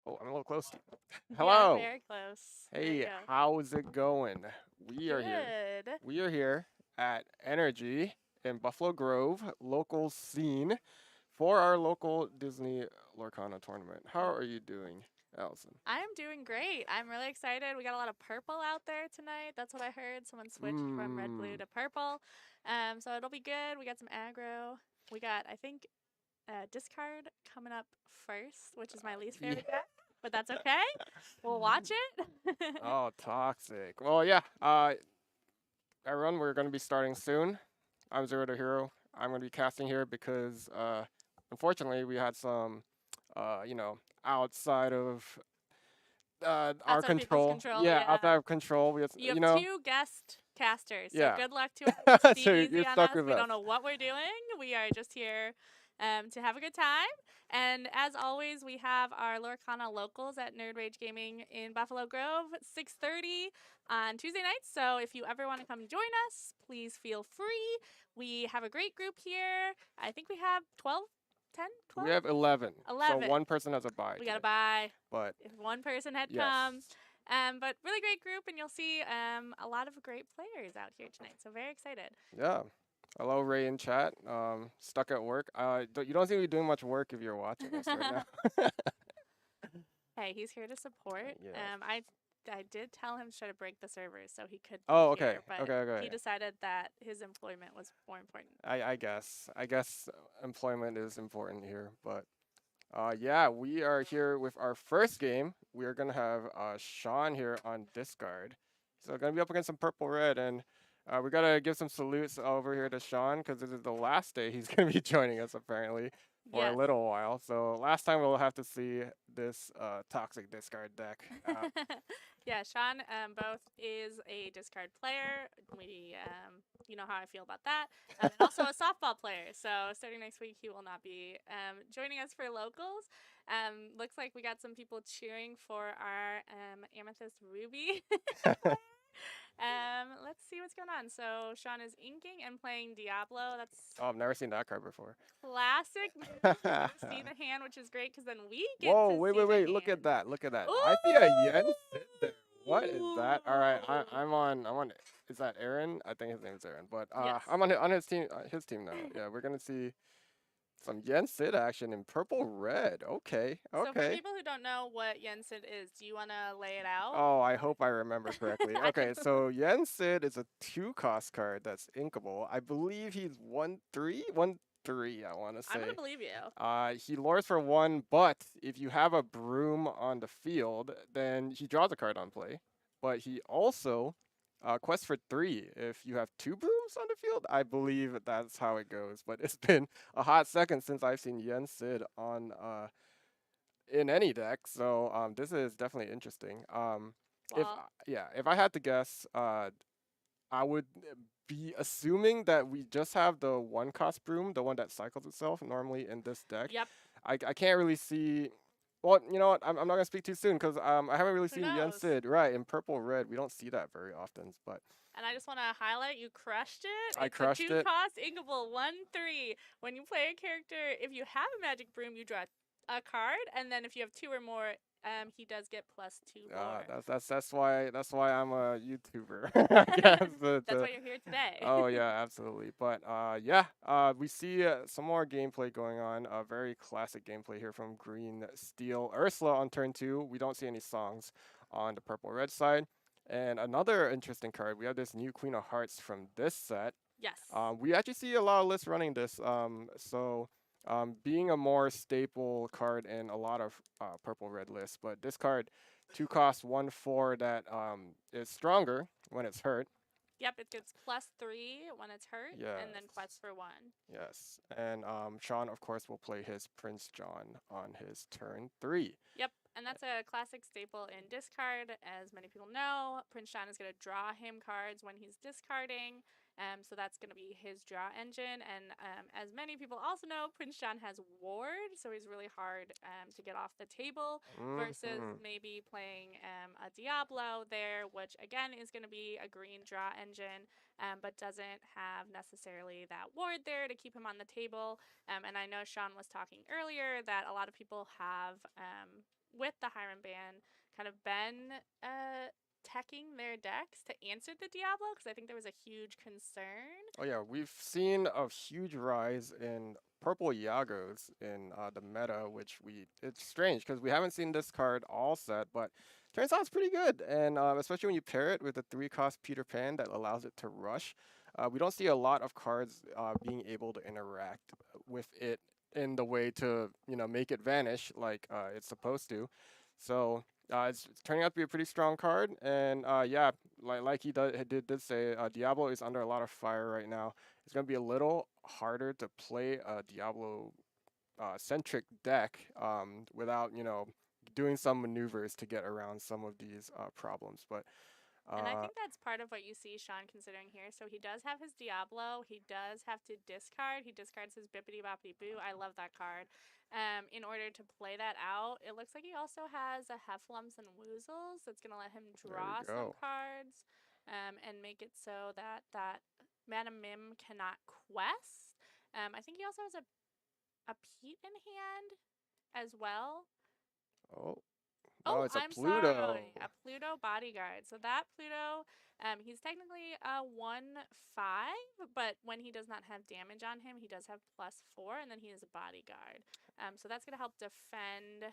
Oh, I'm a little close to you. Yeah, Hello. very close. There you Hey, go. how's it going? We are here. Good. We are here at Energy in Buffalo Grove, local scene for our local Disney Lorcana tournament. How are you doing, Allison? I am doing great. I'm really excited. We got a lot of purple out there tonight. That's what I heard. Someone switched from red, blue Mmm. to purple. So it'll be good. We got some aggro. We got, I think, discard coming up first, which is my least Yeah. favorite deck, but that's okay. We'll watch it. Oh, toxic. Well, yeah. Everyone, we're going to be starting soon. I'm Zero to Hero. I'm going to be casting here because, unfortunately, we had some, you know, outside of our Outside of people's control. control, Yeah, yeah. outside of control. We, had, You have you know, two guest casters, so yeah. good luck to us. Be So easy you're on stuck us. with We us. don't know what we're doing. We are just here to have a good time. And as always, we have our Lorcana locals at Nerd Rage Gaming in Buffalo Grove, 6:30 on Tuesday nights. So if you ever want to come join us, please feel free. We have a great group here. I think we have 12, 10, We 12, have 11. So 11. one person has a bye We got to today. buy But if one person had yes. come. But really great group, and you'll see a lot of great players out here tonight. So very excited. Yeah. Hello, Ray in chat. Stuck at work. You don't seem to be doing much work if you're watching us right now. Hey, he's here to support. Yes. I did tell him to try to break the servers so he could be Oh, okay. here, but Okay, he okay. decided that his employment was more important. I guess. I guess employment is important here, but yeah, we are here with our first game. We are gonna have Sean here on discard. So gonna be up against some purple red, and we gotta give some salutes over here to Sean because this is the last day he's gonna be joining us apparently for a Yes. little while. So last time we'll have to see this toxic discard deck. Yeah, Sean both is a discard player. You know how I feel about that. And also a softball player. So starting next week, he will not be joining us for locals. Looks like we got some people cheering for our Amethyst Ruby. Let's see what's going on. So Sean is inking and playing Diablo. That's Oh, I've never seen that card before. classic move. You get to see the hand, which is great because then we get Whoa, to wait, see wait, the wait! Look at hand. that! Look at that! I see a yen sit there. What is that? All right, I'm on. I'm on. Is that Aaron? I think his name is Aaron. But Yes. I'm on his team. His team now. Yeah, we're gonna see some yen sit action in purple red. Okay, So for okay. people who don't know what Yensid is, do you want to lay it out? Oh, I hope I remember correctly. I can. Okay, so Yen Sid is a 2-cost card that's inkable. I believe he's 1/3, 1/3. I want to I'm gonna say. believe you. He lures for 1, but if you have a broom on the field, then he draws a card on play. But he also quests for 3 if you have 2 brooms on the field. I believe that's how it goes. But it's been a hot second since I've seen Yen Sid on in any deck, so this is definitely interesting. If Well, yeah, if I had to guess, I would be assuming that we just have the 1-cost broom, the one that cycles itself normally in this deck. yep. I can't really see. Well, you know what? I'm not gonna speak too soon because I haven't really Who seen Yen knows? Sid right in purple red. We don't see that very often, but And I just want to highlight you crushed it. I It's a crushed it. two-cost inkable 1/3. When you play a character, if you have a magic broom, you draw a card, and then if you have 2 or more, he does get +2 lore. That's why I'm a YouTuber. I guess That's why you're here today. Oh yeah, absolutely. But yeah, we see some more gameplay going on. Very classic gameplay here from Green Steel Ursula on turn 2. We don't see any songs on the purple red side. And another interesting card, we have this new Queen of Hearts from this set. Yes. We actually see a lot of lists running this. Being a more staple card in a lot of purple red lists, but this card, 2 cost 1/4 that is stronger when it's hurt. Yep, it gets +3 when it's hurt, Yes. and then quest for 1. Yes. And Sean, of course, will play his Prince John on his turn 3. Yep, and that's a classic staple in discard. As many people know, Prince John is going to draw him cards when he's discarding. So that's going to be his draw engine. And as many people also know, Prince John has Ward, so he's really hard to get off the table versus Mhm. maybe playing a Diablo there, which again is going to be a green draw engine, but doesn't have necessarily that Ward there to keep him on the table. And I know Sean was talking earlier that a lot of people have with the Hiram ban, kind of been teching their decks to answer the Diablo? Because I think there was a huge concern. Oh yeah, we've seen a huge rise in purple Yagos in the meta, which it's strange because we haven't seen this card all set, but turns out it's pretty good, and especially when you pair it with a 3-cost Peter Pan that allows it to rush. We don't see a lot of cards being able to interact with it in the way to make it vanish like it's supposed to. So it's turning out to be a pretty strong card, and yeah, like he did say, Diablo is under a lot of fire right now. It's gonna be a little harder to play a Diablo centric deck without doing some maneuvers to get around some of these problems. But And I uh, think that's part of what you see Sean considering here. So he does have his Diablo. He does have to discard. He discards his Bippity Boppity Boo. I love that card. In order to play that out, it looks like he also has a Hefflums and Woozles that's going to let him there we draw some go. cards and make it so that that Mana Mim cannot quest. I think he also has a Pete in hand as well. Oh no, Oh, it's a I'm sorry. Pluto. A Pluto bodyguard. So that Pluto, he's technically a 1/5, but when he does not have damage on him, he does have +4, and then he is a bodyguard. So that's going to help defend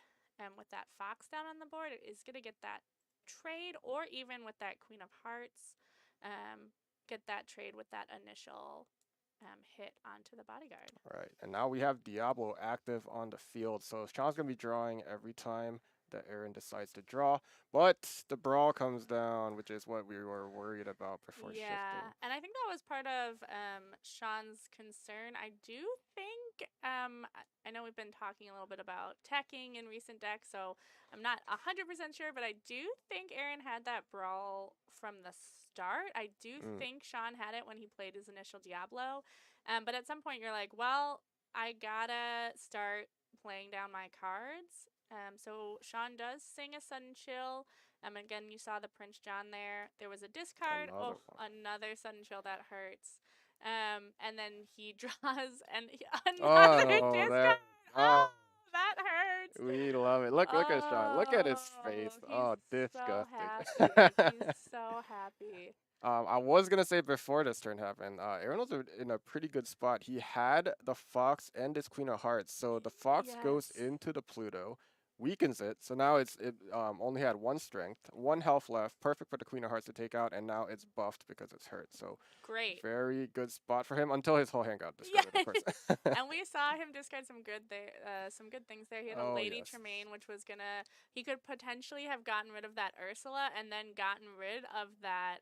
with that Fox down on the board. It is going to get that trade, or even with that Queen of Hearts, get that trade with that initial hit onto the bodyguard. Right, and now we have Diablo active on the field, so Sean's gonna be drawing every time that Aaron decides to draw, but the brawl comes down, which is what we were worried about before Yeah, shifting. and I think that was part of Sean's concern. I do think I know we've been talking a little bit about teching in recent decks, so I'm not 100% sure, but I do think Aaron had that brawl from the start. I do Mm, think Sean had it when he played his initial Diablo, but at some point you're like, well, I gotta start playing down my cards. So Sean does sing a sudden chill. Again, you saw the Prince John there. There was a discard. another Oh, one. another sudden chill that hurts. And then he draws another Oh, discard. oh, Oh, that hurts. we love it. Look at Sean. Look at his Oh, face. he's Oh, so disgusting. happy. He's so happy. I was gonna say before this turn happened, Aaron was in a pretty good spot. He had the Fox and his Queen of Hearts, so the Fox goes Yes. into the Pluto, weakens it. So now it only had 1 strength, 1 health left, perfect for the Queen of Hearts to take out, and now it's buffed because it's hurt. So Great. very good spot for him until his whole hand got Yeah. discarded, of course. And we saw him discard some good there, some good things there. He had a Oh Lady yes. Tremaine, which was gonna he could potentially have gotten rid of that Ursula and then gotten rid of that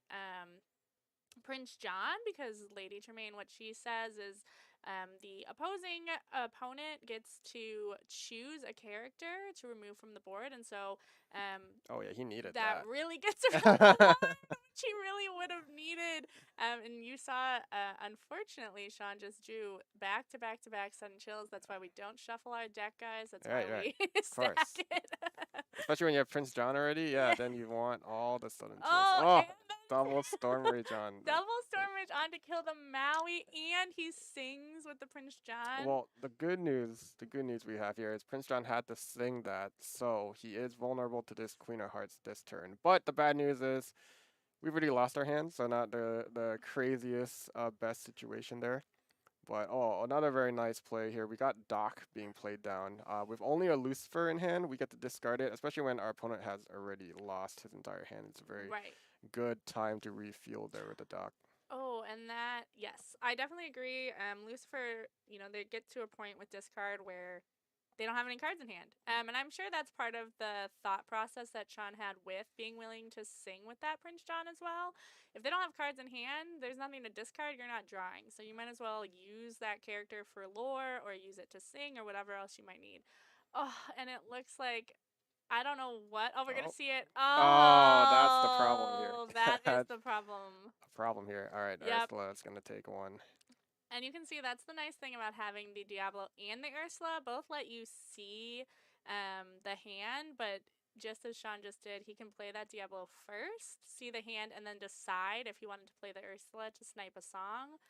Prince John, because Lady Tremaine, what she says is the opposing opponent gets to choose a character to remove from the board, and so Oh yeah, he needed that that. really gets rid of the one which he really would have needed. And you saw, unfortunately, Sean just drew back to back to back sudden chills. That's why we don't shuffle our deck, guys. That's why Right, right. we Of stack course. it. Especially when you have Prince John already, yeah, Yeah. then you want all the sudden chills. Oh, Oh, and double then Storm Rage on. double storm rage on to kill the Maui, and he sings with the Prince John. Well, the good news we have here is Prince John had to sing that, so he is vulnerable to this Queen of Hearts this turn. But the bad news is we've already lost our hand, so not the craziest best situation there. But oh, another very nice play here. We got Doc being played down. With only a Lucifer in hand, we get to discard it, especially when our opponent has already lost his entire hand. It's a very Right. good time to refuel there with the Doc. Oh, and that, yes, I definitely agree. Lucifer, they get to a point with discard where they don't have any cards in hand. And I'm sure that's part of the thought process that Sean had with being willing to sing with that Prince John as well. If they don't have cards in hand, there's nothing to discard, you're not drawing. So you might as well use that character for lore or use it to sing or whatever else you might need. Oh, and it looks like I don't know what. Oh, we're gonna Oh, see it. oh, that's the problem here. Oh, that is That's the problem. a problem here. All right, Yep. Ursula's gonna take one. And you can see that's the nice thing about having the Diablo and the Ursula. Both let you see the hand, but just as Sean just did, he can play that Diablo first, see the hand, and then decide if he wanted to play the Ursula to snipe a song.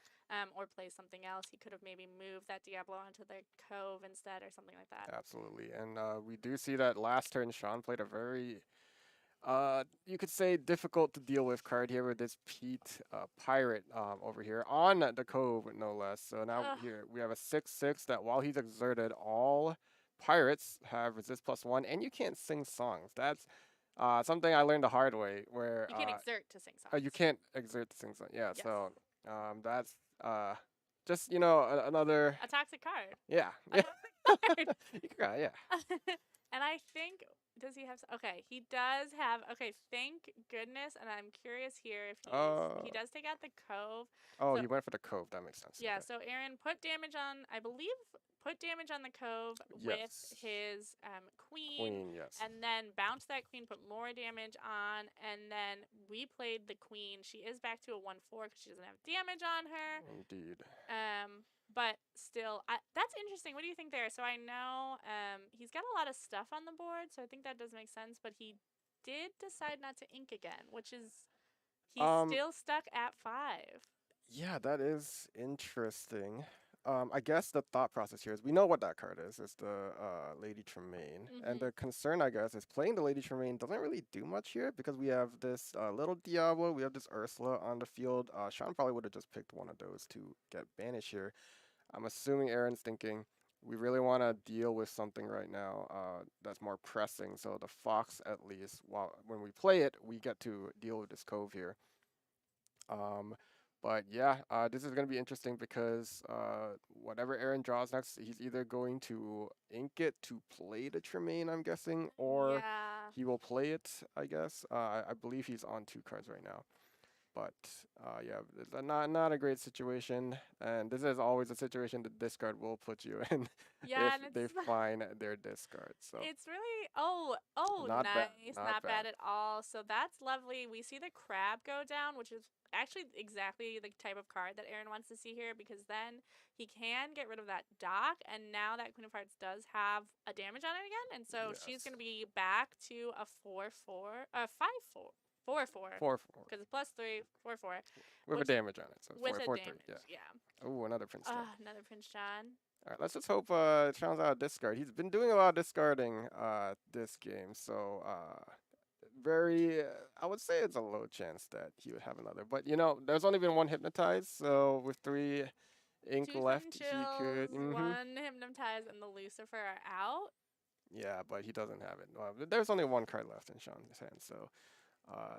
or play something else. He could have maybe moved that Diablo onto the Cove instead or something like that. Absolutely. And we do see that last turn, Sean played a very, you could say, difficult to deal with card here with this Pete Pirate over here on the Cove, no less. So now Ugh. here we have a 6/6 that while he's exerted, all pirates have resist +1, and you can't sing songs. That's something I learned the hard way, where You can exert to sing you songs. can't exert to sing songs. Yeah, Yes. so that's just another. A toxic card. Yeah, A yeah. toxic card. Yeah. And I think does he have okay, he does have okay, thank goodness, and I'm curious here if he Uh, does take out the Cove. oh, So he went for the Cove. That makes sense. yeah, Okay. so Aaron put damage on, I believe, put damage on the Cove with Yes. his queen, Queen, yes. and then bounced that queen, put more damage on, and then we played the queen. She is back to a 1/4 because she doesn't have damage on her. Indeed. But still, that's interesting. What do you think there? So I know he's got a lot of stuff on the board, so I think that does make sense. But he did decide not to ink again, which is he's Um, still stuck at 5. yeah, that is interesting. I guess the thought process here is we know what that card is. It's the Lady Tremaine. And Mm-hmm. the concern, I guess, is playing the Lady Tremaine doesn't really do much here because we have this little Diablo, we have this Ursula on the field. Sean probably would have just picked one of those to get banished here. I'm assuming Aaron's thinking we really want to deal with something right now that's more pressing. So the Fox, at least, while when we play it, we get to deal with this Cove here. Um, but yeah, this is going to be interesting because whatever Aaron draws next, he's either going to ink it to play the Tremaine, I'm guessing, or Yeah. he will play it, I guess. I believe he's on 2 cards right now. But yeah, it's not a great situation, and this is always a situation the discard will put you in Yeah, if and they find their discard. So it's really not bad, nice, not not bad bad. at all. So that's lovely. We see the crab go down, which is actually exactly the type of card that Aaron wants to see here because then he can get rid of that dock, and now that Queen of Hearts does have a damage on it again, and so she's Yes, gonna be back to a 4/4, 5/4, 4/4, 4/4 because it's +3, 4/4, with a which damage on it. So with four a 4/3. Yeah. damage, yeah. Oh, another Prince John. Another Prince John. All right, let's just hope Sean's out of discard. He's been doing a lot of discarding this game, so very I would say it's a low chance that he would have another. But there's only been one hypnotized, so with 3 ink 2 Twin left, he Chills, could. 1 Hypnotize, and the Lucifer are out. Yeah, but he doesn't have it. There's only one card left in Sean's hand, so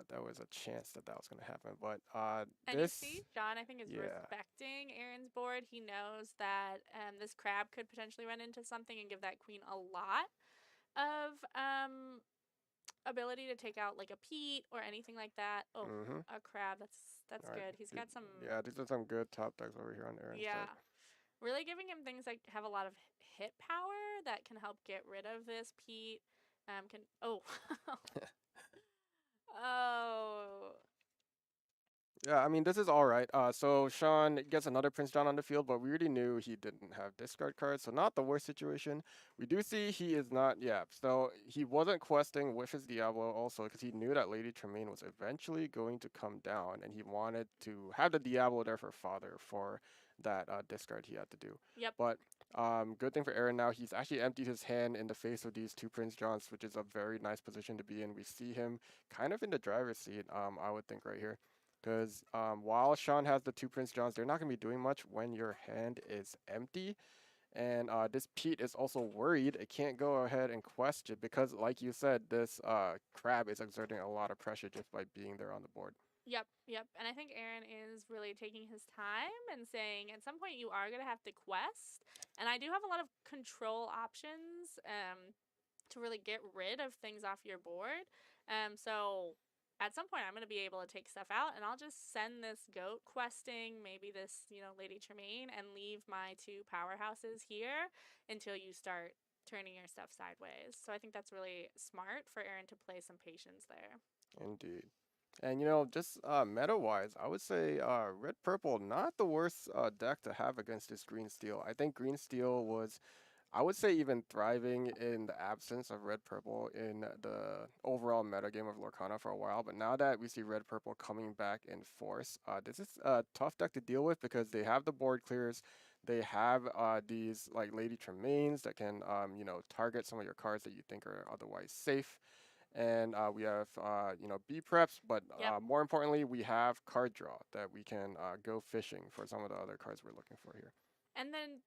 there was a chance that was going to happen. But And you this, see, John, I think, is yeah, respecting Aaron's board. He knows that this crab could potentially run into something and give that queen a lot of ability to take out like a Pete or anything like that. Oh, mm-hmm. a crab. That's All right. good. He's got some. Yeah, these are some good top decks over here on Aaron's Yeah. deck. Really giving him things like have a lot of hit power that can help get rid of this Pete. Can oh oh Yeah, I mean, this is all right. So Sean gets another Prince John on the field, but we already knew he didn't have discard cards, so not the worst situation. We do see he is not, yeah, so he wasn't questing with his Diablo also because he knew that Lady Tremaine was eventually going to come down, and he wanted to have the Diablo there for fodder for that discard he had to do. yep. But good thing for Aaron now, he's actually emptied his hand in the face of these 2 Prince Johns, which is a very nice position to be in. We see him kind of in the driver's seat, I would think right here. Because while Sean has the 2 Prince Johns, they're not going to be doing much when your hand is empty. And this Pete is also worried it can't go ahead and quest it because, like you said, this crab is exerting a lot of pressure just by being there on the board. Yep. And I think Aaron is really taking his time and saying at some point you are going to have to quest. And I do have a lot of control options to really get rid of things off your board. So at some point I'm going to be able to take stuff out and I'll just send this goat questing, maybe this, Lady Tremaine, and leave my 2 powerhouses here until you start turning your stuff sideways. So I think that's really smart for Aaron to play some patience there. Indeed. And just meta wise, I would say red purple not the worst deck to have against this green steel. I think green steel was I would say even thriving in the absence of red purple in the overall metagame of Lorcana for a while. But now that we see red purple coming back in force, this is a tough deck to deal with because they have the board clears. They have these like Lady Tremaines that can target some of your cards that you think are otherwise safe. And we have B preps, but Yep. more importantly, we have card draw that we can go fishing for some of the other cards we're looking for here. And then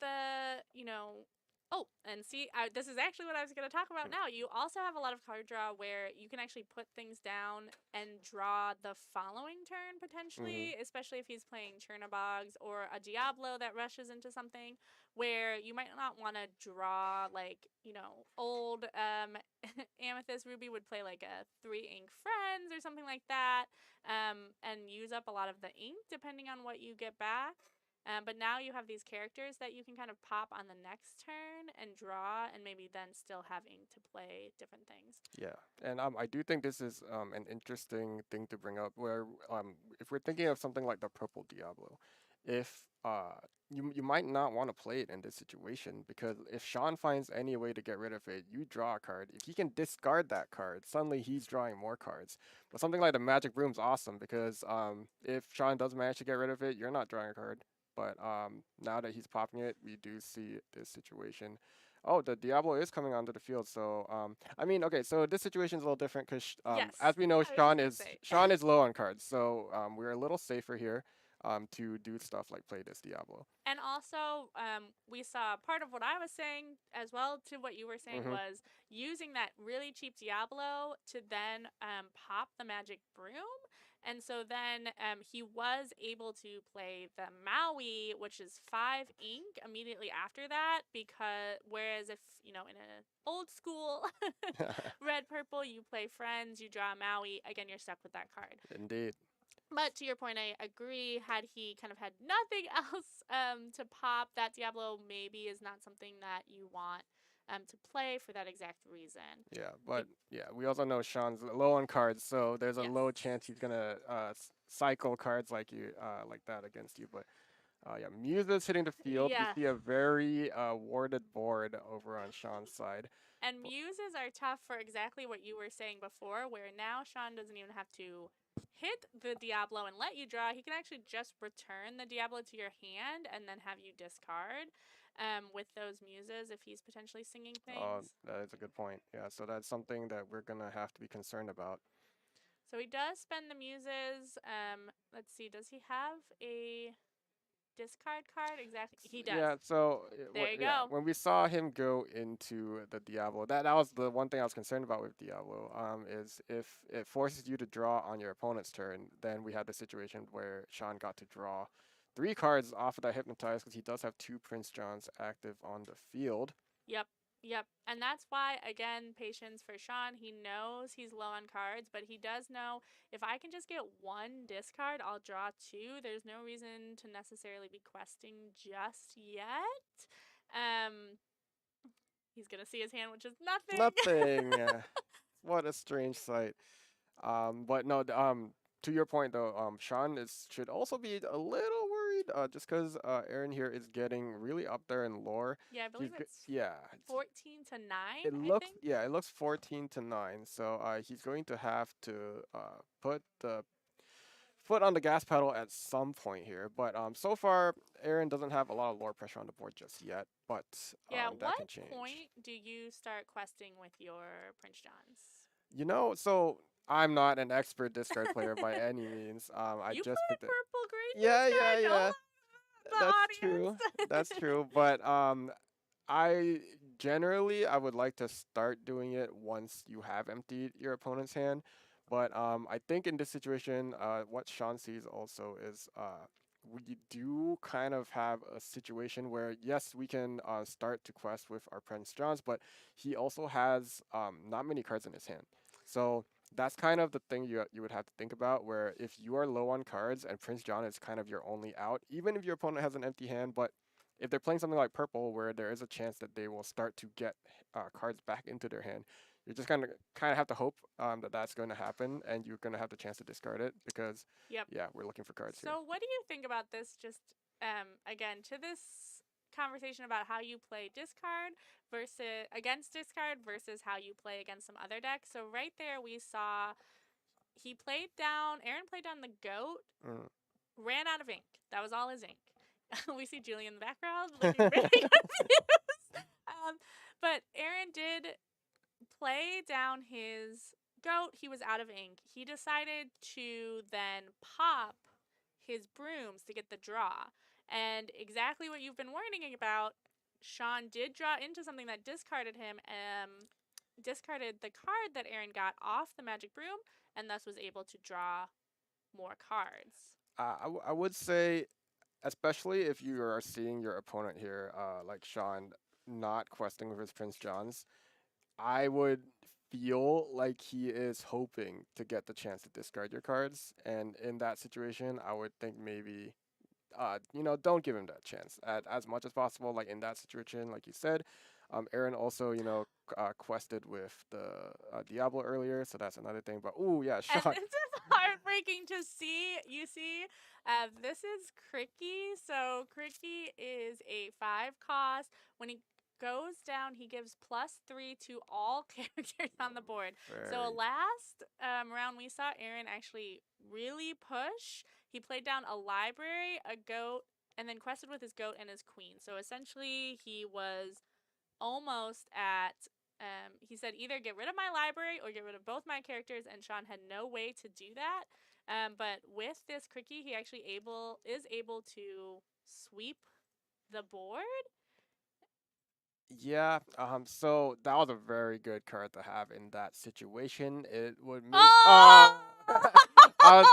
oh, and see, this is actually what I was going to talk about now. You also have a lot of card draw where you can actually put things down and draw the following turn Mm-hmm. potentially, especially if he's playing Chernobogs or a Diablo that rushes into something where you might not want to draw old Amethyst Ruby would play like a 3 ink friends or something like that, and use up a lot of the ink depending on what you get back. But now you have these characters that you can kind of pop on the next turn and draw, and maybe then still have ink to play different things. Yeah, and I do think this is an interesting thing to bring up. Where if we're thinking of something like the purple Diablo, if you might not want to play it in this situation because if Sean finds any way to get rid of it, you draw a card. If he can discard that card, suddenly he's drawing more cards. But something like the Magic Broom's awesome because if Sean does manage to get rid of it, you're not drawing a card. But now that he's popping it, we do see this situation. Oh, the Diablo is coming onto the field. So, I mean, okay. So this situation is a little different because, Yes, as we know, I was just gonna say. Sean is low on cards. So, we're a little safer here, to do stuff like play this Diablo. And also, we saw part of what I was saying as well to what you were saying Hmm. was using that really cheap Diablo to then pop the Magic Broom. And so then he was able to play the Maui, which is 5 ink immediately after that. Because whereas if in an old school red purple, you play friends, you draw a Maui, again you're stuck with that card. Indeed. But to your point, I agree. Had he kind of had nothing else to pop, that Diablo maybe is not something that you want to play for that exact reason. Yeah, Be- but yeah, we also know Sean's low on cards, so there's a yes. low chance he's gonna cycle cards like that against you. But yeah, Musa's hitting the field. We Yeah. see a very warded board over on Sean's side. And muses are tough for exactly what you were saying before, where now Sean doesn't even have to hit the Diablo and let you draw. He can actually just return the Diablo to your hand and then have you discard with those muses if he's potentially singing Oh, things. that is a good point. Yeah, so that's something that we're gonna have to be concerned about. So he does spend the muses. Let's see, does he have a discard card? Exactly, he does. Yeah, so There you yeah, go. when we saw him go into the Diablo, that was the one thing I was concerned about with Diablo. Is if it forces you to draw on your opponent's turn, then we had the situation where Sean got to draw 3 cards off of that Hypnotize because he does have 2 Prince Johns active on the field. Yep. Yep. And that's why, again, patience for Sean. He knows he's low on cards, but he does know if I can just get 1 discard, I'll draw 2. There's no reason to necessarily be questing just yet. Um, he's going to see his hand, which is nothing. Nothing. What a strange sight. But no, to your point though, Sean is should also be a little worried, just because Aaron here is getting really up there in lore. Yeah, I believe it's Yeah, 14 to 9, it I looks think. yeah, it looks 14-9. So he's going to have to put the foot on the gas pedal at some point here. But so far, Aaron doesn't have a lot of lore pressure on the board just yet. But Yeah, that what can change. point do you start questing with your Prince Johns? So I'm not an expert discard player by any means. I You just play picked it. purple green Yeah, yeah, discard. Don't yeah. lie to the That's true. That's audience. true. But I generally I would like to start doing it once you have emptied your opponent's hand. But I think in this situation, what Sean sees also is we do kind of have a situation where yes, we can start to quest with our Prince Johns, but he also has not many cards in his hand. So that's kind of the thing you would have to think about. Where if you are low on cards and Prince John is kind of your only out, even if your opponent has an empty hand, but if they're playing something like purple, where there is a chance that they will start to get cards back into their hand, you're just kind of have to hope that that's going to happen, and you're going to have the chance to discard it because, Yep. yeah, we're looking for cards here. So, what do you think about this? Just again to this. conversation about how you play discard versus against discard versus how you play against some other decks. So right there we saw Aaron played down the goat, Mm. ran out of ink. That was all his ink. We see Julie in the background looking very confused. But Aaron did play down his goat. He was out of ink. He decided to then pop his brooms to get the draw. And exactly what you've been warning about, Sean did draw into something that discarded him, discarded the card that Aaron got off the magic broom, and thus was able to draw more cards. I would say, especially if you are seeing your opponent here, like Sean, not questing with his Prince Johns, I would feel like he is hoping to get the chance to discard your cards, and in that situation, I would think maybe, don't give him that chance as much as possible. Like in that situation, like you said, Aaron also, quested with the Diablo earlier, so that's another thing. But ooh, yeah, And Sean. this is heartbreaking to see. You see, this is Cricky. So Cricky is a 5 cost. When he goes down, he gives +3 to all characters on the board. So Very. last round, we saw Aaron actually really push. He played down a library, a goat, and then quested with his goat and his queen. So essentially, he was almost at he said either get rid of my library or get rid of both my characters, and Sean had no way to do that. But with this Cricky, he actually is able to sweep the board. Yeah, so that was a very good card to have in that situation. It would make Oh! I was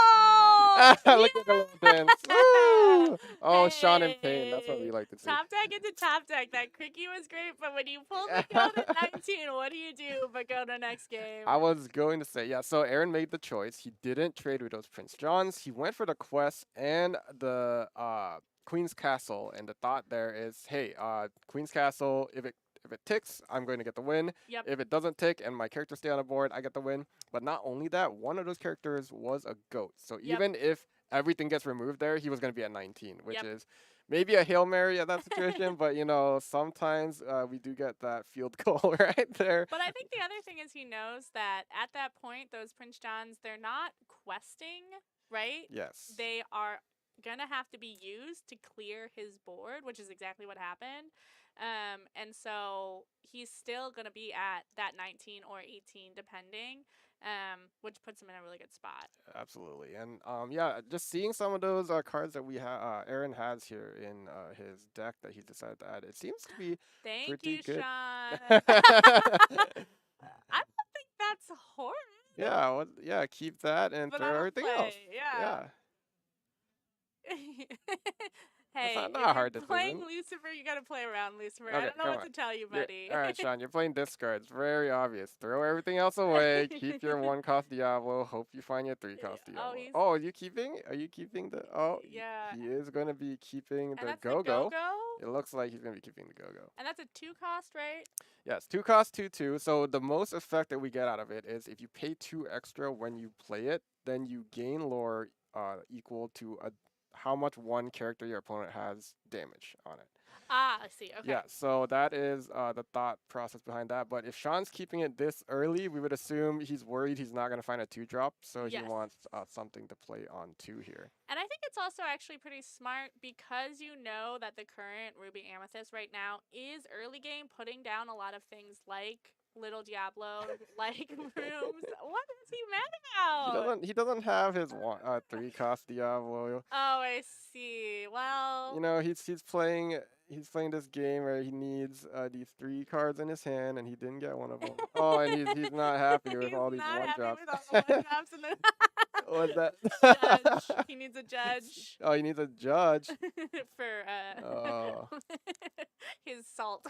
look at the Yeah! little dance. Woo! Oh, Sean in pain. That's what we Hey! like to see. Top deck into top deck. That Cricky was great, but when you pull the goat at 19, what do you do but go to next game? I was going to say, yeah, so Aaron made the choice. He didn't trade with those Prince Johns. He went for the quest and the Queen's Castle, and the thought there is, hey, Queen's Castle, if it ticks, I'm going to get the win. Yep. If it doesn't tick and my characters stay on the board, I get the win. But not only that, one of those characters was a goat. So Yep. even if everything gets removed there, he was going to be at 19, which Yep. is maybe a Hail Mary at that situation, but sometimes we do get that field goal right there. But I think the other thing is he knows that at that point, those Prince Johns, they're not questing, right? Yes. They are gonna have to be used to clear his board, which is exactly what happened. And so he's still gonna be at that 19 or 18, depending, which puts him in a really good spot. Absolutely, and yeah, just seeing some of those cards that we have, Aaron has here in his deck that he decided to add, it seems to be Thank pretty you, good. Sean. I don't think that's horrid. Yeah, yeah, keep that and But throw I don't everything play. else. Yeah. That's Hey, not if a hard you're playing decision. Lucifer, you gotta play around Lucifer. I Okay, don't know come what on. to tell you, You're, buddy. all right, Sean, you're playing discards. Very obvious. Throw everything else away. Keep your 1-cost Diablo. Hope you find your 3-cost Oh, Diablo. he's Oh, are you keeping? Are you keeping the? Oh, yeah. he is going to be keeping And the that's the go-go. go-go. It looks like he's going to be keeping the go-go. And that's a 2-cost, right? Yes, 2-cost, 2/2. So the most effect that we get out of it is if you pay 2 extra when you play it, then you gain lore equal to how much one character your opponent has damage on it. Ah, I see. Okay. Yeah, so that is the thought process behind that. But if Sean's keeping it this early, we would assume he's worried he's not going to find a 2-drop, so he Yes. wants something to play on 2 here. And I think it's also actually pretty smart because you know that the current Ruby Amethyst right now is early game putting down a lot of things like Little Diablo, like rooms. What is he mad about? He doesn't have his 3-cost Diablo. Oh, I see. Well, He's playing this game where he needs these 3 cards in his hand, and he didn't get one of them. Oh, and he's not happy with he's all these not happy 1-drops. with all the 1-drops and the What's that? judge. He needs a judge Oh, he needs a judge. for Oh. his salt.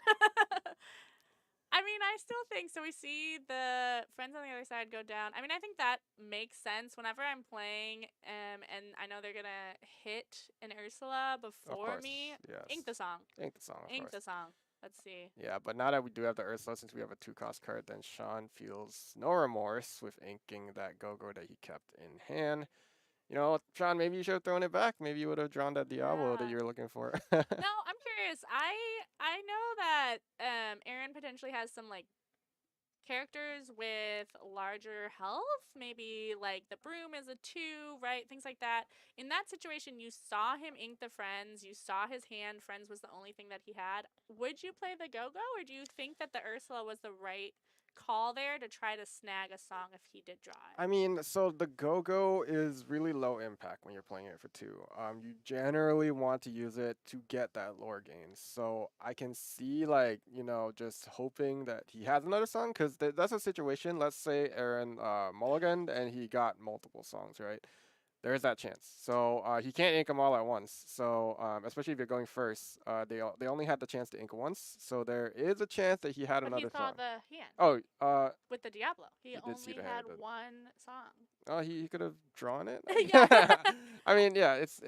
I mean, I still think so. We see the friends on the other side go down. I mean, I think that makes sense. Whenever I'm playing, and I know they're gonna hit an Ursula Of before course, me, yes. ink the song. Ink the song, of Ink course. the song. Let's see. Yeah, but now that we do have the Ursula, since we have a 2-cost card, then Sean feels no remorse with inking that go-go that he kept in hand. Sean, maybe you should have thrown it back. Maybe you would have drawn that Diablo that Yeah. you were looking for. No, I'm curious. I know that Aaron potentially has some like characters with larger health, maybe like the broom is a 2, right? Things like that. In that situation, you saw him ink the friends, you saw his hand, friends was the only thing that he had. Would you play the go-go, or do you think that the Ursula was the right call there to try to snag a song if he did draw I it? mean, so the go-go is really low impact when you're playing it for two. You generally want to use it to get that lore gain. So I can see, like, just hoping that he has another song, because that's a situation. Let's say Aaron mulliganed and he got multiple songs, right? There's that chance. So he can't ink them all at once. So especially if you're going first, they only had the chance to ink once. So there is a chance that he had But he another saw song. the hand Oh, with the Diablo. He he did see only the had hand. one song. Oh, he could have drawn it. Yeah. I mean, yeah, it's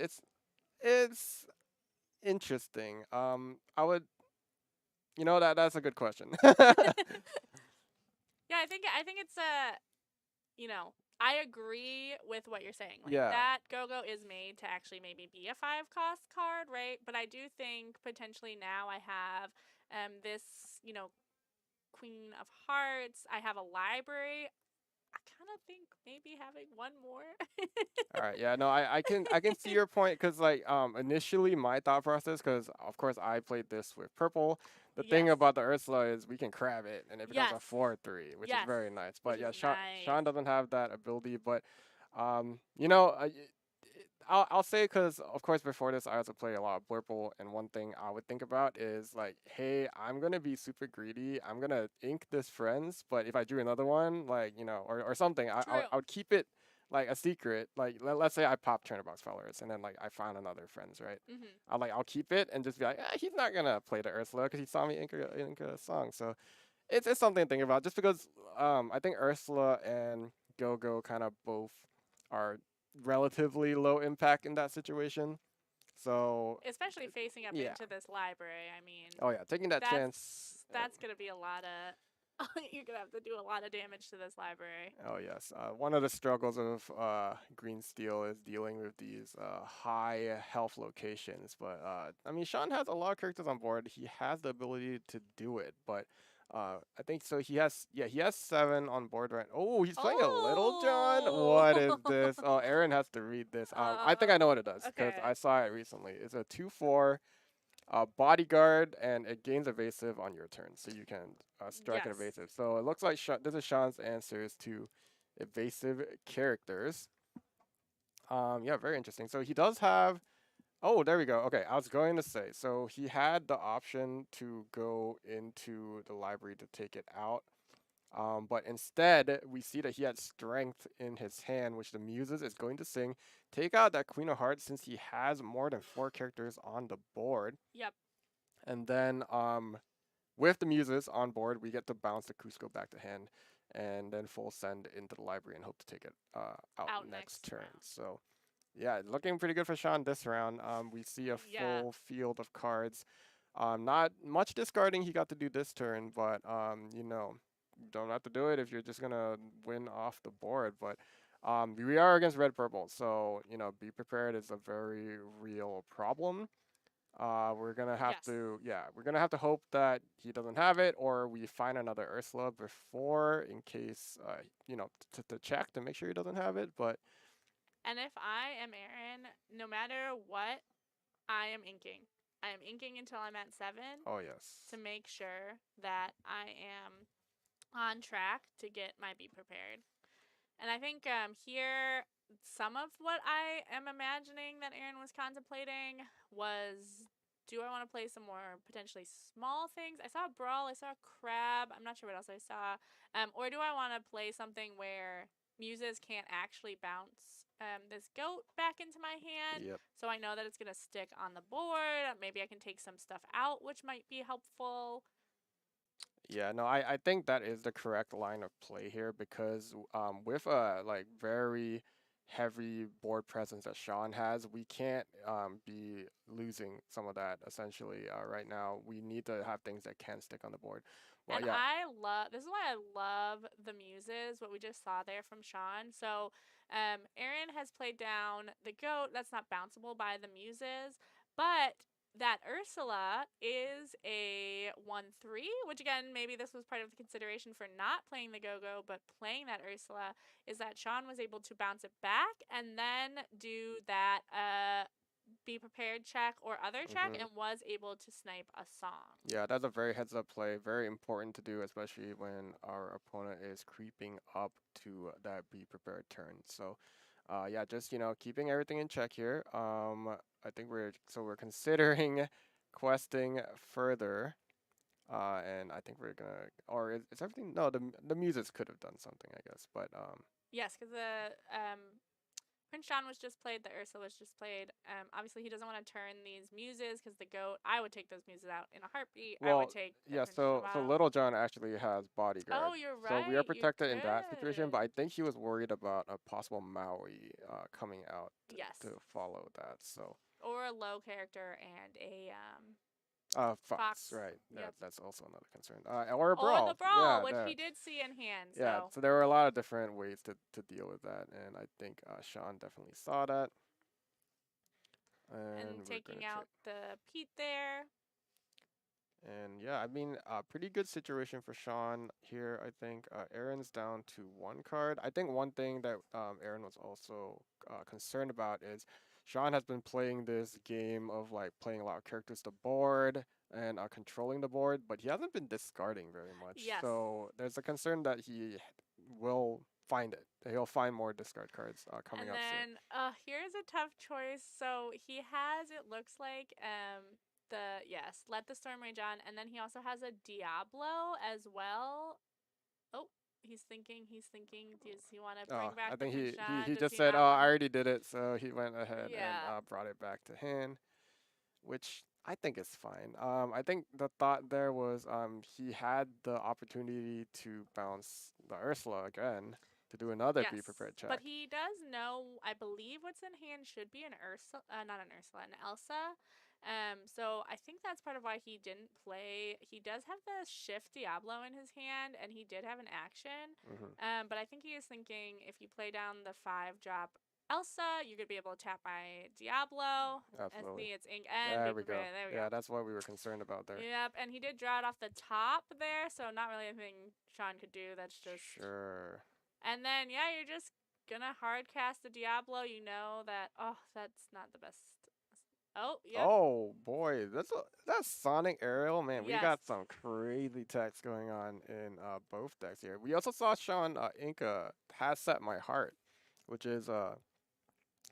interesting. That's a good question. Yeah, I think it's you know, I agree with what you're saying. Like Yeah. that go-go is made to actually maybe be a 5 cost card, right? But I do think potentially now I have this, Queen of Hearts. I have a library. I kind of think maybe having one more. All right. Yeah. No, I can see your point, because like initially my thought process, because of course I played this with purple. The thing Yes. about the Ursula is we can crab it and it becomes a Yes. 4/3, which is Yes. very nice. Which But is yeah, Sean nice. doesn't have that ability. But um, you know, I, I'll say, because of course before this I also play a lot of Blurple, and one thing I would think about is like, hey, I'm gonna be super greedy. I'm gonna ink this friends, but if I drew another one, like, or something, I True. would keep it like a secret. Like let's say I pop Turnerbox followers, and then like I found another friends, right? Mhm. I'll keep it and just be like, he's not gonna play the Ursula because he saw me ink a song. So it's something to think about. Just because I think Ursula and Go Go kind of both are relatively low impact in that situation. So Especially facing up yeah. into this library. I mean, Oh yeah, taking that that's chance. that's gonna be a lot of. You're gonna have to do a lot of damage to this library. Oh yes, one of the struggles of Green Steel is dealing with these high health locations. But I mean, Sean has a lot of characters on board. He has the ability to do it, but I think so. He has 7 on board right. Oh, he's playing a Little John. Oh. What is this? Oh, Aaron has to read this. I think I know what it does because Okay. I saw it recently. It's a 2/4 bodyguard, and it gains evasive on your turn, so you can strike an Yes. evasive. So it looks like this is Sean's answers to evasive characters. Yeah, very interesting. So he does have. Oh, there we go. Okay, I was going to say. So he had the option to go into the library to take it out. But instead, we see that he had strength in his hand, which the Muses is going to sing. Take out that Queen of Hearts since he has more than 4 characters on the board. Yep. And then with the Muses on board, we get to bounce the Cusco back to hand, and then full send into the library and hope to take it out Out next next turn. round. So yeah, looking pretty good for Sean this round. We see a Yeah. full field of cards. Not much discarding he got to do this turn, but you don't have to do it if you're just gonna win off the board. But we are against red purple, so be prepared is a very real problem. We're gonna have Yes. to, yeah, we're gonna have to hope that he doesn't have it, or we find another Ursula before, in case, to check to make sure he doesn't have it. But And if I am Aaron, no matter what, I am inking. I am inking until I'm at 7 oh yes, to make sure that I am on track to get my Be Prepared. And I think here, some of what I am imagining that Aaron was contemplating was, do I want to play some more potentially small things? I saw a Brawl, I saw a Crab, I'm not sure what else I saw. Or do I want to play something where Muses can't actually bounce this goat back into my hand? yep. So I know that it's going to stick on the board. Maybe I can take some stuff out, which might be helpful. Yeah, no, I think that is the correct line of play here, because with a like very heavy board presence that Sean has, we can't be losing some of that essentially right now. We need to have things that can stick on the board. Well, And yeah. this is why I love the muses, what we just saw there from Sean. So, Aaron has played down the goat. That's not bounceable by the muses, but that Ursula is a 1-3, which again, maybe this was part of the consideration for not playing the go go, but playing that Ursula is that Sean was able to bounce it back and then do that be prepared check or other check Hmm. and was able to snipe a song. Yeah, that's a very heads up play. Very important to do, especially when our opponent is creeping up to that be prepared turn. So, yeah, just keeping everything in check here. I think we're considering questing further. And I think we're gonna, or is everything? No, the muses could have done something, I guess. But Yes, because the Prince John was just played, the Ursa was just played. Obviously, he doesn't want to turn these muses because the goat. I would take those muses out in a heartbeat. I would well, take the yeah. Prince John So out. Little John actually has bodyguard, Oh, you're so we are right. You protected in that situation. could. But I think he was worried about a possible Maui coming out Yes, to follow that. So or a low character and a Fox, fox. right? Yep. That's also another concern. Or a Or the brawl. brawl, Yeah, which he that. did see in hand. Yeah, So so there were a lot of different ways to deal with that, and I think Sean definitely saw that, and and we're gonna taking check. out the Pete there. And yeah, I mean, pretty good situation for Sean here. I think Aaron's down to one card. I think one thing that Aaron was also concerned about is Sean has been playing this game of like playing a lot of characters to board and controlling the board, but he hasn't been discarding very much. Yes. So there's a concern that he will find it. He'll find more discard cards coming And up soon. then here's a tough choice. So he has, it looks like, let the storm rage on, and then he also has a Diablo as well. Oh, he's thinking, does he want to Oh, bring back I the think Prince he John? Does just he said, not "Oh, want I to? already did it," so he went ahead and Yeah. brought it back to hand, which I think is fine. I think the thought there was he had the opportunity to bounce the Ursula again to do another be Yes. prepared But check. he does know, I believe what's in hand should be an Ursula, not an Ursula, an Elsa. So I think that's part of why he didn't play. He does have the Shift Diablo in his hand, and he did have an action. Hmm. But I think he is thinking if you play down the 5-drop Elsa, you're gonna be able to tap my Diablo. I Absolutely. see it's ink and There be we go. prepared. There we go. Yeah, that's what we were concerned about there. Yep, and he did draw it off the top there, so not really anything Sean could do. That's just. Sure. And then yeah, you're just gonna hard cast the Diablo. You know that. Oh, that's not the best. Oh, yep. Oh boy, that's Sonic Aerial, man. We Yes. got some crazy text going on in both decks here. We also saw Sean Inca has set my heart, which is a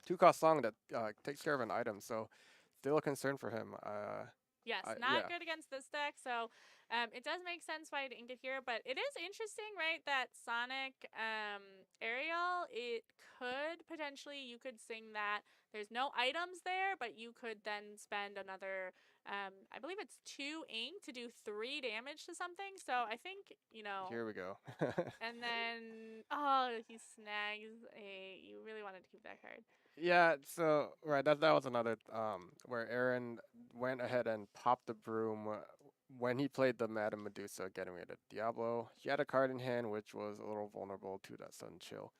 2-cost song that takes care of an item. So still a concern for him. Yes, not Yeah, good against this deck. So it does make sense why I didn't get here, but it is interesting, right? That Sonic Ariel, it could potentially, you could sing that there's no items there, but you could then spend another, I believe it's 2 ink to do 3 damage to something. So I think, here we go. and then, oh, he snags a, you really wanted to keep that card. Yeah, so right, that was another where Aaron went ahead and popped the broom when he played the Madame Medusa, getting rid of Diablo. He had a card in hand which was a little vulnerable to that sudden chill.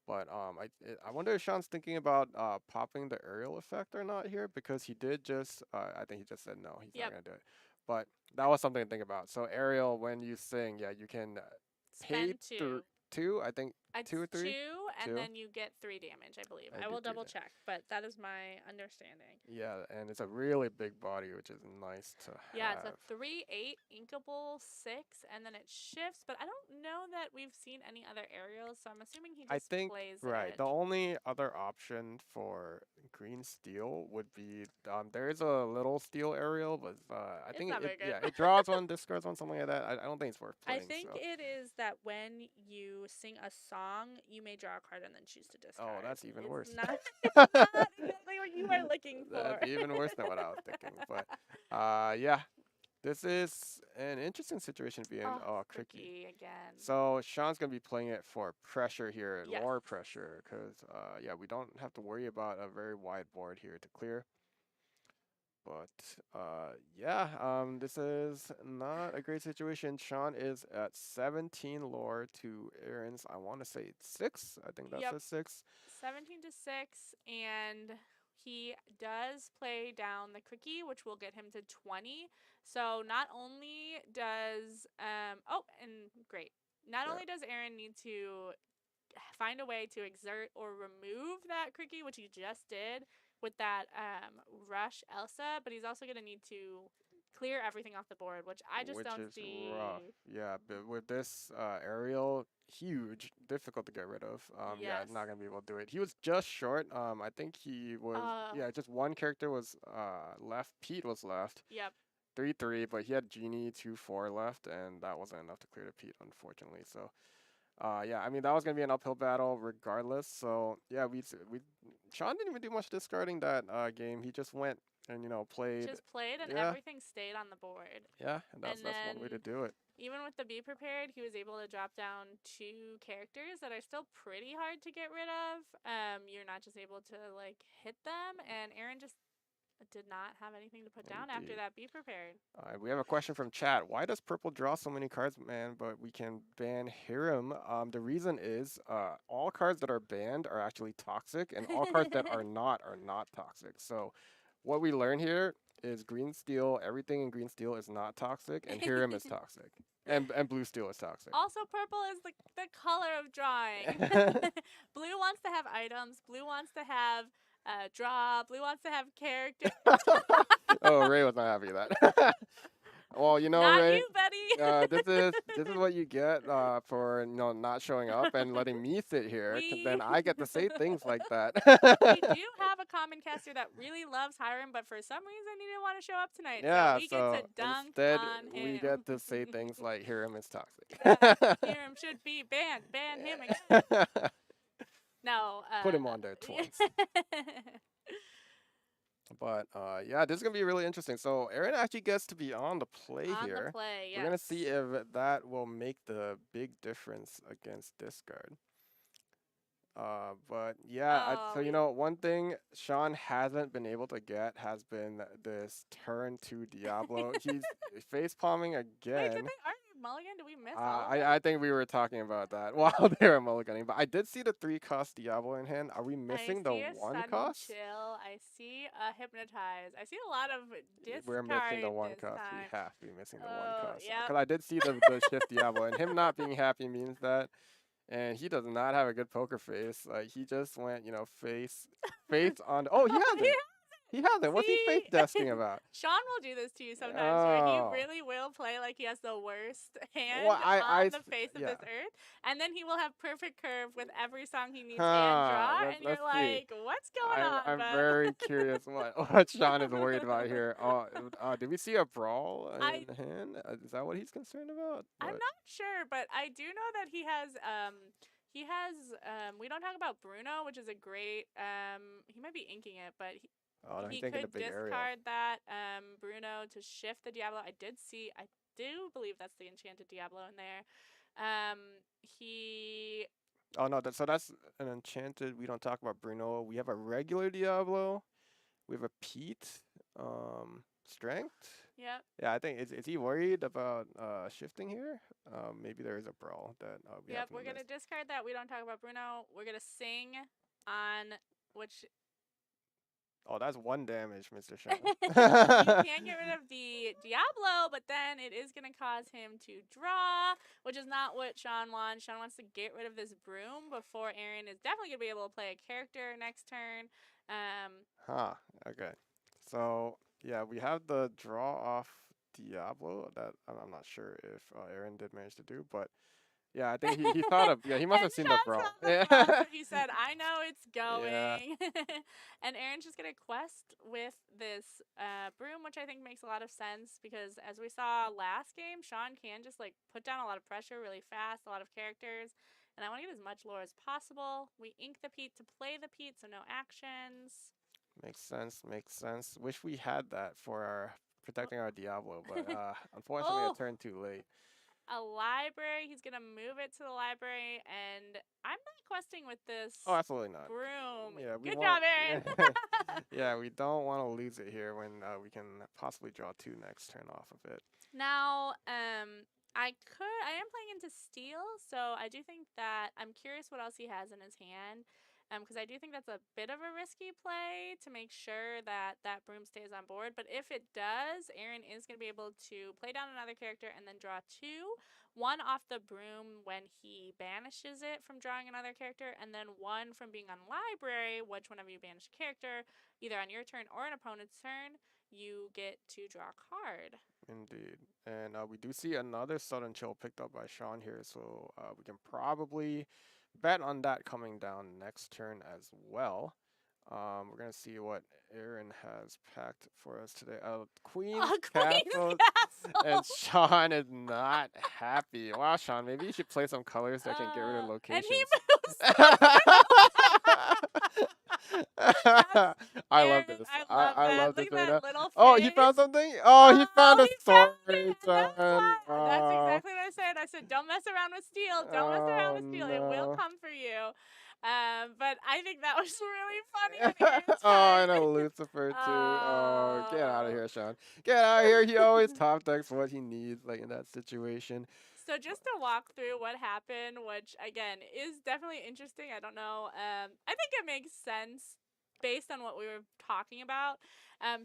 But I wonder if Sean's thinking about popping the aerial effect or not here because he did just I think he just said no, he's not Yep. gonna do it. But that was something to think about. So aerial, when you sing, yeah, you can pay Spend 2. through two. I think It's 2 or 3, 2, and 2, then you get 3 damage, I believe. and I do will 3 double then. check, but that is my understanding. Yeah, and it's a really big body, which is nice to Yeah, it's a have. 3/8 inkable 6, and then it shifts, but I don't know that we've seen any other aerials, so I'm assuming he I just think plays right. it. The only other option for green steel would be there is a little steel aerial, but I It's think not very good. it draws one, discards one, something like that. I don't think it's worth I playing. think So it is that when you sing a song, you may draw a card and then choose to oh, discard. that's even It's worse. not it's not exactly what you are looking for. That's even worse than what I was thinking. But yeah, this is an interesting situation to be in. Oh, Oh, tricky. tricky again. So Sean's gonna be playing it for pressure here, Yes. lore pressure, because yeah, we don't have to worry about a very wide board here to clear. But yeah, this is not a great situation. Sean is at 17 lore to Aaron's. I want to say 6. I think that's Yep, a 6. 17 to 6, and he does play down the quickie, which will get him to 20. So not only does oh, and great. Not Yeah, only does Aaron need to find a way to exert or remove that quickie, which he just did with that rush Elsa, but he's also going to need to clear everything off the board, which I just which don't is rough. see. Yeah, but with this aerial, huge, difficult to get rid of. Yeah, Yes. not gonna be able to do it. He was just short. I think he was. Uh, Yeah, just one character was left. Pete was left. yep. 3-3, but he had Genie 2-4 left, and that wasn't enough to clear the Pete, unfortunately. So, yeah, I mean that was gonna be an uphill battle regardless. So yeah, we Sean didn't even do much discarding that game. He just went and played. Just played and Yeah, everything stayed on the board. yeah, and that's And that's one way to then do it. even with the Be Prepared, he was able to drop down 2 characters that are still pretty hard to get rid of. You're not just able to like hit them, and Aaron just did not have anything to put down after Indeed. that Be Prepared. We have a question from chat. Why does purple draw so many cards, man? But we can ban Hiram. The reason is all cards that are banned are actually toxic, and all cards that are not toxic. So, what we learn here is green steel. Everything in green steel is not toxic, and Hiram is toxic, and blue steel is toxic. Also, purple is the color of drawing. Blue wants to have items. Blue wants to have draw. Blue wants to have character. Oh, Ray was not happy with that. Well, Not Ray, you, buddy. this is what you get for not showing up and letting me sit here, 'cause we then I get to say things like that. we do have a common caster that really loves Hiram, but for some reason he didn't want to show up tonight. So Yeah, we get to so dunk instead on we him. get to say things like Hiram is Yeah, toxic. Hiram should be banned. Ban him again. No. Put him on there twice. But yeah, this is gonna be really interesting. So Aaron actually gets to be on the play On the here. play, We're yes. gonna see if that will make the big difference against discard. But yeah, Oh, so one thing Sean hasn't been able to get has been this turn to Diablo. He's face palming wait, did again. they argue mulligan? Did we miss all of it? I think we were talking about that while they were mulliganing. But I did see the 3-cost Diablo in hand. Are we missing the I see a 1 sudden cost? chill. I see a hypnotize. I see a lot of We're missing the discard 1 this cost. We time. have to be missing the 1 Oh, cost. yep. Because I did see the shift Diablo, and him not being happy means that. And he does not have a good poker face. Like he just went, face on. Oh, he has it. He has it. What's he face See? desking about? Sean will do this to you sometimes, where he Oh, really will play like he has the worst hand well, on the face of yeah. this earth, and then he will have perfect curve with every song he needs and Huh. draw, Let's and you're see. like, "What's going on, I'm bud?" very curious what Sean is worried about here. Oh, did we see a brawl I in hand? Is that what he's concerned about? I'm What? not sure, but I do know that he has we don't talk about Bruno, which is a great he might be inking it, but Oh, no, he's he thinking the could big aerial. discard that Bruno to shift the Diablo. I do believe that's the enchanted Diablo in there. He Oh no, so that's an enchanted. We don't talk about Bruno. We have a regular Diablo. We have a Pete. Strength. Yep. Yeah, I think is he worried about shifting here? Maybe there is a brawl that we Yep, haven't we're gonna missed. discard that. We don't talk about Bruno. We're gonna sing on which Oh, that's 1 damage, Mr. you Sean. can get rid of the Diablo, but then it is going to cause him to draw, which is not what Sean wants. Sean wants to get rid of this broom before Aaron is definitely going to be able to play a character next turn. Huh. Okay. So yeah, we have the draw off Diablo that I'm not sure if Aaron did manage to do, but yeah, I think he thought of he must And have seen the Sean brawl. saw the Yeah. brawl, so he said, "I know it's Yeah. going." And Aaron's just gonna quest with this broom, which I think makes a lot of sense because as we saw last game, Sean can just like put down a lot of pressure really fast, a lot of characters, and I want to get as much lore as possible. We ink the Pete to play the Pete, so no actions. Makes sense. Makes sense. Wish we had that for our protecting our Diablo, but unfortunately, Oh, it turned too late. a library. He's gonna move it to the library, and I'm not questing with this Oh, absolutely not. broom. Yeah, we Good want. job, Aaron. Yeah, we don't want to lose it here when we can possibly draw 2 next turn off of it. Now, I am playing into steel, so I do think that I'm curious what else he has in his hand. Because I do think that's a bit of a risky play to make sure that that broom stays on board. But if it does, Aaron is going to be able to play down another character and then draw 2. One off the broom when he banishes it from drawing another character, and then one from being on library, which whenever you banish a character, either on your turn or an opponent's turn, you get to draw a card. Indeed. And we do see another sudden chill picked up by Sean here, so we can probably bet on that coming down next turn as well. We're going to see what Aaron has packed for us today. Queen's Queen's Castle, and Castle. Sean is not happy. Wow, Sean, maybe you should play some colors that can get rid of And he locations. moves. I love Aaron, this. I love I that. love Look this at right that now. little Oh, he found face. something? Oh, he found Oh, a he storm found it. rage. That's Son. why. That's exactly what I said. I said, don't mess around with steel. Don't mess around Oh with steel. It will no. come for you. But I think that was really funny on Aaron's Oh, part. and a Lucifer too. Oh, get out of Oh. here, Sean. Get out of here. He always top decks what he needs, like in that situation. So just to walk through what happened, which again is definitely interesting. I don't know. I think it makes sense based on what we were talking about.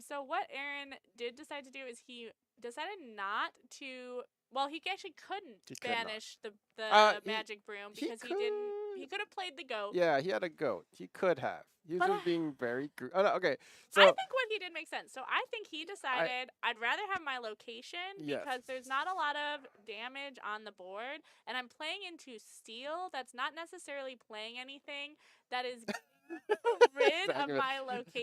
So what Aaron did decide to do is he decided not to. Well, he actually couldn't He could not. banish the He magic broom he because he didn't. He could. could have played the goat. Yeah, he had a goat. He could have. He was But just being very. Oh, no, okay, I so think what he did makes sense. So I think he decided I'd rather have my location yes. because there's not a lot of damage on the board, and I'm playing into steel. That's not necessarily playing anything that is rid of Exactly. my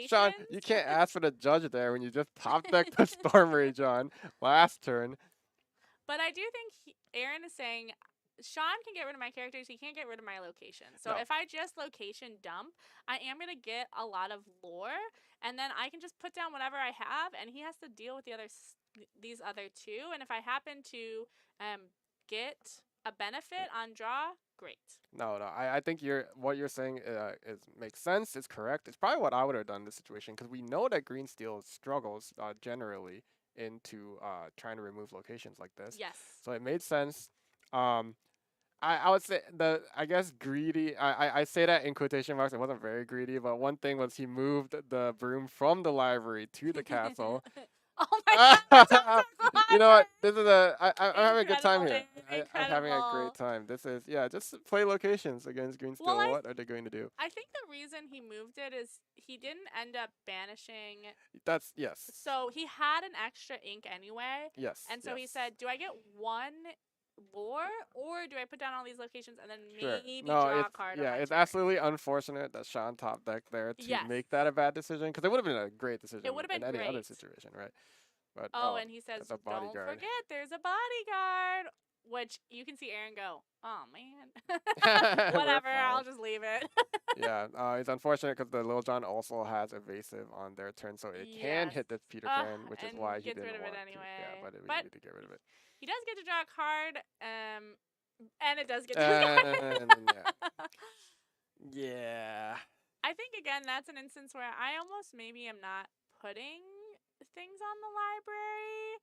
Sean, locations. you can't ask for the judge there when you just top decked the Storm Rage on last turn. But I do think Aaron is saying Sean can get rid of my characters. He can't get rid of my location. So No. if I just location dump, I am going to get a lot of lore, and then I can just put down whatever I have, and he has to deal with these other 2. And if I happen to get a benefit on draw, great. No, no. I think what you're saying makes sense. It's correct. It's probably what I would have done in this situation because we know that green steel struggles generally into trying to remove locations like this. Yes. So it made sense. I would say I guess greedy. I say that in quotation marks. It wasn't very greedy, but one thing was he moved the broom from the library to the castle. Oh my god! You know what? This is I'm having a good time Incredible, here. I'm having a great incredible. time. This is just play locations against green steel. Well, What are they going to do? I think the reason he moved it is he didn't end up banishing. That's yes. So he had an extra ink anyway. Yes. And so he yes. said, do I get one lore or do I put down all these locations and then Sure. maybe No, draw a it's card on yeah, my it's turn? absolutely unfortunate that Sean top decked there to Yes. make that a bad decision because it would have been a great decision It would have in been any other great. situation, right? But Oh, and he says, that's a don't bodyguard. forget, there's a bodyguard. Which you can see Aaron go, oh man. We're Whatever, I'll fine. just leave it. Yeah, it's unfortunate because the Little John also has evasive on their turn, so it can Yes. hit the Peter Pan, which is and why he gets didn't rid of want it to. anyway. Yeah, but we But need to get rid of it. he does get to draw a card, and it does get to draw a card. Yeah. I think again that's an instance where I almost maybe am not putting things on the library.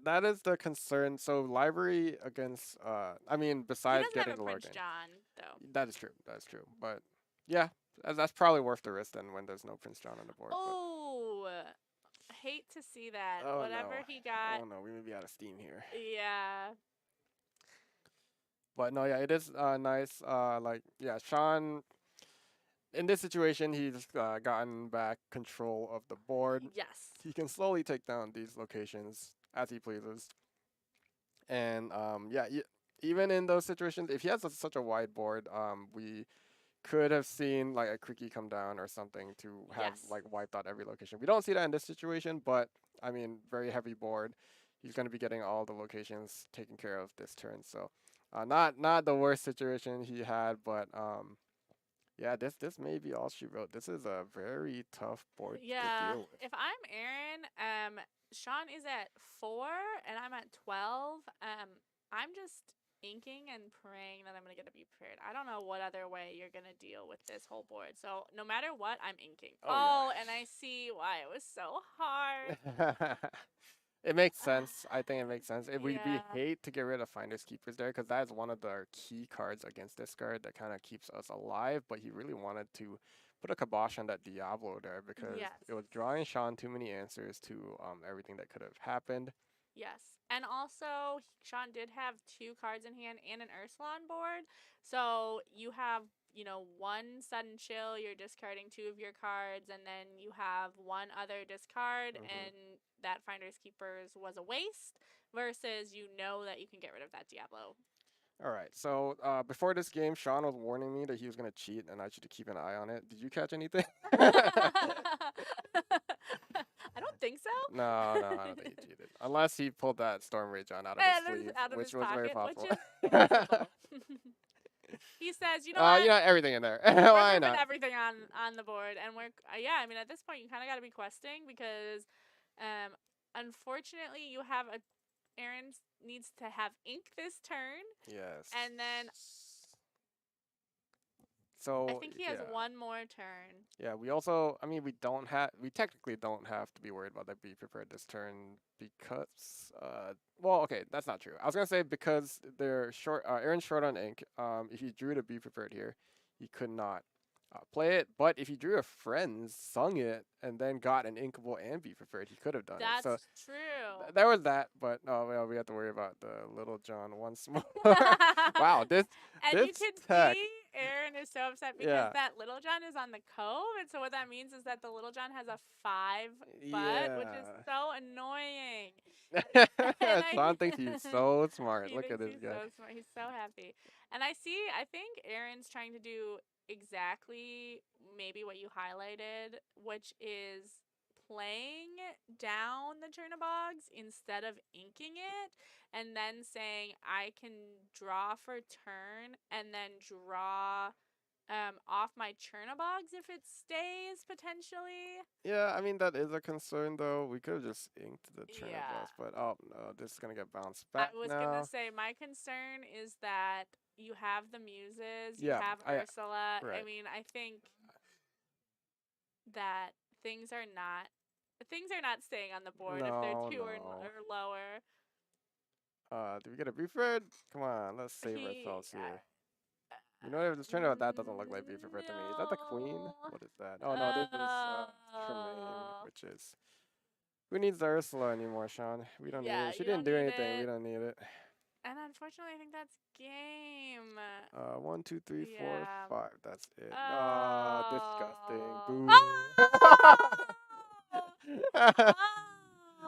That is the concern. So library against I mean He besides doesn't have getting a the Prince Lorcan. John though. That is true. That is true. But yeah, that's probably worth the risk then when there's no Prince John on the board. Oh, hate to see that. Oh, Whatever no. he got. Oh no, we may be out of steam here. Yeah. But no, yeah, it is nice. Like yeah, Sean. In this situation, he's gotten back control of the board. Yes. He can slowly take down these locations as he pleases. And yeah, even in those situations, if he has such a wide board, we could have seen like a Creaky come down or something to have Yes. like wiped out every location. We don't see that in this situation, but I mean, very heavy board. He's going to be getting all the locations taken care of this turn. So not the worst situation he had, but yeah, this may be all she wrote. This is a very tough board to deal with. If I'm Aaron, Sean is at 4 and I'm at 12. I'm just inking and praying that I'm going to get to be prepared. I don't know what other way you're going to deal with this whole board. So no matter what, I'm inking. Oh, And I see why it was so hard. yeah. It makes sense. I think it makes sense. We Yeah. hate to get rid of Finders Keepers there because that is one of the key cards against this card that kind of keeps us alive. But he really wanted to put a kibosh on that Diablo there because Yes. it was drawing Sean too many answers to everything that could have happened. Yes. And also, Sean did have 2 cards in hand and an Ursula on board. So you have, one sudden chill, you're discarding 2 of your cards, and then you have one other discard, and that Finders Keepers was a waste, versus you know that you can get rid of that Diablo. All right. So before this game, Sean was warning me that he was gonna cheat, and I should keep an eye on it. Did you catch anything? I don't think so. No, I don't think he cheated. Unless he pulled that Storm Rage on out of his sleeve, which was very possible. He says, you know what? Everything in there. We're Why moving not? everything on the board, and we're I mean, at this point, you kind of got to be questing because, unfortunately, you have Aaron needs to have ink this turn, Yes. and then So I think he has one more turn. Yeah, we technically don't have to be worried about that Be Prepared this turn because, well, okay, that's not true. I was gonna say because they're short, Aaron's short on ink. If he drew to Be Prepared here, he could not play it. But if he drew a Friends, sung it, and then got an inkable and Be Prepared, he could have done it. So That's true. there was that, but well, we have to worry about the Little John once more. Wow, this And this you can tech. see Aaron is so upset because Yeah. that Little John is on the cove, and so what that means is that the Little John has a 5 butt, which is so annoying. Sean thinks he's so smart. He Look at thinks this he's guy. so smart. He's so happy. And I think Aaron's trying to do exactly maybe what you highlighted, which is playing down the Chernobyls instead of inking it, and then saying I can draw for turn and then draw off my Chernobyls if it stays potentially. Yeah, I mean that is a concern though. We could have just inked the Chernobyl's, Yeah. but oh no, this is gonna get bounced back I was now. gonna say my concern is that you have the Muses, you Yeah, have I- Ursula. I right. mean, I think that things are not staying on the board if they're No, 2 or no. lower. Do we get a Buford? Come on, let's save ourselves here. You know, if this Chernobyl's that doesn't look like Buford to me. Is that the Queen? No. What is that? Oh no, this is Tremaine, which is. Who needs the Ursula anymore, Sean? We don't need Yeah, it. She you don't didn't do need anything. We it. don't need it. And unfortunately, I think that's game. 1, 2, 3, 4, Yeah. 5. That's it. Oh. Disgusting. Boo. Oh.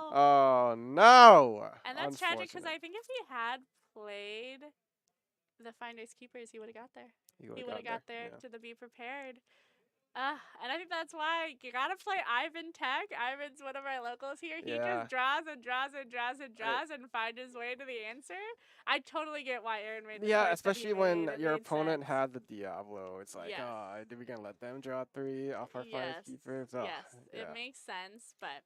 Oh no! And that's tragic because Unfortunate. I think if he had played the Finders Keepers, he would have got there. He would have got there yeah. to the Be Prepared. And I think that's why you gotta play Ivan Tech. Ivan's one of our locals here. He Yeah. just draws and draws and draws and draws and finds his way to the answer. I totally get why Aaron made the Yeah, choice that he especially when made. It your made opponent sense. had the Diablo. It's like, Yes. did we gonna let them draw 3 off our 5 Yes, keepers? Oh, yes, yeah. it makes sense. But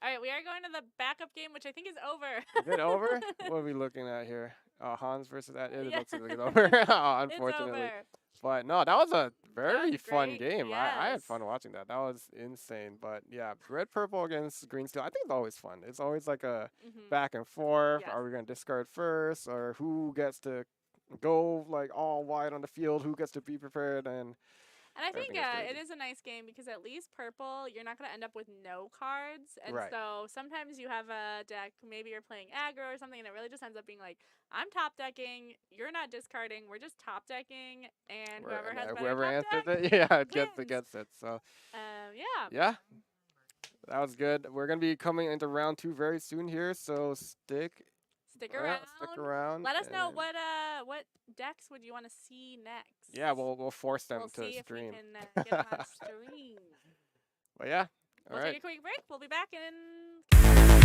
all right, we are going to the backup game, which I think is over. Is it over? What are we looking at here? Hans versus that. It Yeah. looks like it's over. Oh, It's unfortunately. over. But no, that was a very was fun great, game. I had yes. fun watching that. That was insane. But yeah, red purple against green steel. I think it's always fun. It's always like a Mhm. back and forth. Yes. Are we gonna discard first, or who gets to go like all wide on the field? Who gets to be prepared? And And I think Everything is it crazy. is a nice game because at least purple, you're not going to end up with no cards. And Right. so sometimes you have a deck, maybe you're playing aggro or something, and it really just ends up being like, I'm top decking, you're not discarding, we're just top decking, and whoever has better whoever top answers deck, it, yeah, wins. gets it. So yeah. yeah, that was good. We're gonna be coming into round 2 very soon here. So stick Stick around. around. Let us know and- what decks would you want to see next. Yeah, we'll force them we'll to see stream. if we can get them on stream. But yeah, all We'll right. take a quick break. We'll be back in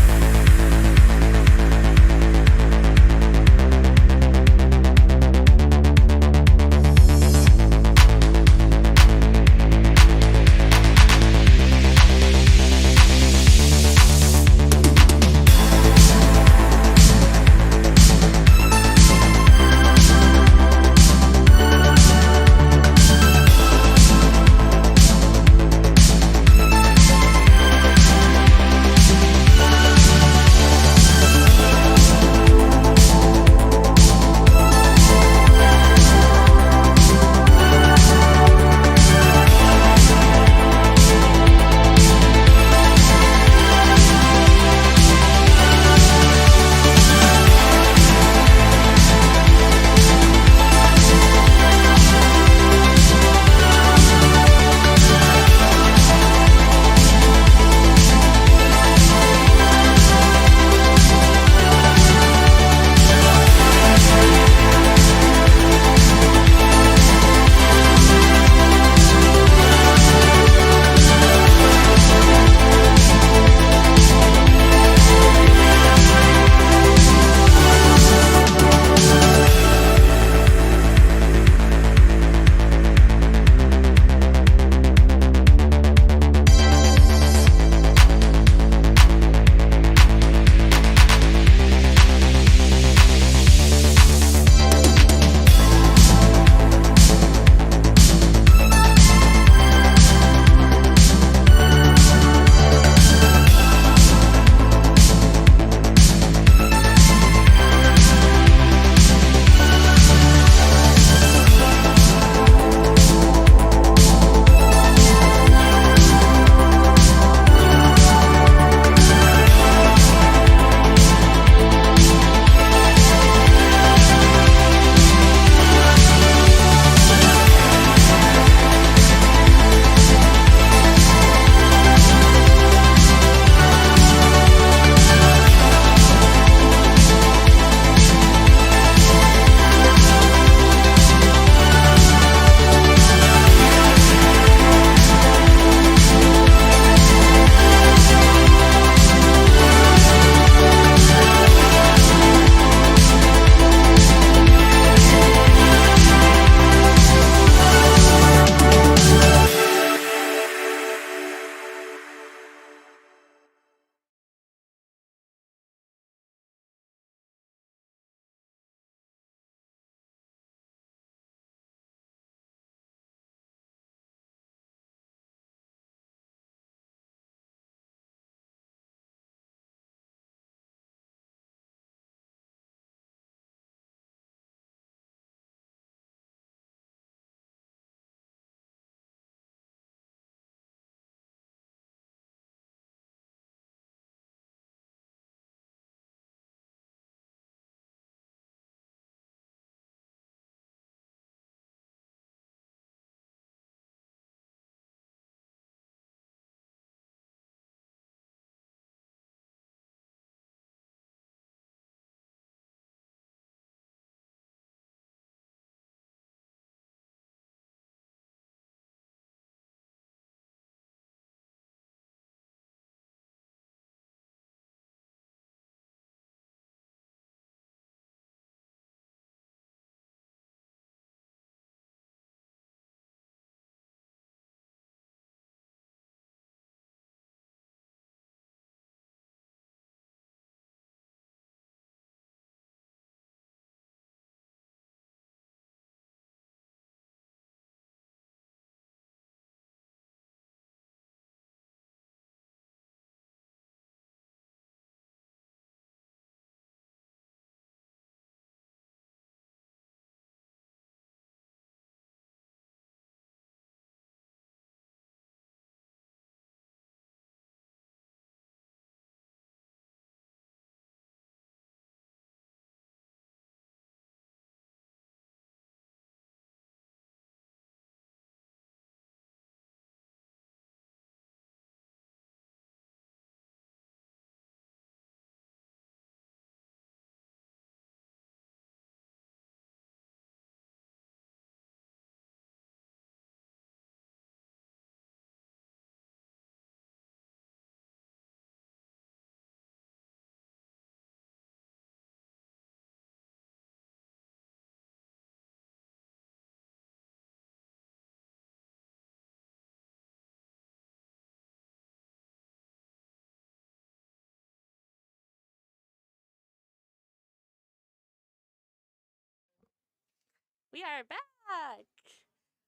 we are back!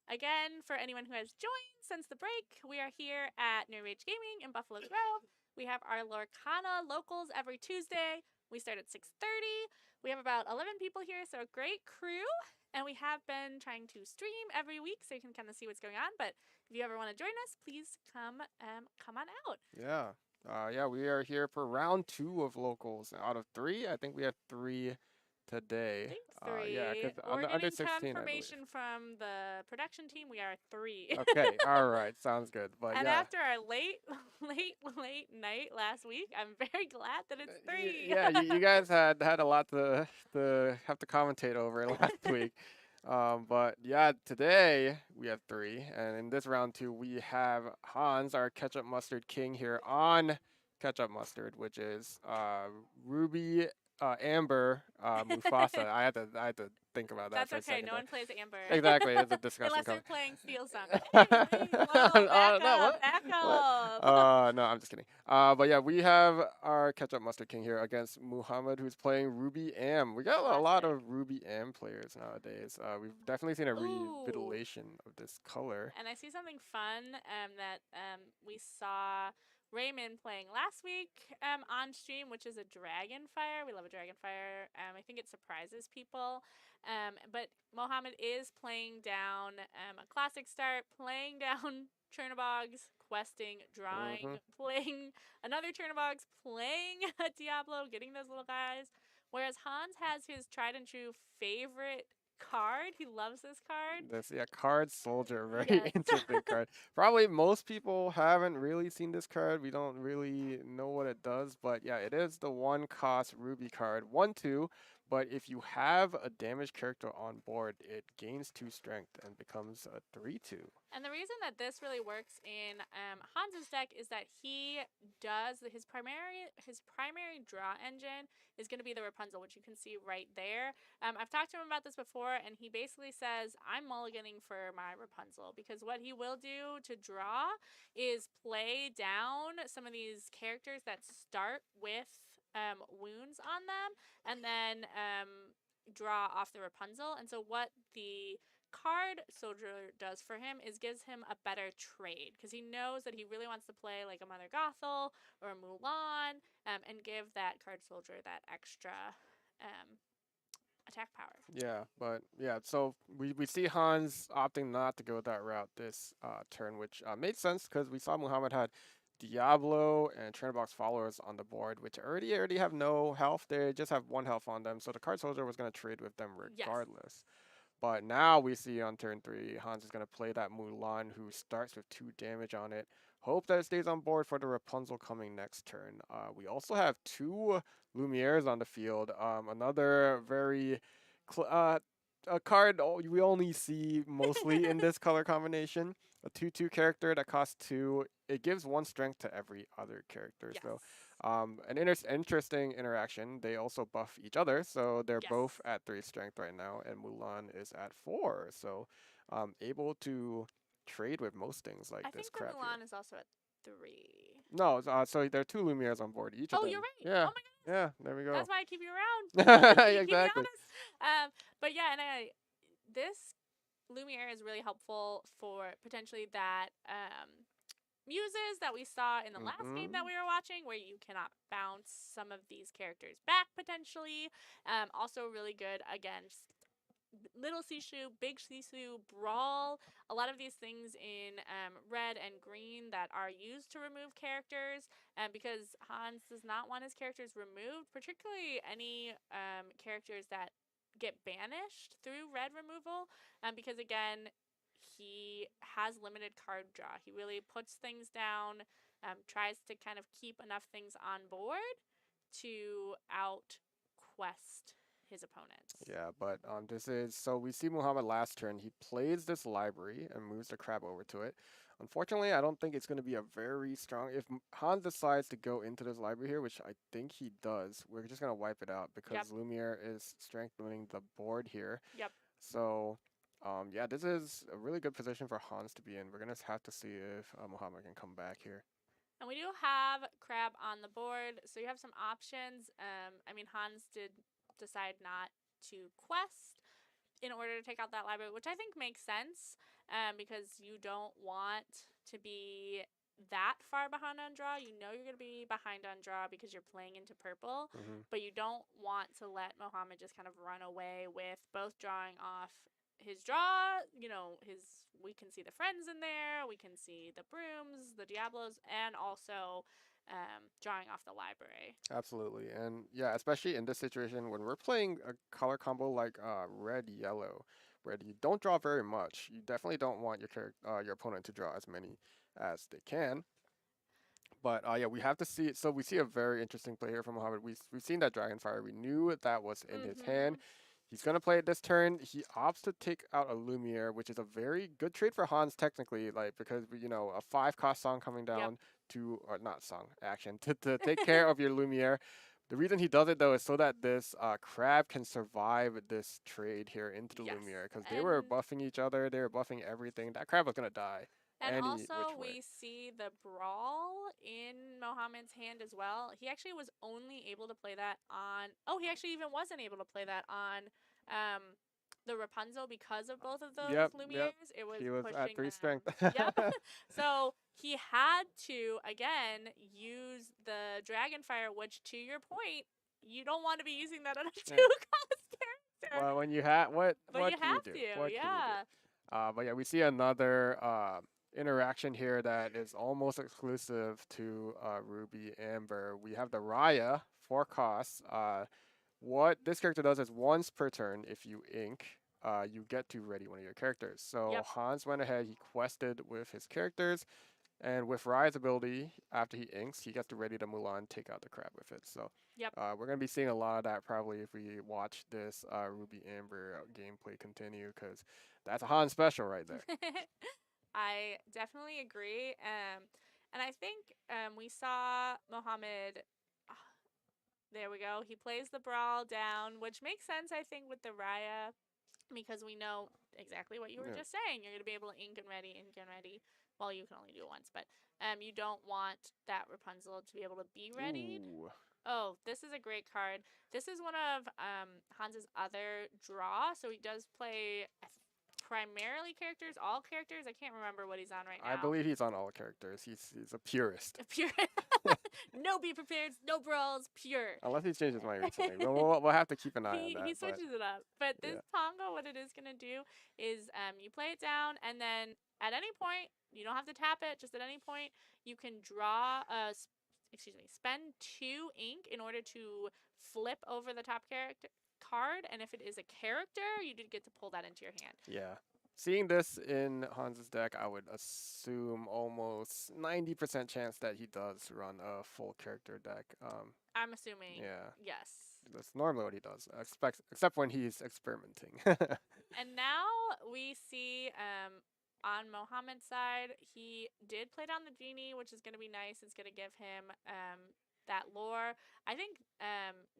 Again, for anyone who has joined since the break, we are here at New Rage Gaming in Buffalo Grove. We have our Lorcana locals every Tuesday. We start at 6:30. We have about 11 people here, so a great crew. And we have been trying to stream every week so you can kind of see what's going on. But if you ever want to join us, please come on out. Yeah. Yeah, we are here for round 2 of locals. Out of 3, I think we have 3 today. I think Yeah, 3. because We're under getting 16, I believe. confirmation from the production team. We are 3. Okay, all right, sounds good. But And yeah, after our late night last week, I'm very glad that it's 3. yeah, you guys had a lot to have to commentate over last week. But yeah, today we have 3, and in this round 2 we have Hans, our ketchup mustard king here on ketchup mustard, which is Ruby, Amber, Mufasa. I had to think about that That's for a okay. second No there. one plays Amber. Exactly, it's a discussion Unless coming. they're playing Steel Summit. Hey, whoa, back No, up, what? back What? up. No, I'm just kidding. But yeah, we have our ketchup mustard king here against Muhammad, who's playing Ruby Am. We got a lot Classic. of Ruby Am players nowadays. We've definitely seen a Ooh. revitalization of this color. And I see something fun that we saw Raymond playing last week on stream, which is a Dragonfire. We love a Dragonfire. I think it surprises people. But Mohammed is playing down a classic start, playing down Chernobygs, questing, drawing, playing another Chernobygs, playing a Diablo, getting those little guys. Whereas Hans has his tried and true favorite card. He loves this card. This card soldier, very Yes. interesting card. Probably most people haven't really seen this card. We don't really know what it does, but yeah, it is the 1 cost Ruby card, 1/2. But if you have a damaged character on board, it gains 2 strength and becomes a 3/2. And the reason that this really works in Hans's deck is that he does his primary draw engine is going to be the Rapunzel, which you can see right there. I've talked to him about this before, and he basically says, I'm mulliganing for my Rapunzel, because what he will do to draw is play down some of these characters that start with wounds on them, and then draw off the Rapunzel. And so what the card soldier does for him is gives him a better trade, because he knows that he really wants to play like a Mother Gothel or a Mulan, and give that card soldier that extra attack power. Yeah, but yeah, so we see Hans opting not to go that route this turn, which made sense because we saw Muhammad had Diablo and Chernobog's followers on the board, which already have no health. They just have 1 health on them, so the card soldier was going to trade with them regardless. Yes. But now we see on turn 3, Hans is going to play that Mulan, who starts with 2 damage on it. Hope that it stays on board for the Rapunzel coming next turn. We also have 2 Lumieres on the field. Another very a card we only see mostly in this color combination. A 2/2 character that costs 2. It gives 1 strength to every other character. Yes. So an interesting interaction. They also buff each other, so they're Yes. both at 3 strength right now, and Mulan is at 4. So able to trade with most things like I this think crap Mulan here. is also at 3. No, so there are 2 Lumieres on board. Each of them. You're right. Yeah. Oh my goodness. Yeah, there we go. That's why I keep you around. Keep Exactly. me honest. But yeah, and this Lumiere is really helpful for potentially that muses that we saw in the last game that we were watching, where you cannot bounce some of these characters back potentially. Also really good against Little Sisu, Big Sisu, Brawl, a lot of these things in red and green that are used to remove characters, because Hans does not want his characters removed, particularly any characters that get banished through red removal, because again, he has limited card draw. He really puts things down, tries to kind of keep enough things on board to out quest his opponents. Yeah, but this is so we see Muhammad last turn. He plays this library and moves the crab over to it. Unfortunately, I don't think it's going to be a very strong. If Hans decides to go into this library here, which I think he does, we're just going to wipe it out because Lumiere is strengthening the board here. Yep. So, yeah, this is a really good position for Hans to be in. We're going to have to see if Muhammad can come back here. And we do have crab on the board, so you have some options. I mean, Hans did decide not to quest, in order to take out that library, which I think makes sense because you don't want to be that far behind on draw. You know you're going to be behind on draw because you're playing into purple, Hmm. but you don't want to let Mohammed just kind of run away with both drawing off his draw, his we can see the friends in there, we can see the brooms, the Diablos, and also drawing off the library. Absolutely, and yeah, especially in this situation when we're playing a color combo like red yellow, where you don't draw very much, you definitely don't want your opponent to draw as many as they can. But yeah, we have to see it. So we see a very interesting play here from Muhammad. We've seen that Dragonfire. We knew that was in his hand. Mm-hmm. He's gonna play it this turn. He opts to take out a Lumiere, which is a very good trade for Hans technically, like because a 5 cost song coming Yep. down to or not song action to take care of your Lumiere. The reason he does it though is so that this crab can survive this trade here into the Yes. Lumiere because they were And buffing each other, they were buffing everything. That crab was gonna die And any which also, way. we see the brawl in Mohammed's hand as well. He actually was only able to play that on. Oh, he actually even wasn't able to play that on um, the Rapunzel because of both of those Yep, yep. Lumieres. It was He was at pushing 3 strength. them. Yep. So he had to, again, use the Dragonfire, which, to your point, you don't want to be using that on a Yeah. two-cost character. Well, when you have But you what can you have do? to, What can you do? yeah. But yeah, we see another interaction here that is almost exclusive to Ruby Amber. We have the Raya 4 costs. What this character does is once per turn, if you ink, you get to ready one of your characters. So Yep. Hans went ahead, he quested with his characters, and with Raya's ability, after he inks, he gets to ready the Mulan, take out the crab with it. So Yep. we're going to be seeing a lot of that probably if we watch this Ruby Amber gameplay continue, because that's a Han special right there. I definitely agree. And I think we saw Mohammed. There we go. He plays the brawl down, which makes sense, I think, with the Raya, because we know exactly what you were Yeah. just saying. You're going to be able to ink and ready, ink and ready. Well, you can only do it once, but you don't want that Rapunzel to be able to be readied. Ooh. Oh, this is a great card. This is one of Hans's other draw. So he does play primarily characters, all characters. I can't remember what he's on right I now. believe he's on all characters. He's a purist. Pure. No be prepared, no brawls, pure. Unless he changes his mind recently. We'll have to keep an eye on He that. But switches it up. But this yeah. Tonga, what it is gonna do is you play it down, and then at any point you don't have to tap it. Just at any point you can draw spend 2 ink in order to flip over the top character card, and if it is a character, you do get to pull that into your hand. Yeah. Seeing this in Hans's deck, I would assume almost 90% chance that he does run a full character deck. I'm assuming. Yeah. Yes. That's normally what he does, except when he's experimenting. And now we see on Mohammed's side, he did play down the genie, which is going to be nice. It's going to give him that lore. I think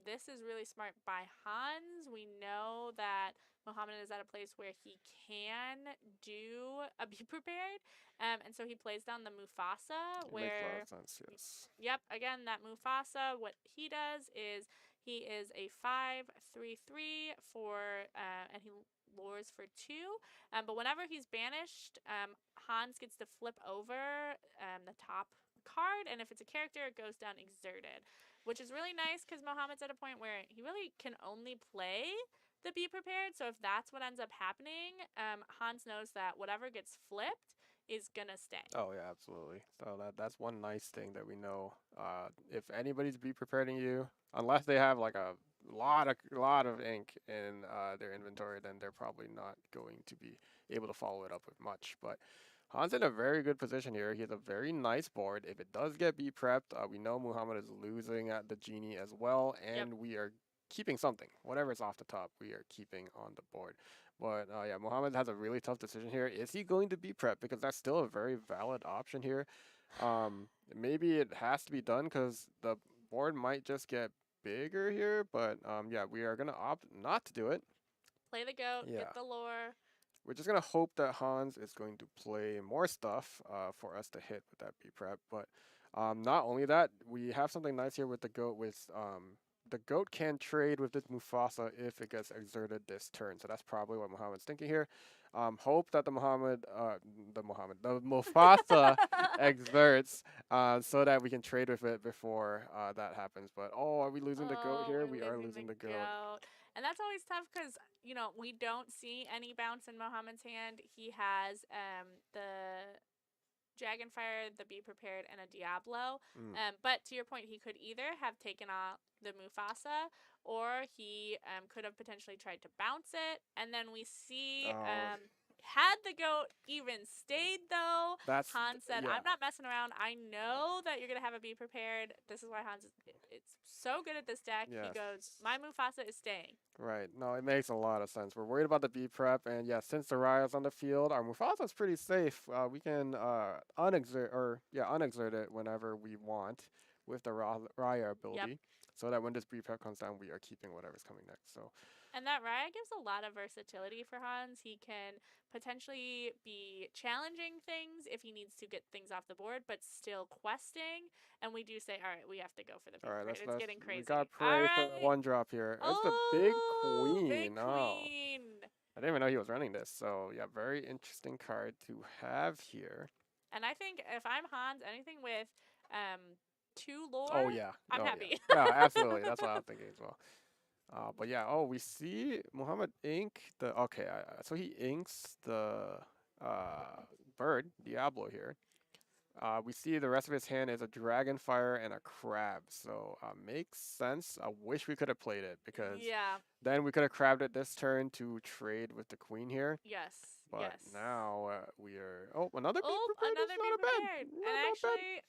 this is really smart by Hans. We know that Mohammed is at a place where he can do a be prepared. And so he plays down the Mufasa, It makes a lot where of sense, yes. yep, again, that Mufasa, what he does is he is a 5/3/3 for, and he lures for 2. But whenever he's banished, Hans gets to flip over the top card, and if it's a character, it goes down exerted, which is really nice because Mohammed's at a point where he really can only play the be prepared. So if that's what ends up happening, Hans knows that whatever gets flipped is gonna stay. Oh yeah, absolutely. So that's one nice thing that we know. If anybody's be preparing you, unless they have like a lot of ink in their inventory, then they're probably not going to be able to follow it up with much. But Han's in a very good position here. He has a very nice board. If it does get be prepped, we know Muhammad is losing at the genie as well, Yep. and we are keeping something. Whatever's off the top, we are keeping on the board. But yeah, Mohammed has a really tough decision here. Is he going to be prepped? Because that's still a very valid option here. Maybe it has to be done because the board might just get bigger here. But yeah, we are gonna opt not to do it. Play the goat, Yeah, get the lore. we're just gonna hope that Hans is going to play more stuff for us to hit with that B prep. But not only that, we have something nice here with the goat with the goat can trade with this Mufasa if it gets exerted this turn. So that's probably what Muhammad's thinking here. Hope that the Mufasa exerts, so that we can trade with it before that happens. But oh, are we losing the goat Oh, here? we're We are losing the losing the goat. goat. And that's always tough because, we don't see any bounce in Mohammed's hand. He has the Dragonfire, the Be Prepared, and a Diablo. Mm. But to your point, he could either have taken off the Mufasa, or he could have potentially tried to bounce it. And then we see, Oh, had the goat even stayed, though, that's Hans said, yeah. I'm not messing around. I know that you're going to have a Be Prepared. This is why Hans is it's so good at this deck. He Yes. goes, my Mufasa is staying. Right. No, it makes a lot of sense. We're worried about the B prep, and yeah, since the Raya's on the field, our Mufasa's pretty safe. We can unexert it whenever we want with the Raya Yep. ability, so that when this B prep comes down, we are keeping whatever's coming next. So And that Raya gives a lot of versatility for Hans. He can potentially be challenging things if he needs to get things off the board, but still questing. And we do say, all right, we have to go for the all big right, right. It's getting we crazy. gotta All pray for right. one drop here. It's the big Oh, big queen. Oh, queen. I didn't even know he was running this. So yeah, very interesting card to have here. And I think if I'm Hans, anything with two lore, Oh yeah. I'm Oh happy. yeah. Yeah, absolutely. That's what I was thinking as well. But yeah, oh, we see Muhammad ink the okay. So he inks the bird Diablo here. We see the rest of his hand is a dragonfire and a crab. So makes sense. I wish we could have played it because Yeah. then we could have crabbed it this turn to trade with the queen here. Yes. But Yes. now we are. Oh, another be Oh, prepared another is Be not a bad. Prepared. And Not bad. actually,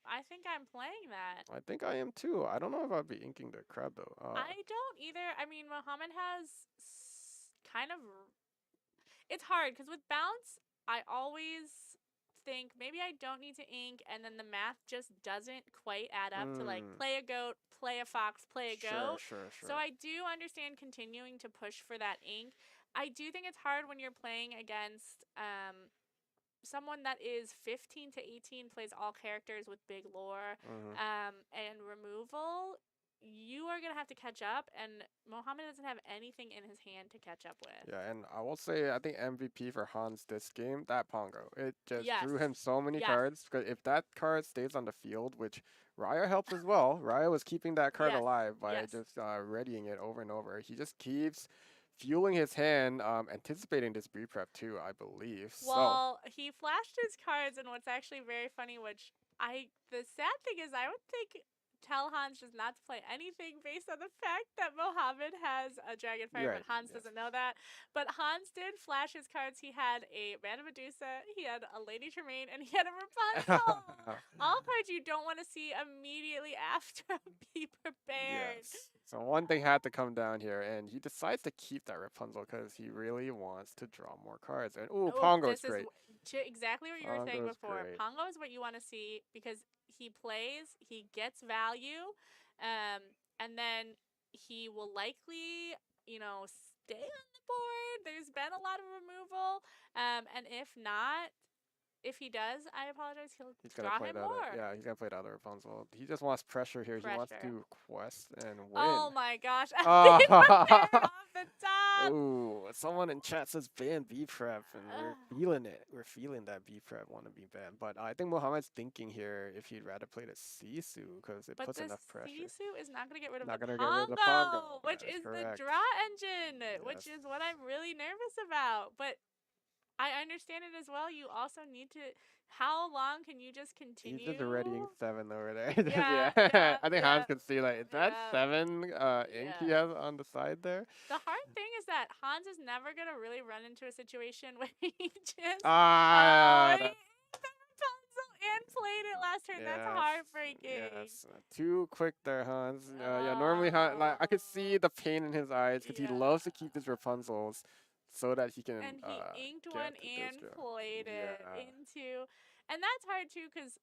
I think I'm playing that. I think I am too. I don't know if I'd be inking the crab though. I don't either. I mean, Muhammad has kind of. It's hard because with bounce, I always think maybe I don't need to ink, and then the math just doesn't quite add up to like play a goat, play a fox, play a goat. Sure. So I do understand continuing to push for that ink. I do think it's hard when you're playing against someone that is 15 to 18, plays all characters with big lore and removal. You are going to have to catch up, and Mohammed doesn't have anything in his hand to catch up with. Yeah, and I will say I think MVP for Hans this game, that Pongo. It just Yes. drew him so many Yes. cards. Because if that card stays on the field, which Raya helps as well, Raya was keeping that card Yes. alive by Yes. just readying it over and over. He just keeps fueling his hand, anticipating this B prep too, I believe. Well, he flashed his cards, and what's actually very funny, the sad thing is, I would tell Hans just not to play anything based on the fact that Mohammed has a Dragonfire, Right, but Hans doesn't know that. But Hans did flash his cards. He had a Mana Medusa, he had a Lady Tremaine, and he had a Rapunzel. All cards you don't want to see immediately after Be Prepared. Yes. So one thing had to come down here, and he decides to keep that Rapunzel because he really wants to draw more cards. And ooh, Pongo's This great. is exactly what you were saying Pongo's before. great. Pongo is what you want to see because he plays, he gets value, and then he will likely, stay on the board. There's been a lot of removal, and if he does, I apologize. He's gonna draw play him that. more. Yeah, he's gonna play the other Rapunzel. He just wants pressure here. He wants Pressure. to quest and win. Oh my gosh! Oh. Off the top. Ooh, someone in chat says ban B prep, and we're feeling it. We're feeling that B prep want to be banned. But I think Mohammed's thinking here if he'd rather play the Sisu because it puts enough pressure. But the Sisu is not going to get rid of Not the gonna get rid of the Pongo, Pongo. which That is is correct. the draw engine, which Yes. is what I'm really nervous about. But I understand it as well. You also need to. How long can you just continue? He's just readying 7 over there. Yeah, I think Hans can see like, is that yeah, 7 ink he has on the side there? The hard thing is that Hans is never going to really run into a situation where he just. he inked the Rapunzel and played it last turn. That's heartbreaking. Yes, too quick there, Hans. Yeah, normally Hans, like I could see the pain in his eyes because he loves to keep his Rapunzels so that he can. And he inked get one to and this played it Yeah. into, and that's hard too because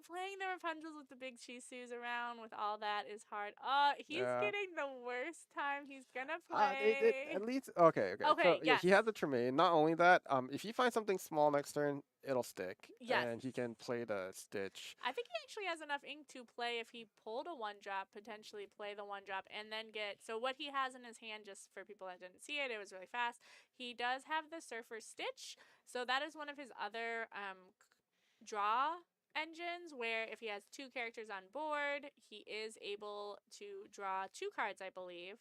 playing the Rapunzels with the big Chisus around with all that is hard. He's Yeah. getting the worst time he's gonna It play. at least okay. So Okay, yeah, yes. he has the Tremaine. Not only that, if he finds something small next turn, it'll stick, Yes. and he can play the Stitch. I think he actually has enough ink to play if he pulled a 1-drop, potentially play the 1-drop, and then get. So, what he has in his hand, just for people that didn't see it, it was really fast. He does have the Surfer Stitch. So, that is one of his other draw engines where if he has 2 characters on board, he is able to draw 2 cards, I believe.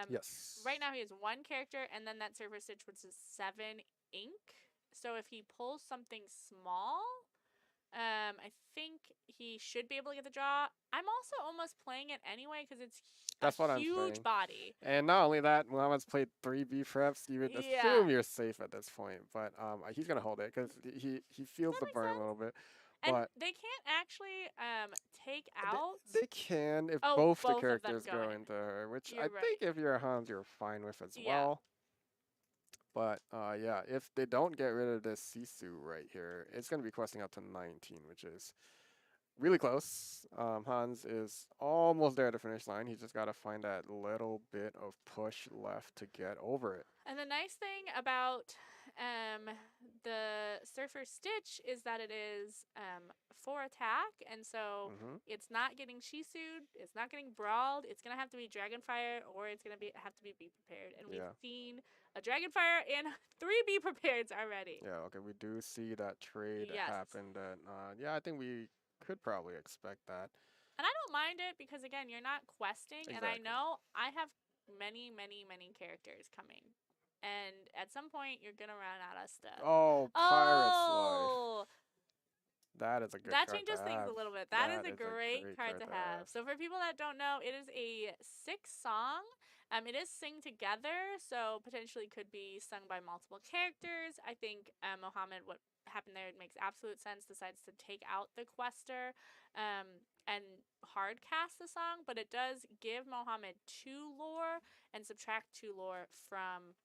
Yes. Right now, he has 1 character, and then that Surfer Stitch, which is 7 ink. So, if he pulls something small. I think he should be able to get the draw. I'm also almost playing it anyway because it's That's what a I'm huge saying. body. And not only that, Muhammad's played 3 B preps. You would Yeah. assume you're safe at this point, but he's gonna hold it because he feels That the makes burn a sense. little bit. And But they can't actually take out. they can if Oh, both the both of them characters go go in. into her, which You're I right. think if you're a Hans, you're fine with as Yeah. well. But yeah, if they don't get rid of this Sisu right here, it's gonna be questing up to 19, which is really close. Hans is almost there at the finish line. He's just got to find that little bit of push left to get over it. And the nice thing about the Surfer Stitch is that it is 4 attack, and so it's not getting Shisu'd, it's not getting brawled. It's gonna have to be Dragonfire, or it's gonna have to be prepared. And we've seen a Dragonfire and 3 be prepareds already. Yeah. Okay. We do see that trade happen. That yeah, I think we could probably expect that. And I don't mind it because again, you're not questing, and I know I have many characters coming. And at some point, you're gonna run out of stuff. Oh, Pirate's Life. That is a good card. That changes things a little bit. That is a great card to have. So for people that don't know, it is a 6 song. It is sing together, so potentially could be sung by multiple characters. I think Mohammed, what happened there, it makes absolute sense. Decides to take out the quester and hard cast the song, but it does give Mohammed 2 lore and subtract 2 lore from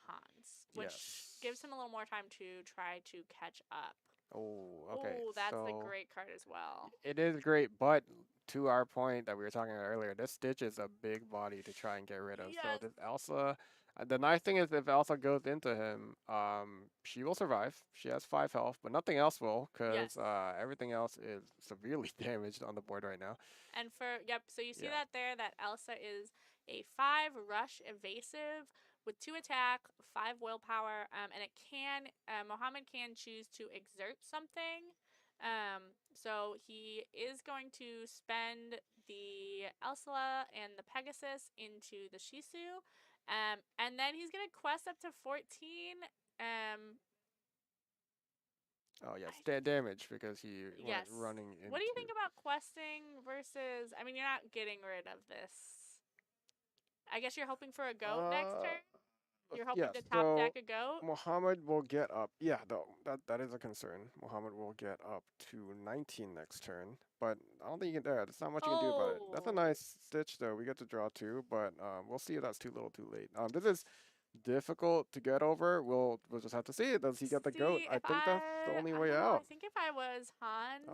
Hans, which gives him a little more time to try to catch up. Oh, okay. Oh, that's a great card as well. It is great, but to our point that we were talking about earlier, this Stitch is a big body to try and get rid of. Yes. So this Elsa, the nice thing is if Elsa goes into him, she will survive. She has 5 health, but nothing else will, because everything else is severely damaged on the board right now. And so you see that there, that Elsa is a 5 rush evasive with 2 attack, 5 willpower, and it can, Mohammed can choose to exert something. So he is going to spend the Elsa and the Pegasus into the Shisu, and then he's going to quest up to 14. Oh, yes, damage because he went running into... What do you think about questing versus... I mean, you're not getting rid of this. I guess you're hoping for a goat next turn? You're hoping to top deck a goat? Muhammad will get up. Yeah, though, that is a concern. Muhammad will get up to 19 next turn, but I don't think you can do it. There's not much you can do about it. That's a nice Stitch, though. We get to draw 2, but we'll see if that's too little too late. This is difficult to get over. We'll just have to see. Does he get the goat? I think that's the only way out. I think if I was Hans,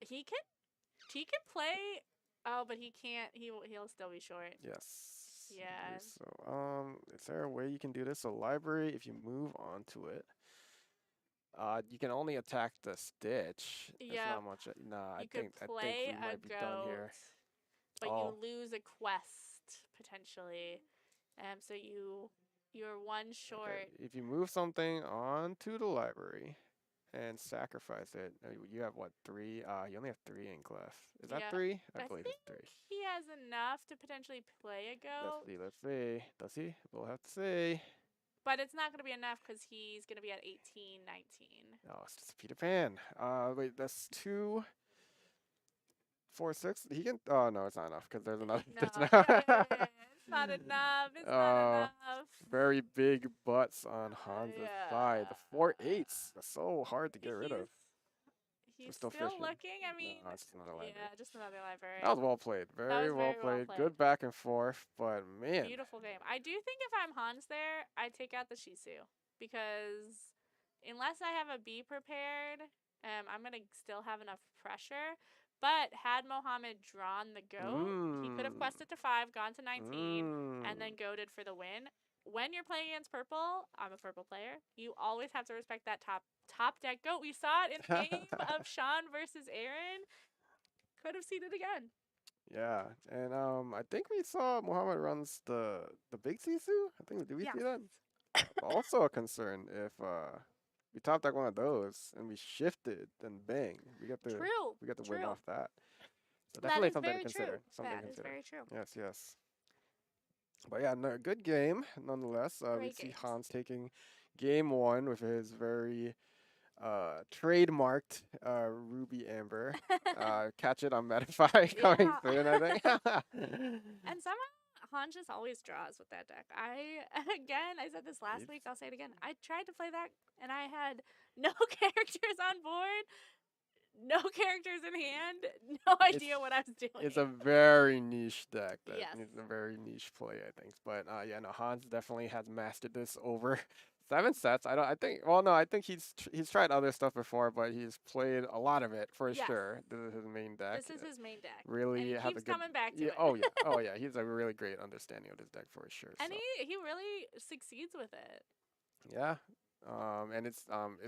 he can play. Oh, but he can't. He'll still be short. Yes. Yeah. So is there a way you can do this? So library, if you move onto it, you can only attack the Stitch. Yeah. There's not much. Nah, I think we might be done here. But you lose a quest potentially. So you're 1 short. Okay. If you move something onto the library and sacrifice it, you have what, 3? You only have 3 ink left. Is that 3? I believe it's 3. He has enough to potentially play a goat. Let's see. Does he? We'll have to see. But it's not going to be enough because he's going to be at 18, 19. Oh, it's just a Peter Pan. Wait, that's 2, 4, 6. He can. Oh no, it's not enough because there's another. No, it's not enough. It's not enough. Very big butts on Hans' side. The 4 8s. That's so hard to get rid of. He's still looking. I mean, no, it's another library. Yeah, just another library. That was well played. Very well played. Good back and forth, but man. Beautiful game. I do think if I'm Hans there, I take out the Shisu because unless I have a B prepared, I'm going to still have enough pressure. But had Mohammed drawn the goat, he could have Mm. quested to 5, gone to 19, and Mm. then goaded for the win. When you're playing against purple, I'm a purple player. You always have to respect that top deck goat. We saw it in the game of Sean versus Aaron. Could have seen it again. Yeah, and I think we saw Muhammad runs the big Sisu. I think did we Yes. see that? Also a concern if we topped like one of those and we shifted, then bang, True. we get the win True. off that. So That definitely is something to very true. consider. Something to That is consider. very true. Yes, yes. But yeah, no, good game nonetheless. We Great see games. Hans taking game one with his very trademarked Ruby Amber. Catch it on Metify coming Yeah. soon, I think. And somehow Han just always draws with that deck. I said this last week, I'll say it again. I tried to play that and I had no characters on board, no characters in hand, no It's idea what I was doing. it's a very niche deck that Yes. needs a very niche play, I think. But yeah, no, Hans definitely has mastered this over 7 sets. I think. Well, no, I think he's tried other stuff before, but he's played a lot of it for Yes. sure. This is his main deck. This is his main deck. Really and he have keeps a good. coming back to Yeah, it. oh yeah, oh yeah. He's a really great understanding of this deck for sure. And So. he really succeeds with it. Yeah. And it's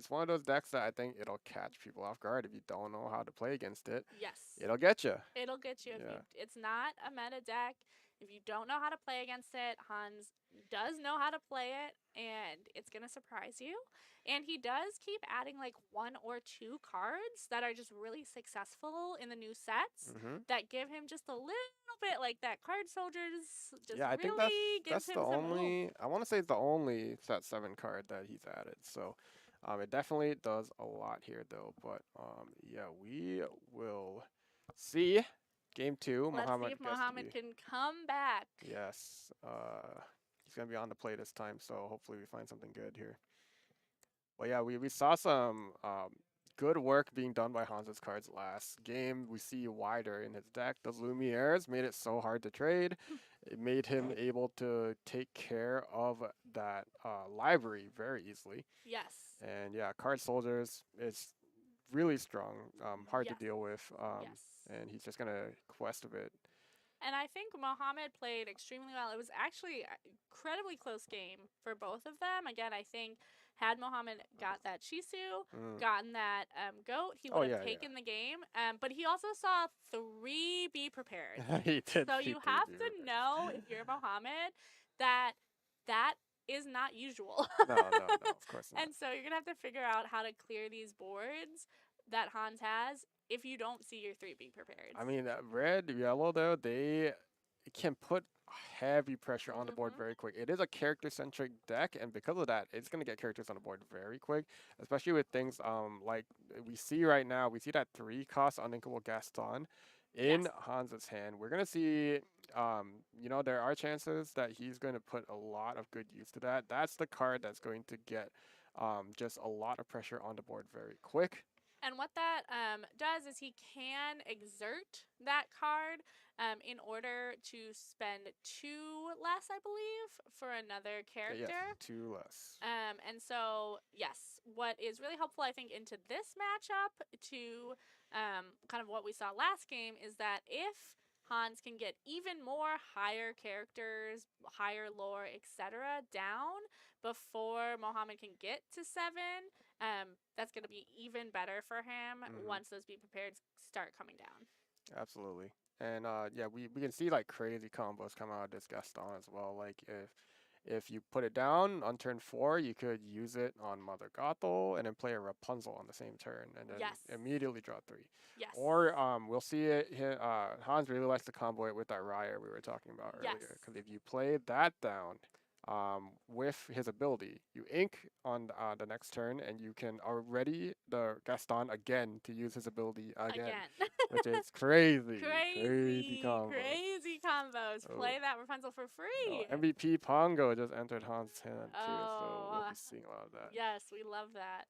one of those decks that I think it'll catch people off guard if you don't know how to play against it. Yes. It'll get you. It'll get you. Yeah. It's not a meta deck. If you don't know how to play against it, Hans does know how to play it, and it's going to surprise you. And he does keep adding like 1 or 2 cards that are just really successful in the new sets Mm-hmm. that give him just a little bit like that card soldiers just Yeah, I really think gives that's him the some oomph. only. I want to say it's the only set 7 card that he's added. So, it definitely does a lot here though. But yeah, we will see. Game 2, Let's Muhammad see if gets to Mohammed be. can come back. Yes. He's gonna be on the play this time, so hopefully we find something good here. Well, yeah, we saw some good work being done by Hans's cards last game. We see wider in his deck. Those Lumieres made it so hard to trade. It made him able to take care of that library very easily. Yes. And yeah, card soldiers is really strong, hard Yes. to deal with. Yes. And he's just gonna quest a bit. And I think Mohammed played extremely well. It was actually an incredibly close game for both of them. Again, I think had Mohammed got that Shisu, gotten that goat, he would have taken the game. But he also saw 3 be prepared. He did. So see you 3 have be to prepared. know if you're Mohammed that that is not usual. No, of course not. And so you're going to have to figure out how to clear these boards that Hans has if you don't see your 3 being prepared. I mean, red, yellow, though, they can put heavy pressure on the board very quick. It is a character-centric deck, and because of that, it's going to get characters on the board very quick, especially with things like we see right now. We see that 3-cost Uninkable Gaston in Hans's hand. We're going to see, there are chances that he's going to put a lot of good use to that. That's the card that's going to get just a lot of pressure on the board very quick. And what that does is he can exert that card in order to spend 2 less, I believe, for another character. Yes, 2 less. And so, yes, what is really helpful, I think, into this matchup to kind of what we saw last game is that if Hans can get even more higher characters, higher lore, etc. down before Mohammed can get to 7, that's going to be even better for him once those be prepared start coming down. Absolutely. And yeah, we can see like crazy combos come out of this Gaston as well. Like if you put it down on turn 4, you could use it on Mother Gothel and then play a Rapunzel on the same turn and then immediately draw 3. Yes. Or we'll see it. Hans really likes to combo it with that Ryer we were talking about earlier. Because if you play that down with his ability, you ink on the next turn, and you can already the Gaston again to use his ability again. Which is crazy. Crazy combos. Crazy combos. Play that Rapunzel for free. MVP Pongo just entered Hans' hand too, so we'll be seeing a lot of that. Yes, we love that.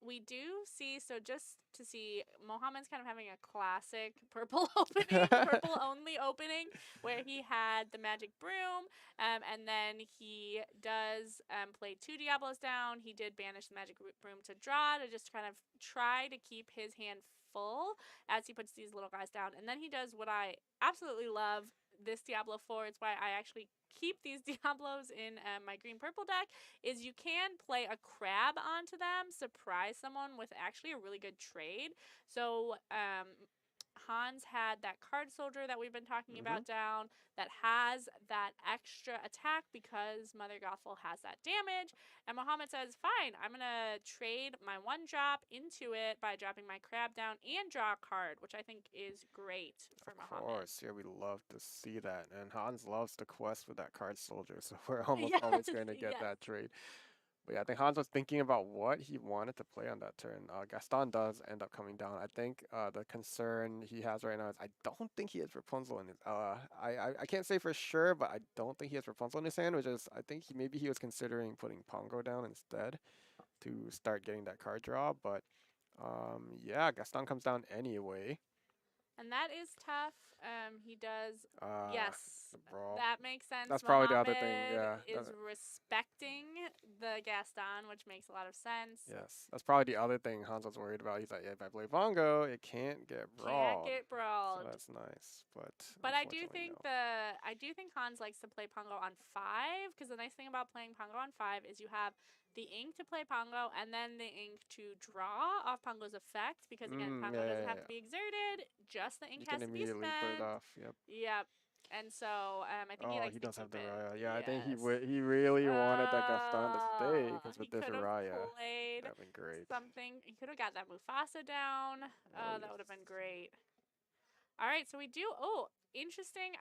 we do see, so just to see, Mohammed's kind of having a classic purple opening, purple only opening, where he had the magic broom, and then he does play 2 Diablos down. He did banish the magic broom to draw to just kind of try to keep his hand full as he puts these little guys down. And then he does what I absolutely love this Diablo 4. It's why I actually keep these Diablos in my green purple deck, is you can play a crab onto them, surprise someone with actually a really good trade. So Hans had that card soldier that we've been talking Hmm. about down that has that extra attack because Mother Gothel has that damage. And Muhammad says, fine, I'm going to trade my 1 drop into it by dropping my crab down and draw a card, which I think is great for Of Muhammad. course, yeah, we love to see that. And Hans loves to quest with that card soldier, so we're almost Yes, always going to get yes. that trade. But yeah, I think Hans was thinking about what he wanted to play on that turn. Gaston does end up coming down. I think the concern he has right now is I don't think he has Rapunzel in his. I can't say for sure, but I don't think he has Rapunzel in his hand, which is I think maybe he was considering putting Pongo down instead to start getting that card draw. But yeah, Gaston comes down anyway. And that is tough. He does, Uh, yes, the brawl. that makes sense. That's probably the other thing. Mohammed Yeah. is respecting the Gaston, which makes a lot of sense. Yes, that's probably the other thing Hans was worried about. He's like, yeah, if I play Pongo, it can't get Can't brawled. get So brawled. that's nice, but But unfortunately, no. I do think Hans likes to play Pongo on 5, because the nice thing about playing Pongo on 5 is you have the ink to play Pongo and then the ink to draw off Pongo's effect, because again, Mm, Pongo yeah, doesn't yeah, have yeah. to be exerted, just the ink You can has to be immediately put it spent. off. Yep. Yep. And so I think he Oh, likes he to does have keep the it. Raya. Yeah, I think Yes. he really wanted that Gaston to stay because He with this could have Raya, played that'd been great. something. He could have got that Mufasa down. Oh That yes. would have been great. All right, so we do. Oh, interesting.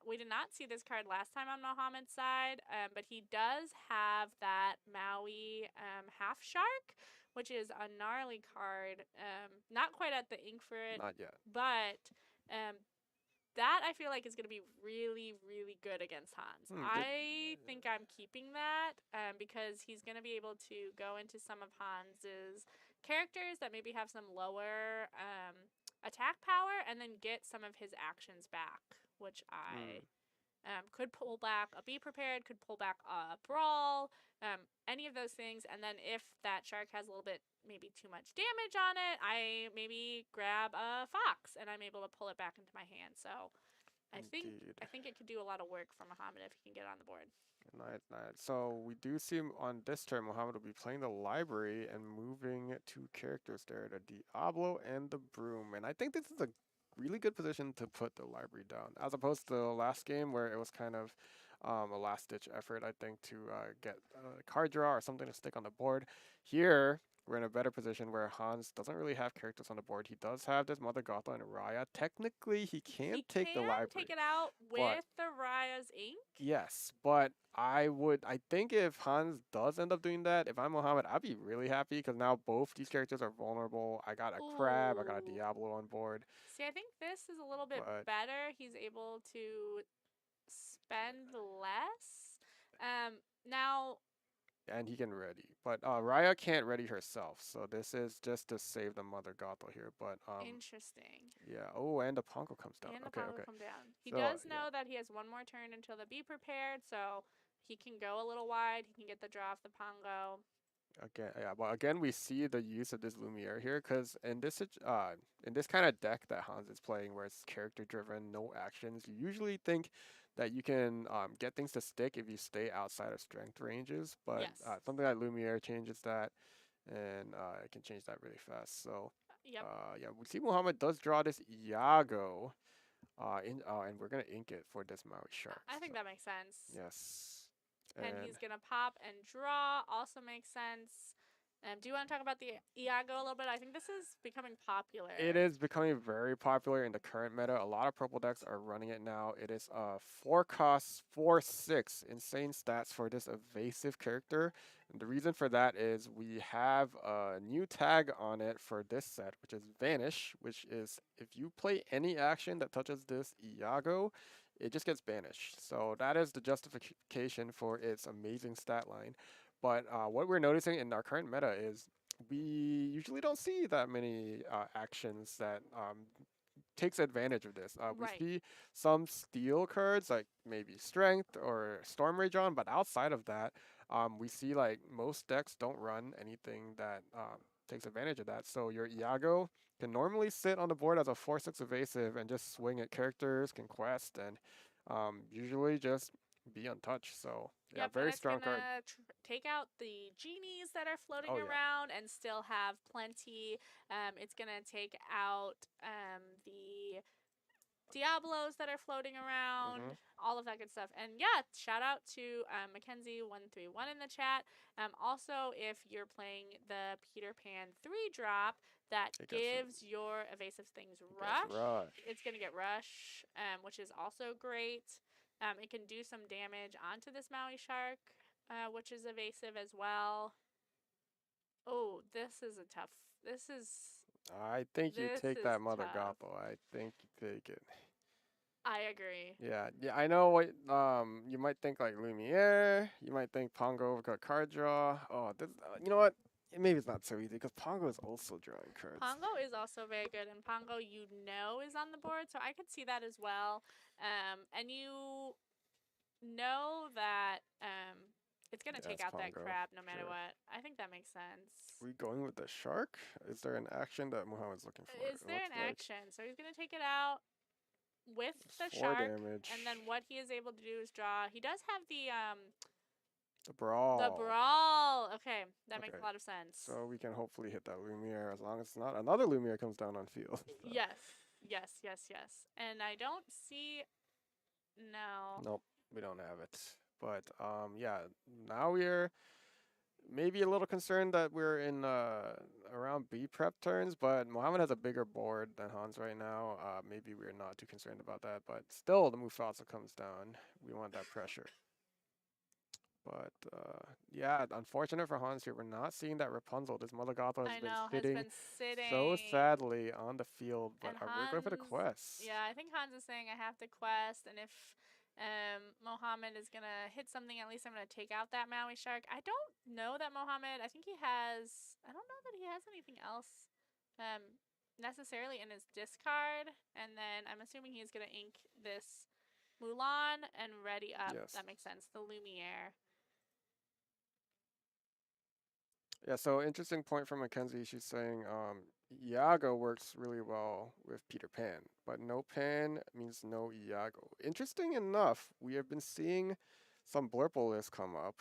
We did not see this card last time on Mohammed's side, but he does have that Maui half shark, which is a gnarly card. Not quite at the ink for it, Not yet. but um, that I feel like is going to be really, really good against Hans. Hmm, good. I think I'm keeping that because he's going to be able to go into some of Hans's characters that maybe have some lower attack power and then get some of his actions back, which Hmm. I could pull back a Be Prepared, could pull back a Brawl, any of those things. And then if that shark has a little bit, maybe too much damage on it, I maybe grab a Fox and I'm able to pull it back into my hand. So Indeed. I think it could do a lot of work for Muhammad if he can get on the board. Nice, nice. So we do see on this turn, Muhammad will be playing the library and moving 2 characters there, the Diablo and the Broom. And I think this is a really good position to put the library down, as opposed to the last game where it was kind of a last-ditch effort, I think, to get a card draw or something to stick on the board. Here, we're in a better position where Hans doesn't really have characters on the board. He does have this Mother Gothel and Raya. Technically, he can He take the can take library, it out but with the Raya's ink. yes, but I think if Hans does end up doing that, if I'm Mohammed, I'd be really happy because now both these characters are vulnerable. I got a crab, I got a Ooh. Diablo on board, See, I think this is a little bit but better. He's able to spend less. Now, and he can ready. But Raya can't ready herself, so this is just to save the Mother Gothel here. But interesting. yeah. Oh, and the Pongo comes down. And the Okay, Pongo okay. come down. He So does yeah, know that he has one more turn until the Be Prepared, so he can go a little wide. He can get the draw off the Pongo. again, yeah. But again, we see the use of this Lumiere here because in this kind of deck that Hans is playing, where it's character driven, no actions, you usually think that you can get things to stick if you stay outside of strength ranges. But Yes. something like Lumiere changes that, and it can change that really fast. So Yep. yeah, we see Muhammad does draw this Iago, and we're gonna ink it for this Maui shark. I think So that makes sense. yes, And and he's gonna pop and draw. Also makes sense. Do you want to talk about the Iago a little bit? I think this is becoming popular. it is becoming very popular in the current meta. A lot of purple decks are running it now. It is 4 costs, 4/6, insane stats for this evasive character. And the reason for that is we have a new tag on it for this set, which is Vanish, which is if you play any action that touches this Iago, it just gets banished. So that is the justification for its amazing stat line. But what we're noticing in our current meta is we usually don't see that many actions that takes advantage of this. We Right. see some steel cards like maybe Strength or Storm Rage on, but outside of that, we see like most decks don't run anything that takes advantage of that. So your Iago can normally sit on the board as a 4/6 evasive and just swing at characters, can quest, and usually just be untouched. So yeah, Yep, and very it's strong card. gonna take out the genies that are floating Oh yeah. around and still have plenty. It's gonna take out the Diablos that are floating Hmm. around, all of that good stuff. And yeah, shout out to Mackenzie131 in the chat. Also, if you're playing the Peter Pan 3 drop, that It gets gives your evasive things it gets rush. rush. It's going to get rush, which is also great. It can do some damage onto this Maui Shark, which is evasive as well. Oh, this is a tough. This is I think you this take is that Mother tough. Gothel. I think you take it. I agree. Yeah, yeah, I know what you might think like Lumiere, you might think Pongo got card draw. Oh, this, you know what? Maybe it's not so easy because Pongo is also drawing cards. Pongo is also very good, and Pongo is on the board, so I could see that as well. And you know that it's gonna Yeah, take it's out that Pongo. crab no matter Sure. what. I think that makes sense. We going with the shark? Is there an action that Muhammad's looking for? Is It there looks an like action? So he's gonna take it out with it's the four shark, damage. and then what he is able to do is draw. He does have The the brawl. brawl. Okay, that makes Okay, a lot of sense. so we can hopefully hit that Lumiere as long as it's not another Lumiere comes down on field. So. Yes, yes, yes, yes. And I don't see no. Nope, we don't have it. But yeah, now we're maybe a little concerned that we're in around B prep turns, but Mohammed has a bigger board than Hans right now. Maybe we're not too concerned about that, but still the Mufasa comes down. We want that pressure. But yeah, unfortunate for Hans here. We're not seeing that Rapunzel. This Mother Gothel has I been know, has sitting been so sitting. sadly on the field, but And we're going for the Hans, quest. yeah, I think Hans is saying I have to quest, and if Mohammed is gonna hit something, at least I'm gonna take out that Maui shark. I don't know that Mohammed. I think he has. I don't know that he has anything else, necessarily in his discard. And then I'm assuming he's gonna ink this Mulan and ready up. Yes. That makes sense. The Lumiere. Yeah, so interesting point from Mackenzie. She's saying Iago works really well with Peter Pan, but no Pan means no Iago. Interesting enough, we have been seeing some Blurple lists come up,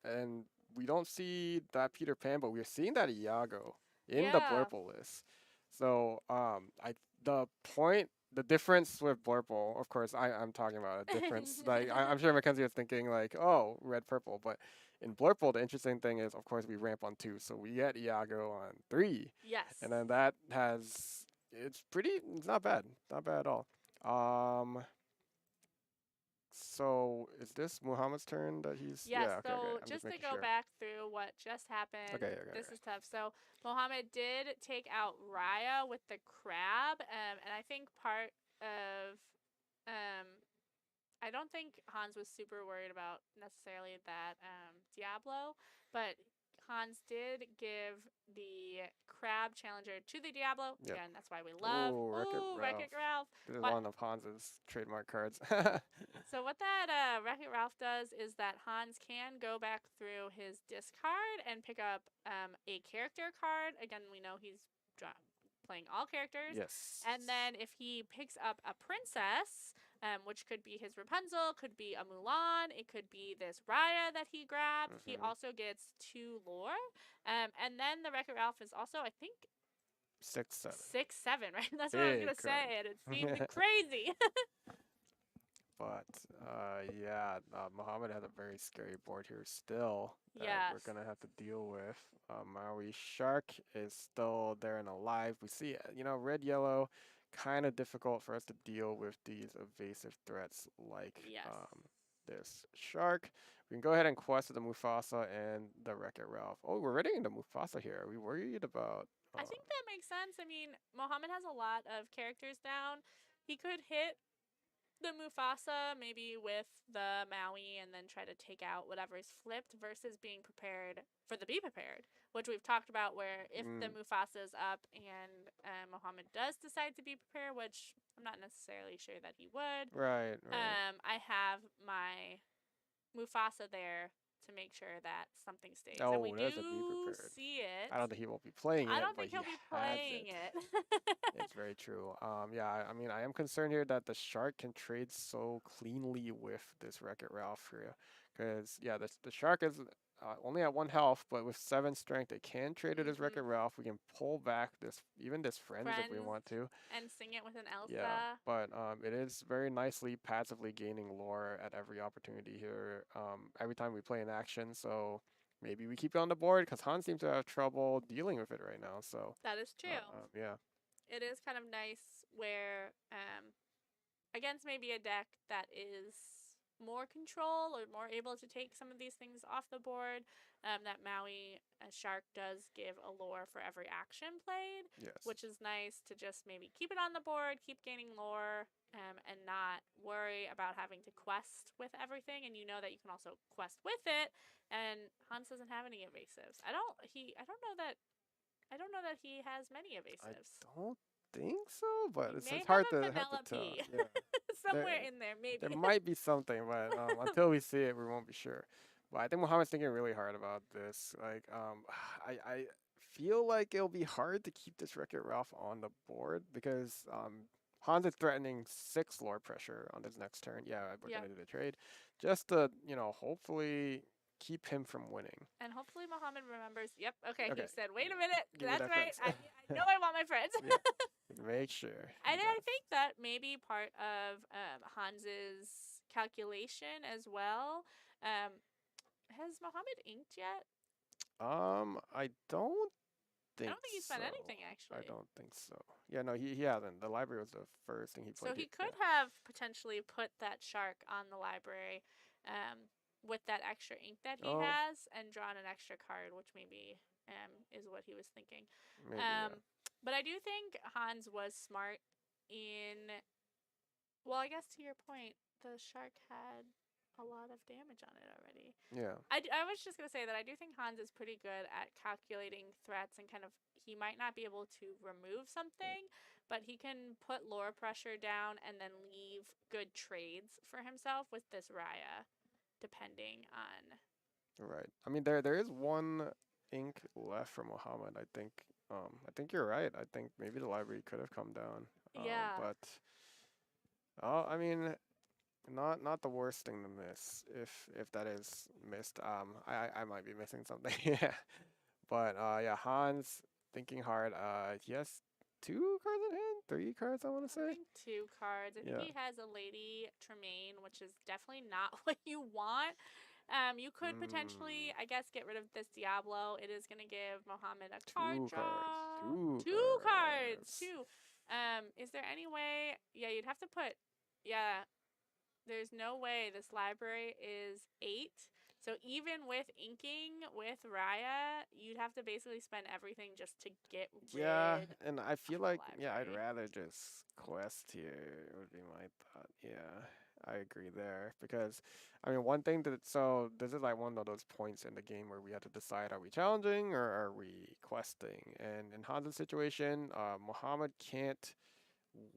and we don't see that Peter Pan, but we're seeing that Iago in the Yeah. Blurple list. So the point, the difference with Blurple, of course, I'm talking about a difference. Like I'm sure Mackenzie was thinking like, oh, red purple, but in Blurple, the interesting thing is, of course, we ramp on 2, so we get Iago on 3, and Yes. then that has it's not bad, not bad at all. Um, so is this Muhammad's turn that he's? Yes, Yeah, okay, okay. so I'm just just to making go sure. back through what just Okay, happened, okay, this okay. is tough. So Mohammed did take out Raya with the crab, and I think part of, um, I don't think Hans was super worried about necessarily that Diablo, but Hans did give the crab challenger to the Diablo. Yep. Again, that's why we love Oh, Wreck-It Wreck Ralph. It Ralph. This is What one of Hans's trademark cards. So what that Wreck-It Ralph does is that Hans can go back through his discard and pick up a character card. Again, we know he's playing all characters. Yes. And then if he picks up a princess, which could be his Rapunzel, could be a Mulan, it could be this Raya that he grabbed, he Mm-hmm. also gets 2 lore. And then the Wreck-It Ralph is also, I think, 6/7. 6/7, right? That's what I was Big going to card. say. And it seemed crazy. But yeah, Muhammad has a very scary board here still that we're Yes. gonna have to deal with. Maui Shark is still there and alive. We see, red yellow, kind of difficult for us to deal with these evasive threats like Yes. this shark. We can go ahead and quest the Mufasa and the Wreck-It Ralph. Oh, we're ready into Mufasa here. Are we worried about? I think that makes sense. I mean, Mohammed has a lot of characters down. He could hit the Mufasa maybe with the Maui and then try to take out whatever's flipped versus being prepared for the be prepared, which we've talked about where if the Mm, Mufasa is up and Muhammad does decide to be prepared, which I'm not necessarily sure that he would, right, right. I have my Mufasa there to make sure that something stays. And we Oh, there's a be do prepared. see it. I don't think he will be playing I it, don't but think he'll he be has playing it. it. It's very true. Yeah, I mean, I am concerned here that the shark can trade so cleanly with this Wreck-It Ralph here, because yeah, the shark is only at 1 health, but with 7 strength, it can trade it as Wreck-It hmm Ralph. We can pull back this even this friends if we Friends want to. and sing it with an Yeah, Elsa. but it is very nicely passively gaining lore at every opportunity here. Every time we play an action, so maybe we keep it on the board because Han seems to have trouble dealing with it right now. So That is true. yeah. It is kind of nice where against maybe a deck that is more control or more able to take some of these things off the board, that Maui Shark does give a lore for every action played, Yes. which is nice to just maybe keep it on the board, keep gaining lore, and not worry about having to quest with everything. And you know that you can also quest with it. And Hans doesn't have any evasives. I don't know that. I don't know that he has many I evasives. don't think so, but He may it's have hard to a tell. Penelope Yeah, there somewhere in there, there maybe. might be something, but until we see it, we won't be sure. But I think Muhammad's thinking really hard about this. Like, I feel like it'll be hard to keep this Wreck-It Ralph on the board because Hans is threatening 6 lore pressure on his next turn. Yeah, we're Yeah. gonna do the trade, just to hopefully keep him from winning. And hopefully Mohammed remembers. Yep. Okay. He Okay, said, "Wait a minute. give me That's that right. friends. I know I want my friends." Yeah, make sure he And I does. think that maybe part of Hans's calculation as well. Has Mohammed inked yet? I don't I think don't think he spent so. anything I actually. don't think so. Yeah, no, he hasn't. The library was the first thing he So played. he Yeah, could have potentially put that shark on the library with that extra ink that he oh, has and drawn an extra card, which maybe is what he was thinking. maybe, yeah. Um, but I do think Hans was smart in. Well, I guess to your point, the shark had a lot of damage on it already. Yeah, I was just going to say that I do think Hans is pretty good at calculating threats and kind of. He might not be able to remove something, but he can put lore pressure down and then leave good trades for himself with this Raya, depending on. right. I mean, there is one ink left for Muhammad. I think you're right. I think maybe the library could have come down. Yeah. But I mean, not the worst thing to miss if that is missed. I might be missing something. Yeah. But yeah, Hans thinking hard. He has 2 cards in hand, 3 cards, I want to I say. think 2 cards. I think Yeah. he has a Lady Tremaine, which is definitely not what you want. You could Mm, potentially, I guess, get rid of this Diablo. It is going to give Mohammed a card 2 cards. draw. Two 2 cards, cards. 2. Is there any way? Yeah, you'd have to put. Yeah, there's no way this library is 8. So even with inking with Raya, you'd have to basically spend everything just to get Yeah, rid and I of feel the like yeah, I'd library. rather just quest here would be my thought. Yeah, I agree there because I mean one thing that so this is like one of those points in the game where we have to decide are we challenging or are we questing? And in Hanzo's situation, Muhammad can't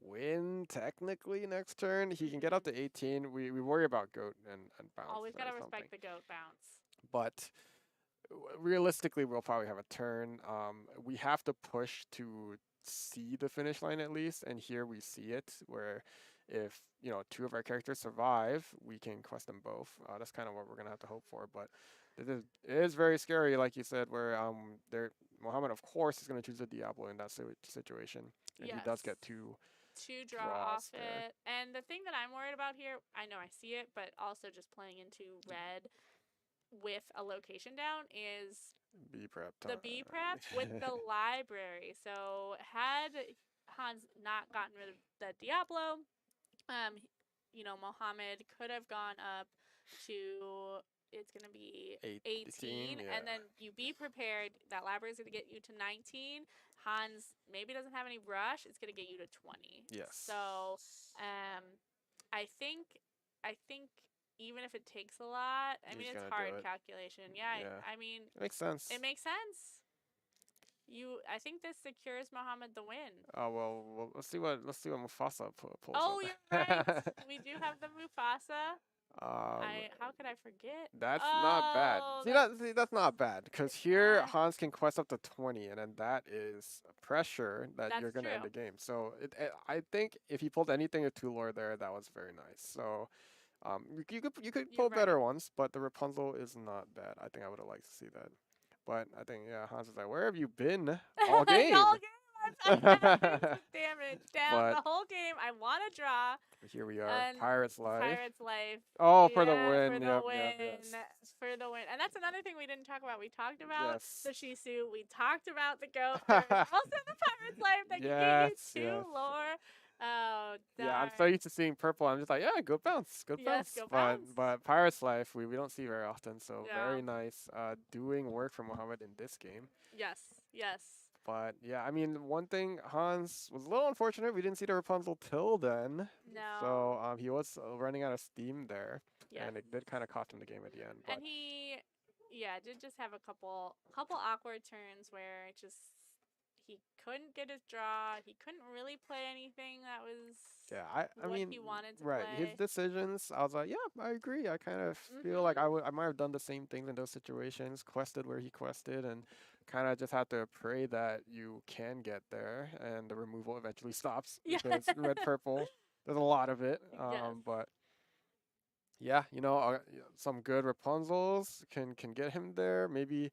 win technically next turn. He can get up Mm-mm. to 18. We worry about goat and bounce Always or gotta something. respect the goat bounce. But realistically, we'll probably have a turn. We have to push to see the finish line at least, and here we see it. Where if 2 of our characters survive, we can quest them both. That's kind of what we're gonna have to hope for. But it is very scary, like you said, where there Mohammed of course is gonna choose the Diablo in that situation, and he does Yes. get 2 To draw off draws there. it. And the thing that I'm worried about here, I know I see it, but also just playing into red with a location down is Be prep the time. B prep with the library. So had Hans not gotten rid of the Diablo, um, Mohammed could have gone up to it's gonna be 18, 18, yeah. and then you be prepared. That library is gonna get you to 19. Hans maybe doesn't have any rush. It's gonna get you to 20. Yes. So, I think even if it takes a lot, I mean He's it's gonna do hard it. calculation. Yeah, Yeah, I mean makes sense. it makes sense. I think this secures Mohammed the win. Oh well, let's see what Mufasa pulls Oh, you're right. up. We do have the Mufasa. um, How could I forget? that's not bad. Oh, See, that's not bad because here uh, Hans can quest up to 20, and then that is pressure that you're that's gonna end true. the game. So I think if he pulled anything with Tulor there, that was very nice. So you could You're pull right. better ones, but the Rapunzel is not bad. I think I would have liked to see that. But I think yeah, Hans is like, where have you been all The game? whole game, I have doing some damage down But the whole game. I want to draw, here we are, and Pirate's Life. Pirate's Life. Oh, for the Yeah, for win. the Yep, yep, win. yes. For the win. And that's another thing we didn't talk about. We talked about Yes. the Shisu. We talked about the goat. There's also the Pirate's Life that can get you Yes, two yes. lore. Oh, Yeah, I'm darn. so used to seeing purple. I'm just like, yeah, good bounce, good Yes, bounce. go But bounce. but Pirate's Life, we don't see very often. So Yeah. very nice doing work for Mohammed in this game. Yes, yes. But yeah, I mean, one thing Hans was a little unfortunate. We didn't see the Rapunzel till then. So No. he was running out of steam there, Yes. and it did kind of cost him the game at the end. But And he, yeah, did just have a couple awkward turns where it just he couldn't get his draw. He couldn't really play anything that was yeah, I what mean, he wanted to right, his play. decisions. I was like, yeah, I agree. I kind of feel like Mhm. I might have done the same things in those situations, quested where he quested, and kind of just had to pray that you can get there, and the removal eventually stops Yeah. because red purple. There's a lot of it. Yes. But yeah, some good Rapunzels can get him there. Maybe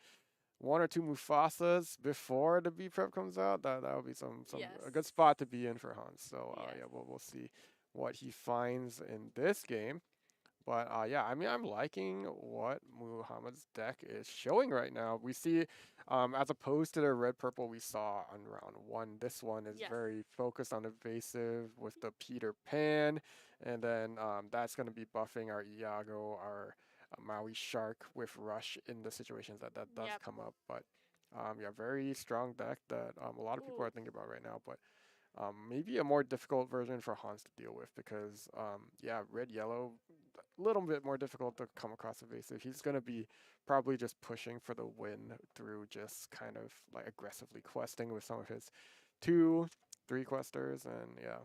one or two Mufasas before the B prep comes out. That would be some Yes. a good spot to be in for Hans. So Yes. yeah, we'll see what he finds in this game. But yeah, I mean, I'm liking what Muhammad's deck is showing right now. We see, as opposed to the red purple we saw on round one, this one is Yes. very focused on evasive with the Peter Pan, and then that's going to be buffing our Iago, our Maui Shark with Rush in the situations that does Yep. come up. But yeah, very strong deck that a lot of people Ooh. are thinking about right now. But maybe a more difficult version for Hans to deal with because, yeah, red yellow, a little bit more difficult to come across evasive. He's going to be probably just pushing for the win through just kind of like aggressively questing with some of his 2, 3 questers. And yeah,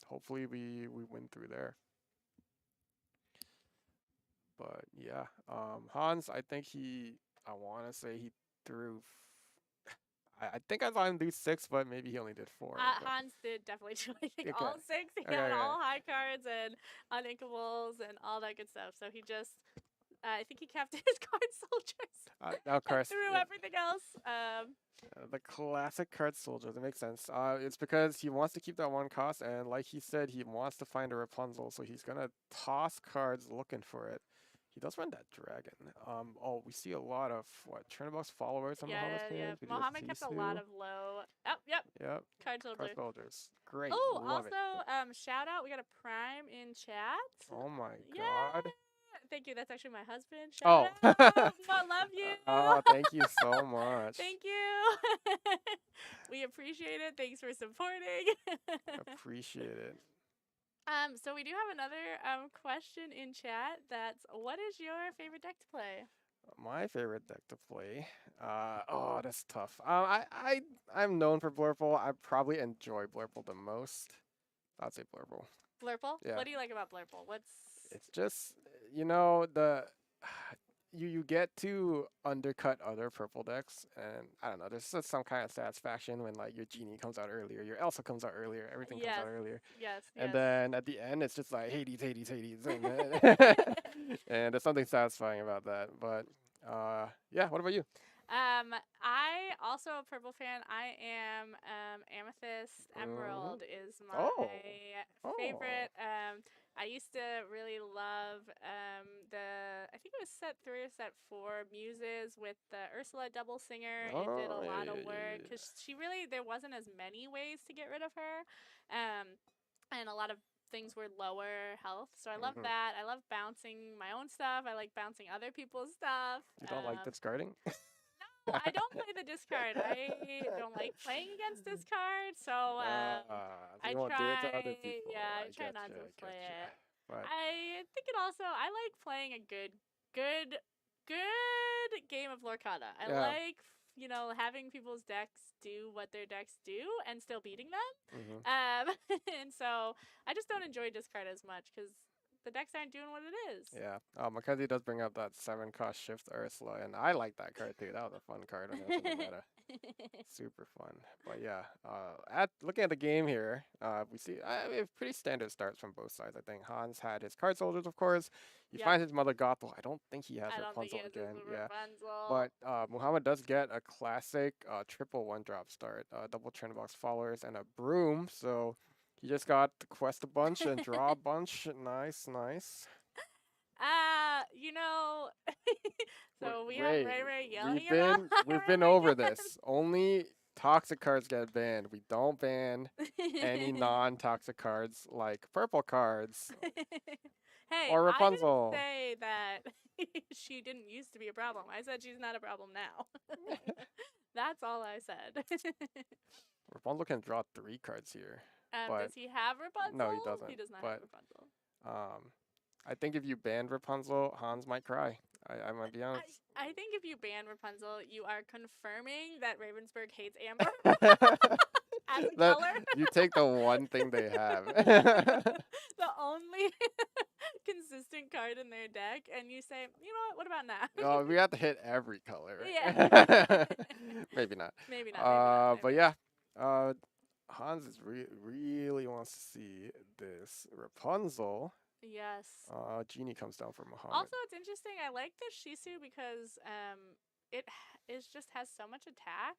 hopefully we win through there. But yeah, Hans, I think I want to say he threw. I think I saw him do 6, but maybe he only did 4. But Hans did definitely do, I think, okay, all six. He okay, had okay. all high cards and uninkables and all that good stuff. So he just, I think he kept his card soldiers Of and course, threw yeah. everything else. The classic card soldiers. It makes sense. It's because he wants to keep that 1 cost, and like he said, he wants to find a Rapunzel, so he's gonna toss cards looking for it. He does run that dragon. Oh, we see a lot of Turnabout's followers on Muhammad's Yeah. page. We do a Mohammed kept a lot Sisu. of low. Oh, yep. Yep, Card soldier. card soldiers. Great, Oh, love it. also, shout out. We got a Prime in chat. Oh my Yeah. God. Thank you. That's actually my husband. Oh. Shout out. I love you. Oh, thank you so much. Thank you. We appreciate it. Thanks for supporting. Appreciate it. So we do have another question in chat. That's what is your favorite deck to play? My favorite deck to play. Oh, that's tough. I'm known for Blurple. I probably enjoy Blurple the most. I'd say Blurple. Blurple? Yeah. What do you like about Blurple? What's It's just the you get to undercut other purple decks, and I don't know. There's just some kind of satisfaction when like your Genie comes out earlier, your Elsa comes out earlier, everything comes out earlier, yes. and then at the end it's just like Hades, Hades, Hades, and, and there's something satisfying about that. But yeah. What about you? I also a purple fan. I am Amethyst Emerald is my Oh. favorite. I used to really love I think it was set 3 or set 4 Muses with the Ursula double singer. It did a Oh, lot yeah, of yeah, work yeah. because there wasn't as many ways to get rid of her, and a lot of things were lower health. So I love Mhm. that. I love bouncing my own stuff. I like bouncing other people's stuff. You don't like discarding? No, I don't play the discard. I don't like playing against discard. So So I you won't do it to other try. people. Yeah, I I try get not you. to I get play you. it. But I think it also I like playing a good game of Lorcana. I yeah. like having people's decks do what their decks do and still beating them. Hmm. And so I just don't enjoy discard as much because the decks aren't doing what it is. Yeah. Mackenzie does bring up that 7-cost Shift Ursula, and I like that card too. That was a fun card when it was in the meta. Super fun. But yeah, at looking at the game here, we see pretty standard starts from both sides. I think Hans had his card soldiers, of course. He Yep. finds his Mother Gothel. I don't think he has I don't think he Rapunzel has his again. Yeah. Rapunzel. But Muhammad does get a classic triple 1-drop start, double trend box followers, and a broom. So he just got to quest a bunch and draw a bunch. Nice, nice. You know, so we have Ray, Ray Ray yelling about we've been over this. Only toxic cards get banned. We don't ban any non-toxic cards like purple cards Hey, or I didn't Rapunzel. say that she didn't used to be a problem. I said she's not a problem now. That's all I said. Rapunzel can draw 3 cards here, but Does he have Rapunzel? no, he doesn't. He does not But have Rapunzel. I think if you banned Rapunzel, Hans might cry. I might be honest. I think if you ban Rapunzel, you are confirming that Ravensburg hates Amber as a That color. you take the one thing they have. The only consistent card in their deck, and you say, you know what about that? Oh, we have to hit every color. Yeah. Maybe not. Maybe not. But yeah, Hans is really wants to see this Rapunzel. Yes. Genie comes down for Muhammad. Also, it's interesting. I like this Shisu because it is just has so much attack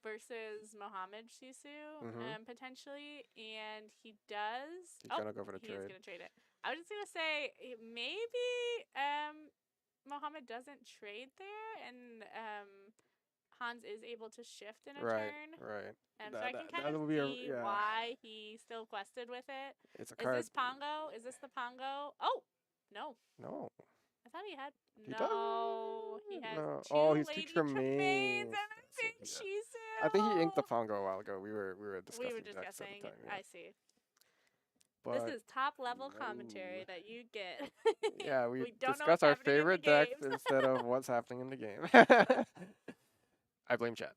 versus Mohammed Shisu potentially, and he does. He's gonna go for the he trade. is gonna trade it. I was just gonna say maybe Mohammed doesn't trade there, and Hans is able to shift in a turn. Right. So I can kind of see why he still quested with it. It's a card. Is this Pongo? Is this the Pongo? Oh, no. No. I thought he had. He He has no. two He's Lady two Tremaines. and a big Shizu. I think he inked the Pongo a while ago. We were discussing. We were just decks guessing. at the time, yeah. I see. But This is top level commentary that you get. yeah, we don't know discuss what's our happening in the favorite decks games. instead of what's happening in the game. I blame chat.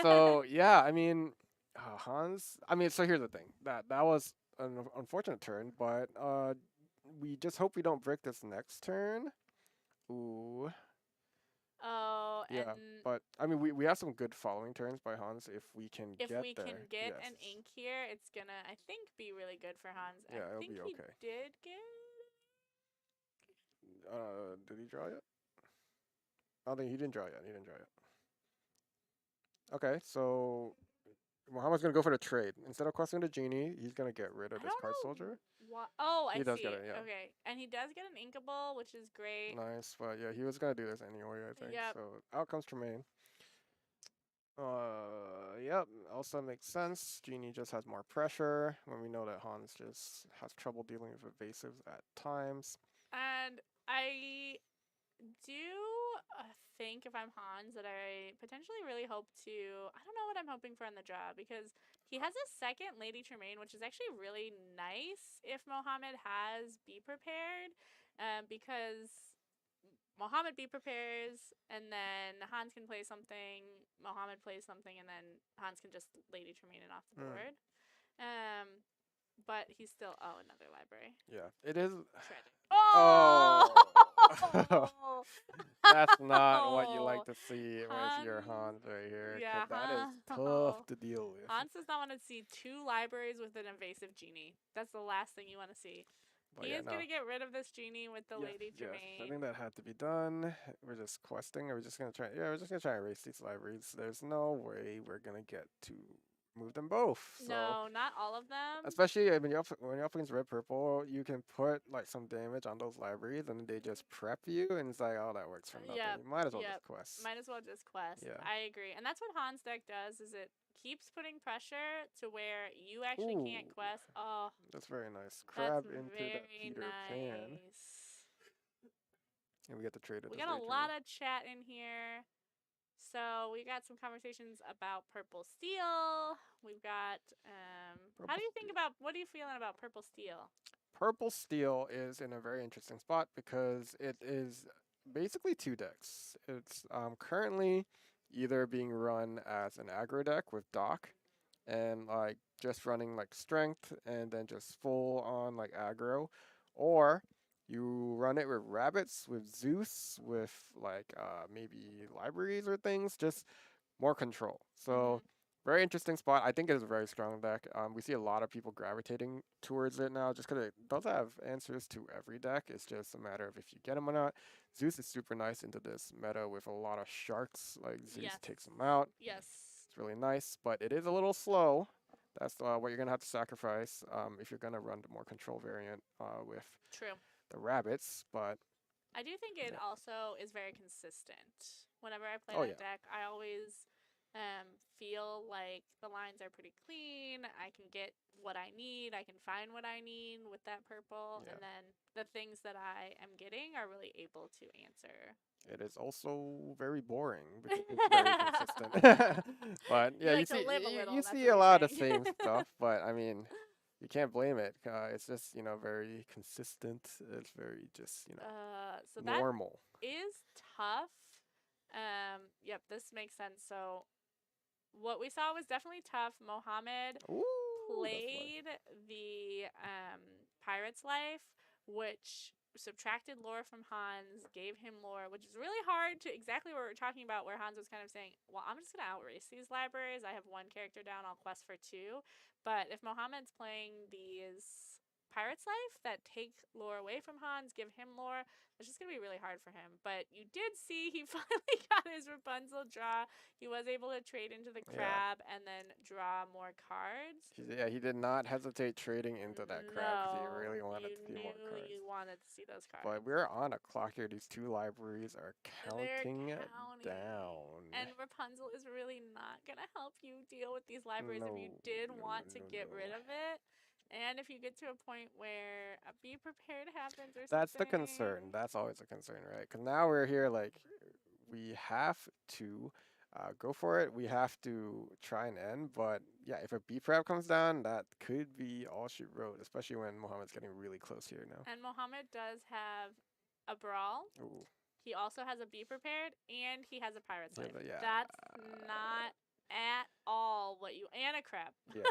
So yeah, I mean, Hans. I mean, so here's the thing. That was an unfortunate turn, but we just hope we don't break this next turn. Ooh. Oh, Yeah, and but I mean, we have some good following turns by Hans if we can if get we there. can get Yes. an ink here, it's gonna, I think, be really good for Hans. Yeah, I it'll think be okay. he did get. Did he draw yet? I don't think he didn't draw yet. Okay, so Muhammad's gonna go for the trade. Instead of questing the genie, he's gonna get rid of this card soldier. Oh, I see. He does get it, yeah. Okay, and he does get an inkable, which is great. Nice, but yeah, he was gonna do this anyway, I think. Yep. So out comes Tremaine. Yep. Also makes sense. Genie just has more pressure when we know that Hans just has trouble dealing with evasives at times. And I do think if I'm Hans that I potentially really hope to. I don't know what I'm hoping for on the draw because he has a second Lady Tremaine, which is actually really nice if Mohammed has Be Prepared, because Mohammed Be Prepares and then Hans can play something, Mohammed plays something, and then Hans can just Lady Tremaine it off the board. But he's still another library. Yeah, it is. Tragic. Oh! That's not what you like to see with your Hans right here. Yeah, that is tough to deal with. Hans does not want to see 2 libraries with an invasive genie. That's the last thing you want to see. He is going to get rid of this genie with the Lady Tremaine. I think that had to be done. We're just questing. We're just going to try. Yeah, we're just going to try and erase these libraries. There's no way we're going to get to move them both. So, no, not all of them. Especially when you're up against red purple, you can put like some damage on those libraries, and they just prep you, and it's like, oh, that works for nothing. You might as well just quest. Might as well just quest. Yeah. I agree, and that's what Hans deck does. Is it keeps putting pressure to where you actually can't quest. Oh, that's very nice. Crab that's into very the Peter Pan. And we get the trade. We got a lot of chat in here. So we got some conversations about Purple Steel. We've got how do you think about what are you feeling about Purple Steel? Purple Steel is in a very interesting spot because it is basically two decks. It's currently either being run as an aggro deck with Doc and like just running like strength and then just full on like aggro, or you run it with rabbits, with Zeus, with like maybe libraries or things, just more control. Mhm. So very interesting spot. I think it is a very strong deck. We see a lot of people gravitating towards it now, just because it does have answers to every deck. It's just a matter of if you get them or not. Zeus is super nice into this meta with a lot of sharks. Like Zeus Yes. takes them out. Yes. It's really nice, but it is a little slow. That's what you're gonna have to sacrifice if you're gonna run the more control variant with True. the rabbits. But I do think it yeah. also is very consistent. Whenever I play Oh that yeah. deck, I always feel like the lines are pretty clean. I can get what I need. I can find what I need with that purple, Yeah. and then the things that I am getting are really able to answer. It is also very boring because it's very consistent. But You yeah, like to live a you little. That's see what a you're lot of the saying. same stuff, but I mean, you can't blame it. It's just, very consistent. It's very just, So that normal. is tough. Yep, this makes sense. So what we saw was definitely tough. Mohammed Ooh, that's life. played the Pirate's Life, which subtracted lore from Hans, gave him lore, which is really hard to exactly what we're talking about, where Hans was kind of saying, well, I'm just going to outrace these libraries. I have one character down, I'll quest for two. But if Mohammed's playing these Pirate's Life that take lore away from Hans, give him lore, it's just going to be really hard for him. But you did see he finally got his Rapunzel draw. He was able to trade into the Yeah. crab and then draw more cards. He did not hesitate trading into that crab because he No, really wanted you to see more knew cards. you wanted to see those But cards. we're on a clock here. These two libraries are They're counting counting. down. And Rapunzel is really not going to help you deal with these libraries if you No, did no, no, want to no, get rid no. of it. And if you get to a point where a be prepared happens or That's the something. concern. That's always a concern, right? Because now we're here, like, we have to go for it. We have to try and end. But yeah, if a B prep comes down, that could be all she wrote, especially when Muhammad's getting really close here now. And Mohammed does have a brawl. Ooh, He also has a be prepared and he has a pirate's life. yeah, That's not at all what you and a crab. yeah,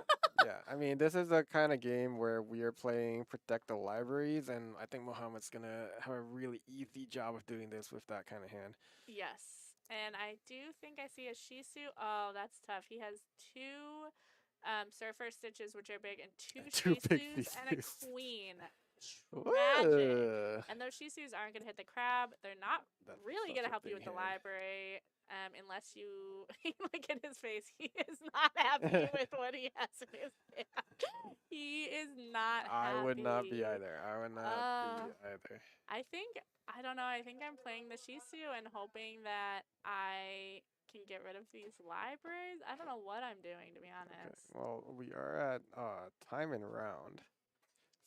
yeah. I mean, this is a kind of game where we are playing protect the libraries, and I think Muhammad's gonna have a really easy job of doing this with that kind of hand. Yes. And I do think I see a Shisu. Oh, that's tough. He has two Surfer Stitches, which are big, and two Two big Shisus and a theses. Queen. Tragic. Whoa. And those Shisus aren't going to hit the crab. They're not That's really such going to a help you big with the hand. library. Unless you look at his face, he is not happy with what he has in his hand. He is not happy. I would not be either. I would not be either. I think I don't know. I think I'm playing the Shisu and hoping that I can get rid of these libraries. I don't know what I'm doing, to be Okay. honest. Well, we are at time and round.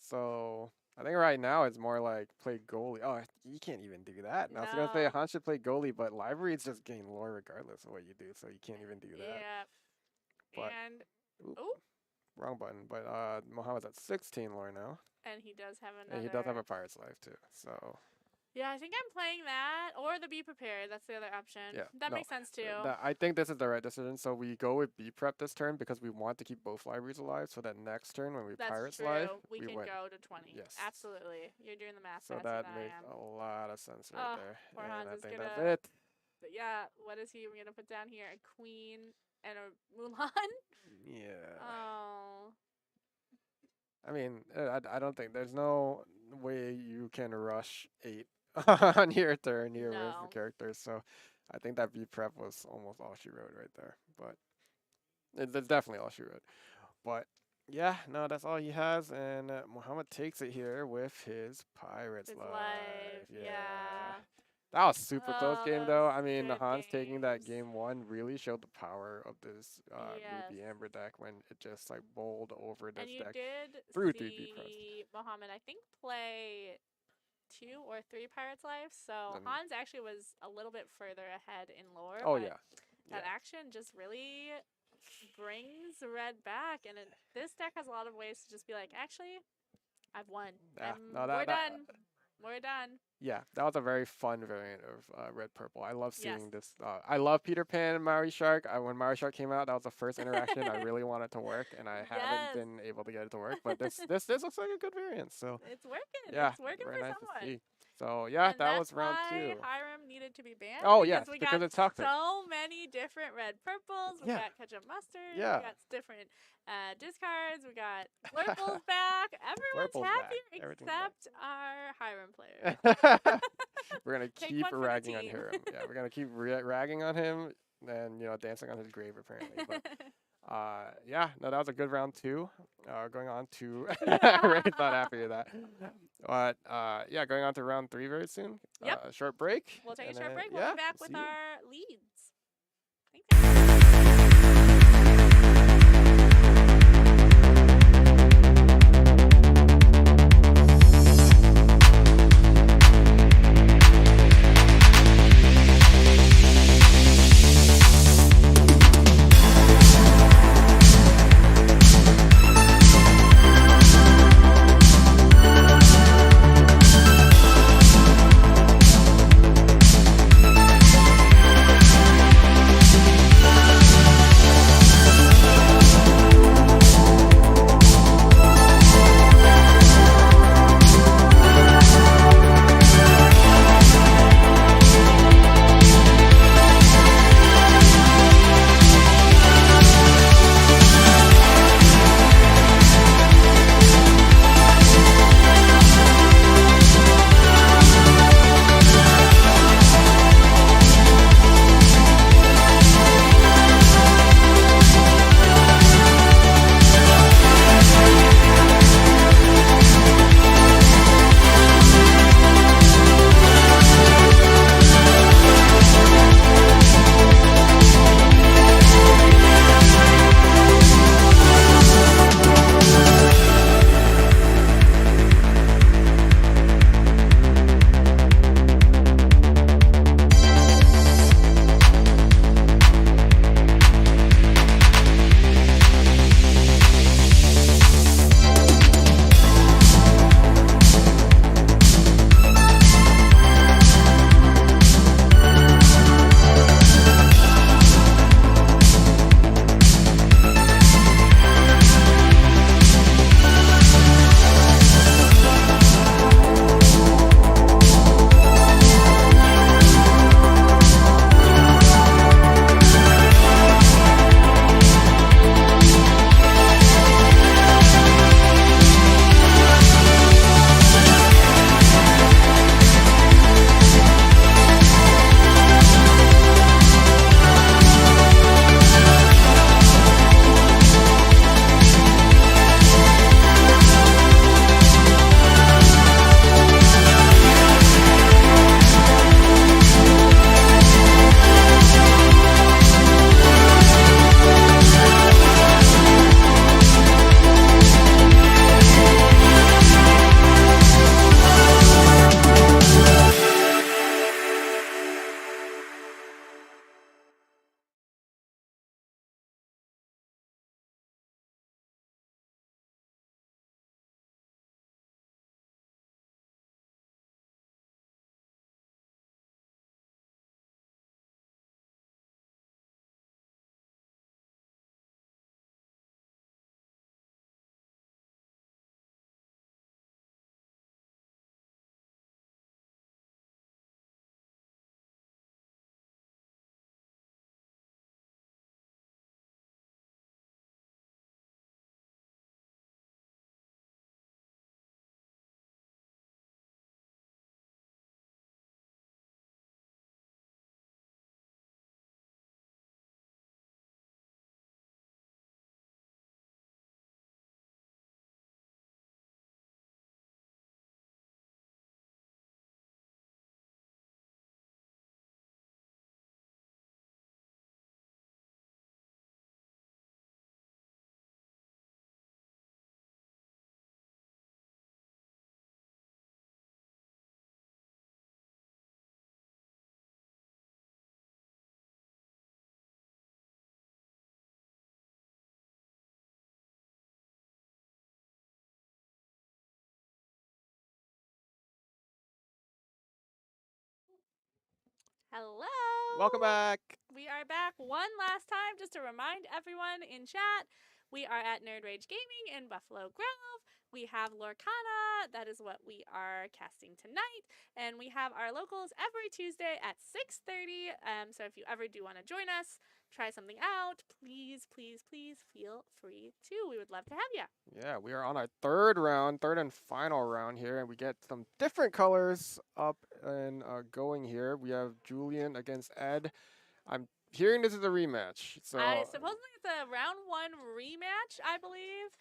So I think right now it's more like play goalie. Oh, you can't even do that. I was gonna say No. Han should play goalie, but library is just getting lore regardless of what you do, so you can't even do that. Yeah. But And oop, oh, wrong button. But Mohammed's at 16 lore now, and he does have and he does have another. a pirate's life too. So Yeah, I think I'm playing that or the be prepared. That's the other option. yeah, That no. makes sense too. I think this is the right decision. So we go with B prep this turn because we want to keep both libraries alive. So that next turn when we That's pirates life, true. We we can win. go to 20. Yes. Absolutely. You're doing the math So faster that than I makes am. a lot of sense right Oh, there. poor And Hans I is think gonna. that's it. But yeah, what is he gonna put down here? A queen and a Mulan. Yeah. Oh. I mean, I don't think there's no way you can rush 8 on your turn here with the No. characters. So I think that B prep was almost all she wrote right there. But it's definitely all she wrote. But yeah, no, that's all he has. And Muhammad takes it here with his Pirates His life. life. Yeah. Yeah. That was super close Oh, game those though. I mean, good Hans taking that games. game one really showed the power of this Yes. Ruby Amber deck when it just like bowled over And this you deck did through 3B press. see Mohammed, I think, play 2 or 3 Pirates Life. So And, Hans actually was a little bit further ahead in lore, oh but yeah, that yeah, action just really brings red back. And this deck has a lot of ways to just be like, actually, I've won. Yeah, no, We're done. We're done. Yeah, that was a very fun variant of red purple. I love Yes. seeing this. I love Peter Pan and Maori Shark. When Maori Shark came out, that was the first interaction I really wanted to work, and I haven't Yes. been able to get it to work. But this looks like a good variant. So It's working. yeah, It's working very for nice someone. to see. So yeah, And that was that's round why 2. Hiram needed to be banned. Oh because yeah, we because got it's toxic. so many different red purples. We Yeah. got ketchup mustard. Yeah. We got different discards. We got Blurples back. Everyone's Blurple's happy back. Everything's back. except our Hiram player. We're gonna Take keep one for the ragging on team. Hiram. Yeah, we're gonna keep ragging on him, and dancing on his grave apparently. But yeah, no, that was a good round 2. Going on to Ray's not happy with that. But yeah, going on to round 3 very soon. Yep. Short break. We'll take a and short then, break. We'll yeah, be back see with you. our leads. Thanks. Hello. Welcome back. We are back one last time just to remind everyone in chat. We are at Nerd Rage Gaming in Buffalo Grove. We have Lorcana, that is what we are casting tonight, and we have our locals every Tuesday at 6:30. So if you ever do want to join us, try something out, please, please, please feel free to. We would love to have you. Yeah, we are on our third and final round here, and we get some different colors up and going here. We have Julian against Ed. I'm hearing this is a rematch, I so supposedly it's a round one rematch, I believe.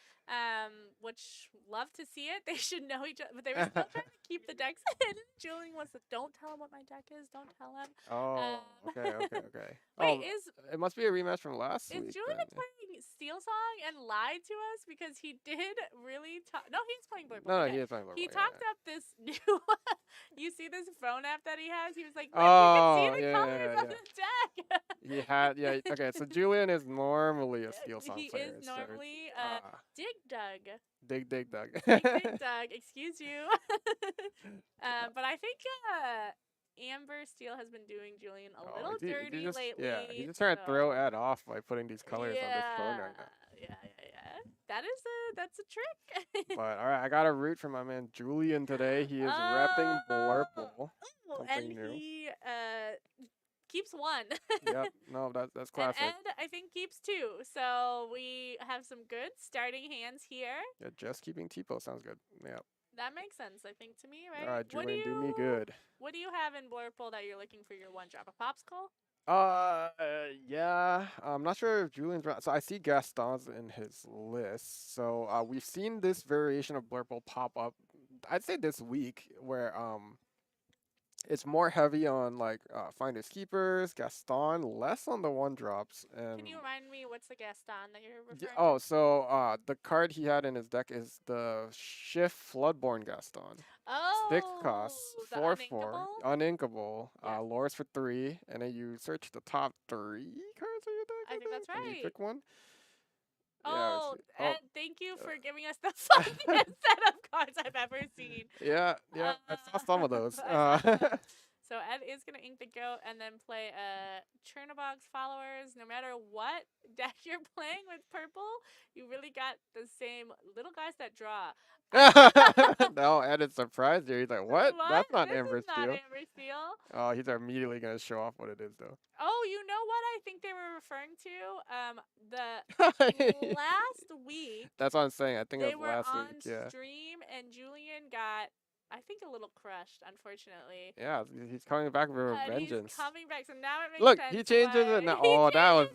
Which love to see it. They should know each other, but they were still trying to keep the decks hidden. Julian wants to don't tell him what my deck is. Don't tell him. oh, okay. Wait, Oh, it must be a rematch from last is week Julian then. playing Steel Song and lied to us because he did really talk? No, he's playing Blurple. No, Okay. he is playing Blurple, He yeah. talked up this new. You see this phone app that he has? He was like, "Look, you can see Oh, the yeah, colors yeah, of the deck." He had, yeah, okay, so Julian is normally a Steel Song He player. is So, normally Dig Dug. dig Dug. Dig Dug, excuse you. But I think Amber Steele has been doing Julian a little dirty lately. Yeah, he's just trying to throw Ed off by putting these colors on this phone right now. Yeah. That's a trick. But all right, I got a root for my man Julian today. He is repping Blurple. And New. he keeps one. Yep, no, that's classic. And Ed, I think, keeps two. So we have some good starting hands here. Yeah, just keeping Tipo sounds good. Yep. That makes sense, I think, to me, right? All right, Julian, do me good. What do you have in Blurple that you're looking for your one drop? A popsicle? Yeah. I'm not sure if Julian's right. So I see Gaston's in his list. So we've seen this variation of Blurple pop up. I'd say this week, where it's more heavy on like finders keepers, Gaston, less on the one drops. And Can you remind me what's the Gaston that you're referring to? oh, so the card he had in his deck is the Shift Floodborne Gaston. Oh, 6 costs, the 4/4, uninkable. Yes. Lures for 3, and then you search the top 3 cards of your deck. I think that's And you right. pick one. Oh, Yeah, and thank you for giving us the funniest set of cards I've ever seen. yeah, I saw some of those. So Ed is going to ink the goat and then play Chernobog's followers. No matter what deck you're playing with purple, you really got the same little guys that draw. No, Ed is surprised here. He's like, what? That's not This Ember is not Steel. Amber Steel. Oh, he's immediately going to show off what it is, though. Oh, you know what I think they were referring to? The last week. That's what I'm saying. I think they it was were last on week. Yeah. stream, and Julian got, I think, a little crushed, unfortunately. Yeah, he's coming back with a vengeance. He's coming back, so now it makes Look, sense. he changes it now. Oh, that was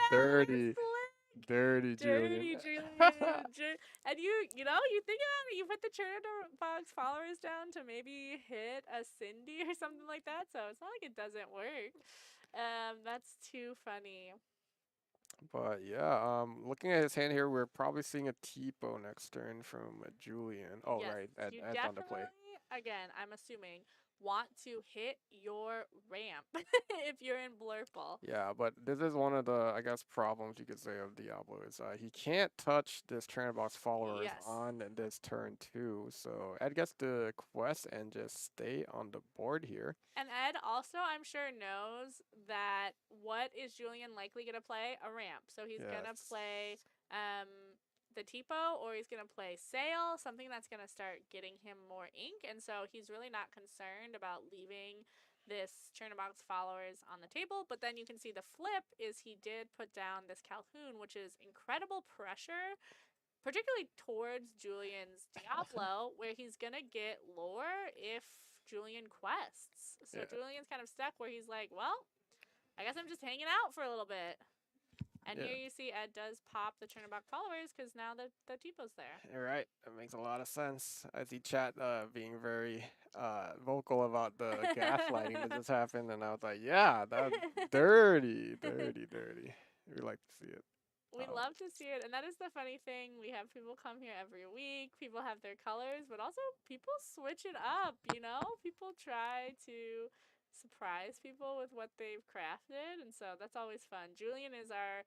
dirty. Dirty Julian. And you know, you think about it, you put the Chernobog's followers down to maybe hit a Cindy or something like that, so it's not like it doesn't work. That's too funny. But yeah, looking at his hand here, we're probably seeing a Tipo next turn from Julian. Oh, yes, right, you that's on the play. Again, I'm assuming, want to hit your ramp if you're in Blurple. Yeah, but this is one of the, I guess, problems you could say of Diablo is he can't touch this Chernobog's followers on this turn too. So Ed gets the quest and just stay on the board here. And Ed also, I'm sure, knows that what is Julian likely going to play? A ramp. So he's going to play the Tipo, or he's going to play Sail, something that's going to start getting him more ink. And so he's really not concerned about leaving this Chernobog's followers on the table. But then you can see the flip is he did put down this Calhoun, which is incredible pressure, particularly towards Julian's Diablo, where he's going to get lore if Julian quests. So Julian's kind of stuck where he's like, well, I guess I'm just hanging out for a little bit. And here you see Ed does pop the Chernobog followers because now the Tipo's there. You're right. That makes a lot of sense. I see chat being very vocal about the gaslighting that just happened, and I was like, yeah, that's dirty. We like to see it. We love to see it, and that is the funny thing. We have people come here every week. People have their colors, but also people switch it up, you know? People try to surprise people with what they've crafted, and so that's always fun. Julian is our,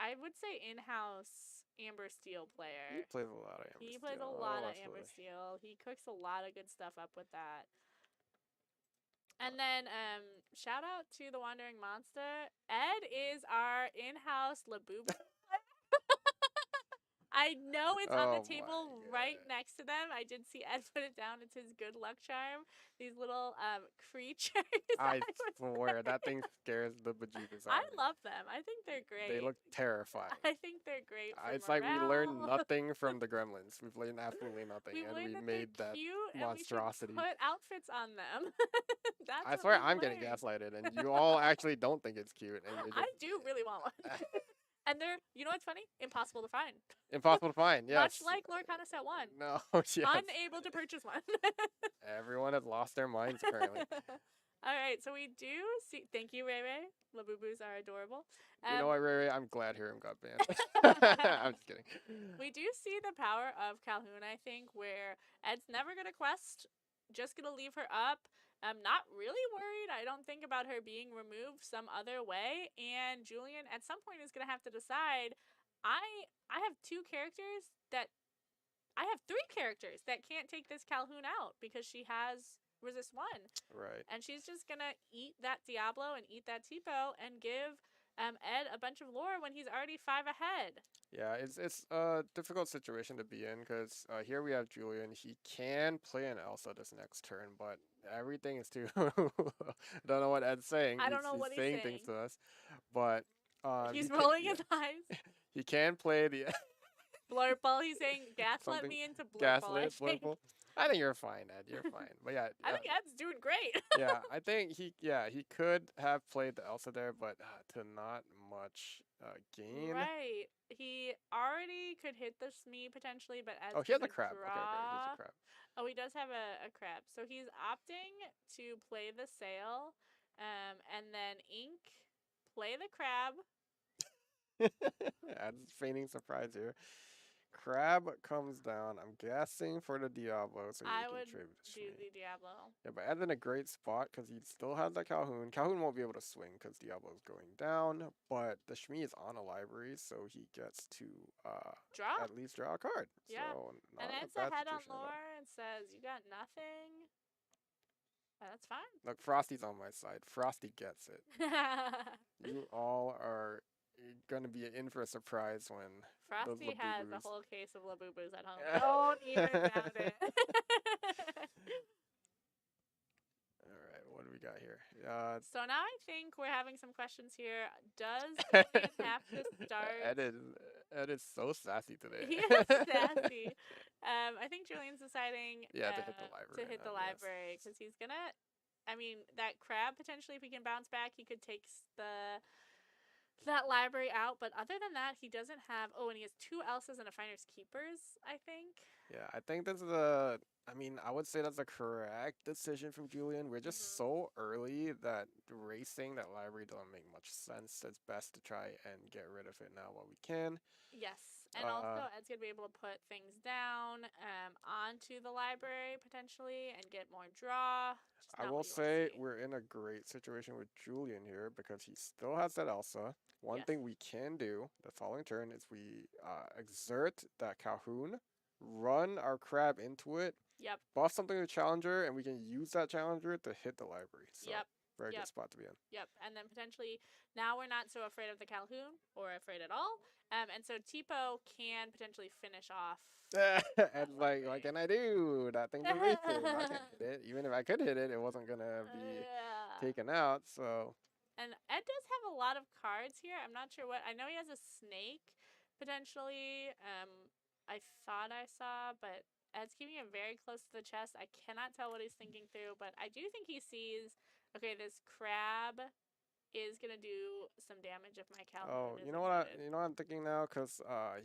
I would say, in-house Amber Steel player. He plays a lot of Amber Steel. He plays a lot of Amber Steel. He cooks a lot of good stuff up with that. And then shout out to the Wandering Monster. Ed is our in-house Labubu. I know it's on the Oh my table right god. next to them. I did see Ed put it down. It's his good luck charm. These little creatures. I would swear say. that thing scares the bejeebus I out of me. love them. I think they're They great. look terrifying. I think they're great for It's like we learned morale. nothing from the Gremlins. We've learned absolutely nothing, We've and learned we that they're made that cute and we should monstrosity. put outfits on them. That's I what swear we've I'm getting learned. gaslighted, and you all actually don't think it's cute, and you're I just do really want one. And they're, you know what's funny? Impossible to find. impossible to find. Much Yes. like Lorcana Set 1. No. Yes. Unable to purchase one. Everyone has lost their minds apparently. All right, so we do see. Thank you, Ray Ray. Labubus are adorable. You know what, Ray Ray? I'm glad Hiram got banned. I'm just kidding. We do see the power of Calhoun, I think, where Ed's never going to quest, just going to leave her up. I'm not really worried. I don't think about her being removed some other way. And Julian, at some point, is going to have to decide. I have two characters that. I have three characters that can't take this Calhoun out because she has resist 1. Right. And she's just going to eat that Diablo and eat that Tipo and give Ed a bunch of lore when he's already 5 ahead. Yeah, it's a difficult situation to be in because here we have Julian. He can play an Elsa this next turn, but everything is too. Don't know what Ed's saying. I don't know what he's saying saying. things to us, but He's rolling his eyes. He can play the Blurple. He's saying gaslit Something- me into Blurple. gaslit. Blurple. I think you're fine, Ed. You're fine. But yeah, I think Ed's doing great. yeah, I think he could have played the Elsa there, but to not much gain. Right. He already could hit the Smee potentially, but Ed's Oh, he has a gonna crab. Okay, draw. okay, he has a crab. Oh, he does have a crab. So he's opting to play the sail, and then Ink, play the crab. Ed's feigning surprise here. Crab comes down. I'm guessing for the Diablo, so I you would can trade with the do Shmi. the Diablo. Yeah, but Ed's in a great spot because he still has that Calhoun. Calhoun won't be able to swing because Diablo's going down, but the Shmi is on a library, so he gets to Draw. at least draw a card. Yeah. So not And a Ed's bad ahead on situation at all. lore and says, "You got nothing." That's fine. Look, Frosty's on my side. Frosty gets it. You all are going to be in for a surprise when Frosty has a Labubus. whole case of Labubus at home. Don't even doubt it. All right, what do we got here? So now I think we're having some questions here. Does Julian have to start? Ed is so sassy today. He is sassy. I think Julian's deciding Yeah, to hit the library to hit the now, yes. library because he's gonna. I mean, that crab potentially, if he can bounce back, he could take that library out. But other than that, he doesn't have. Oh, and he has 2 Elsas and a Finder's Keepers, I think. Yeah, I think this is I mean, I would say that's a correct decision from Julian. We're just so early that racing that library doesn't make much sense. It's best to try and get rid of it now while we can. Yes, and also Ed's gonna be able to put things down onto the library potentially and get more draw. Just I not will what you wanna say see. we're in a great situation with Julian here because he still has that Elsa. One Yes. thing we can do the following turn is we exert that Calhoun, run our crab into it, Yep. buff something to the challenger, and we can use that challenger to hit the library. So Yep. very Yep. good spot to be in. Yep, and then potentially now we're not so afraid of the Calhoun or afraid at all, and so Tipo can potentially finish off. And like, what can I do? That thing's evasive. I can't hit it. Even if I could hit it, it wasn't gonna be Yeah. taken out. So And Ed does have a lot of cards here. I'm not sure what. I know he has a snake potentially. I thought I saw, but Ed's keeping it very close to the chest. I cannot tell what he's thinking through, but I do think he sees. Okay, this crab is gonna do some damage if my Calhoun oh, is you know what? included. You know what I'm thinking now, cause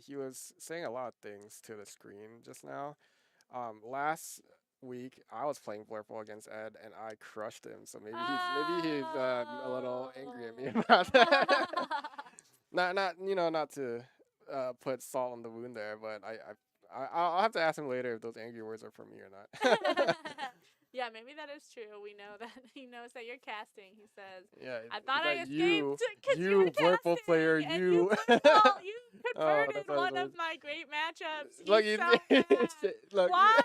he was saying a lot of things to the screen just now. Last week I was playing Blurple against Ed and I crushed him. So maybe he's a little angry at me about that. not to put salt on the wound there, but I'll have to ask him later if those angry words are from me or not. Yeah, maybe that is true. We know that he knows that you're casting. He says, Yeah, "I thought I that escaped because you, you were Blurple casting, player, and you." you Oh, converted that's what one it of was. my great matchups. He's Look, so mad. look. Why?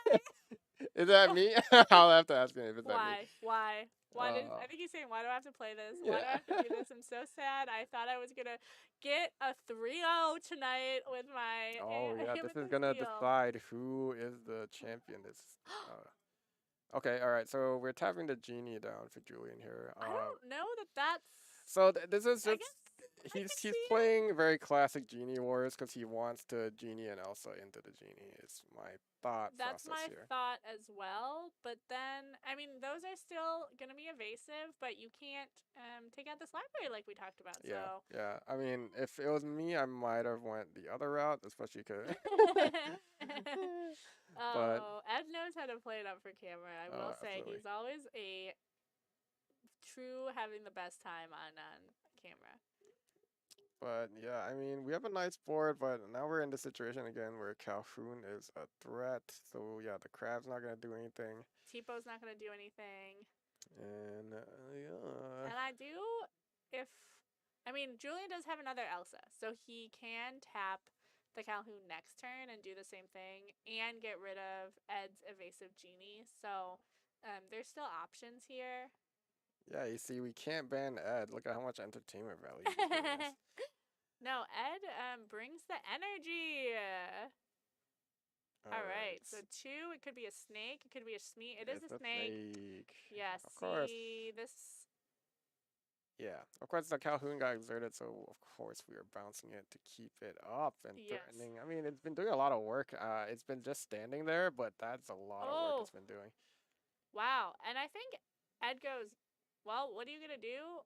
Is that me? I'll have to ask him if it's that me. Why? Uh, I think he's saying, why do I have to play this? Why yeah. do I have to do this? I'm so sad. I thought I was gonna get a 3-0 tonight with my Oh yeah, this is amethyst gonna seal. decide who is the champion. This. Okay, all right. So we're tapping the genie down for Julian here. I don't know that that's. So this is I just guess I could he's see it. playing very classic genie wars because he wants to genie and Elsa into the genie. Is my thought That's process my here. thought as well. But then, I mean, those are still gonna be evasive, but you can't take out this library like we talked about. Yeah, So. yeah. I mean, if it was me, I might have went the other route, especially because. but Oh, Ed knows how to play it up for camera. I will say absolutely. he's always a true having the best time on camera. But yeah, I mean, we have a nice board, but now we're in the situation again where Calhoun is a threat. So yeah, the crab's not gonna do anything, Tipo's not gonna do anything, and yeah, and I do. If I mean, Julian does have another Elsa, so he can tap the Calhoun next turn and do the same thing, and get rid of Ed's evasive genie. So there's still options here. yeah. You see, we can't ban Ed. Look at how much entertainment value he's giving us. No, Ed brings the energy. All All right, right, so 2, it could be a snake, it could be a Smee. It is it's a a snake. snake. Yeah, Of course. see, this. Yeah, of course the Calhoun got exerted, so of course we are bouncing it to keep it up and Yes. threatening. I mean, it's been doing a lot of work. It's been just standing there, but that's a lot of work Oh, it's been doing. wow. And I think Ed goes, well, what are you going to do?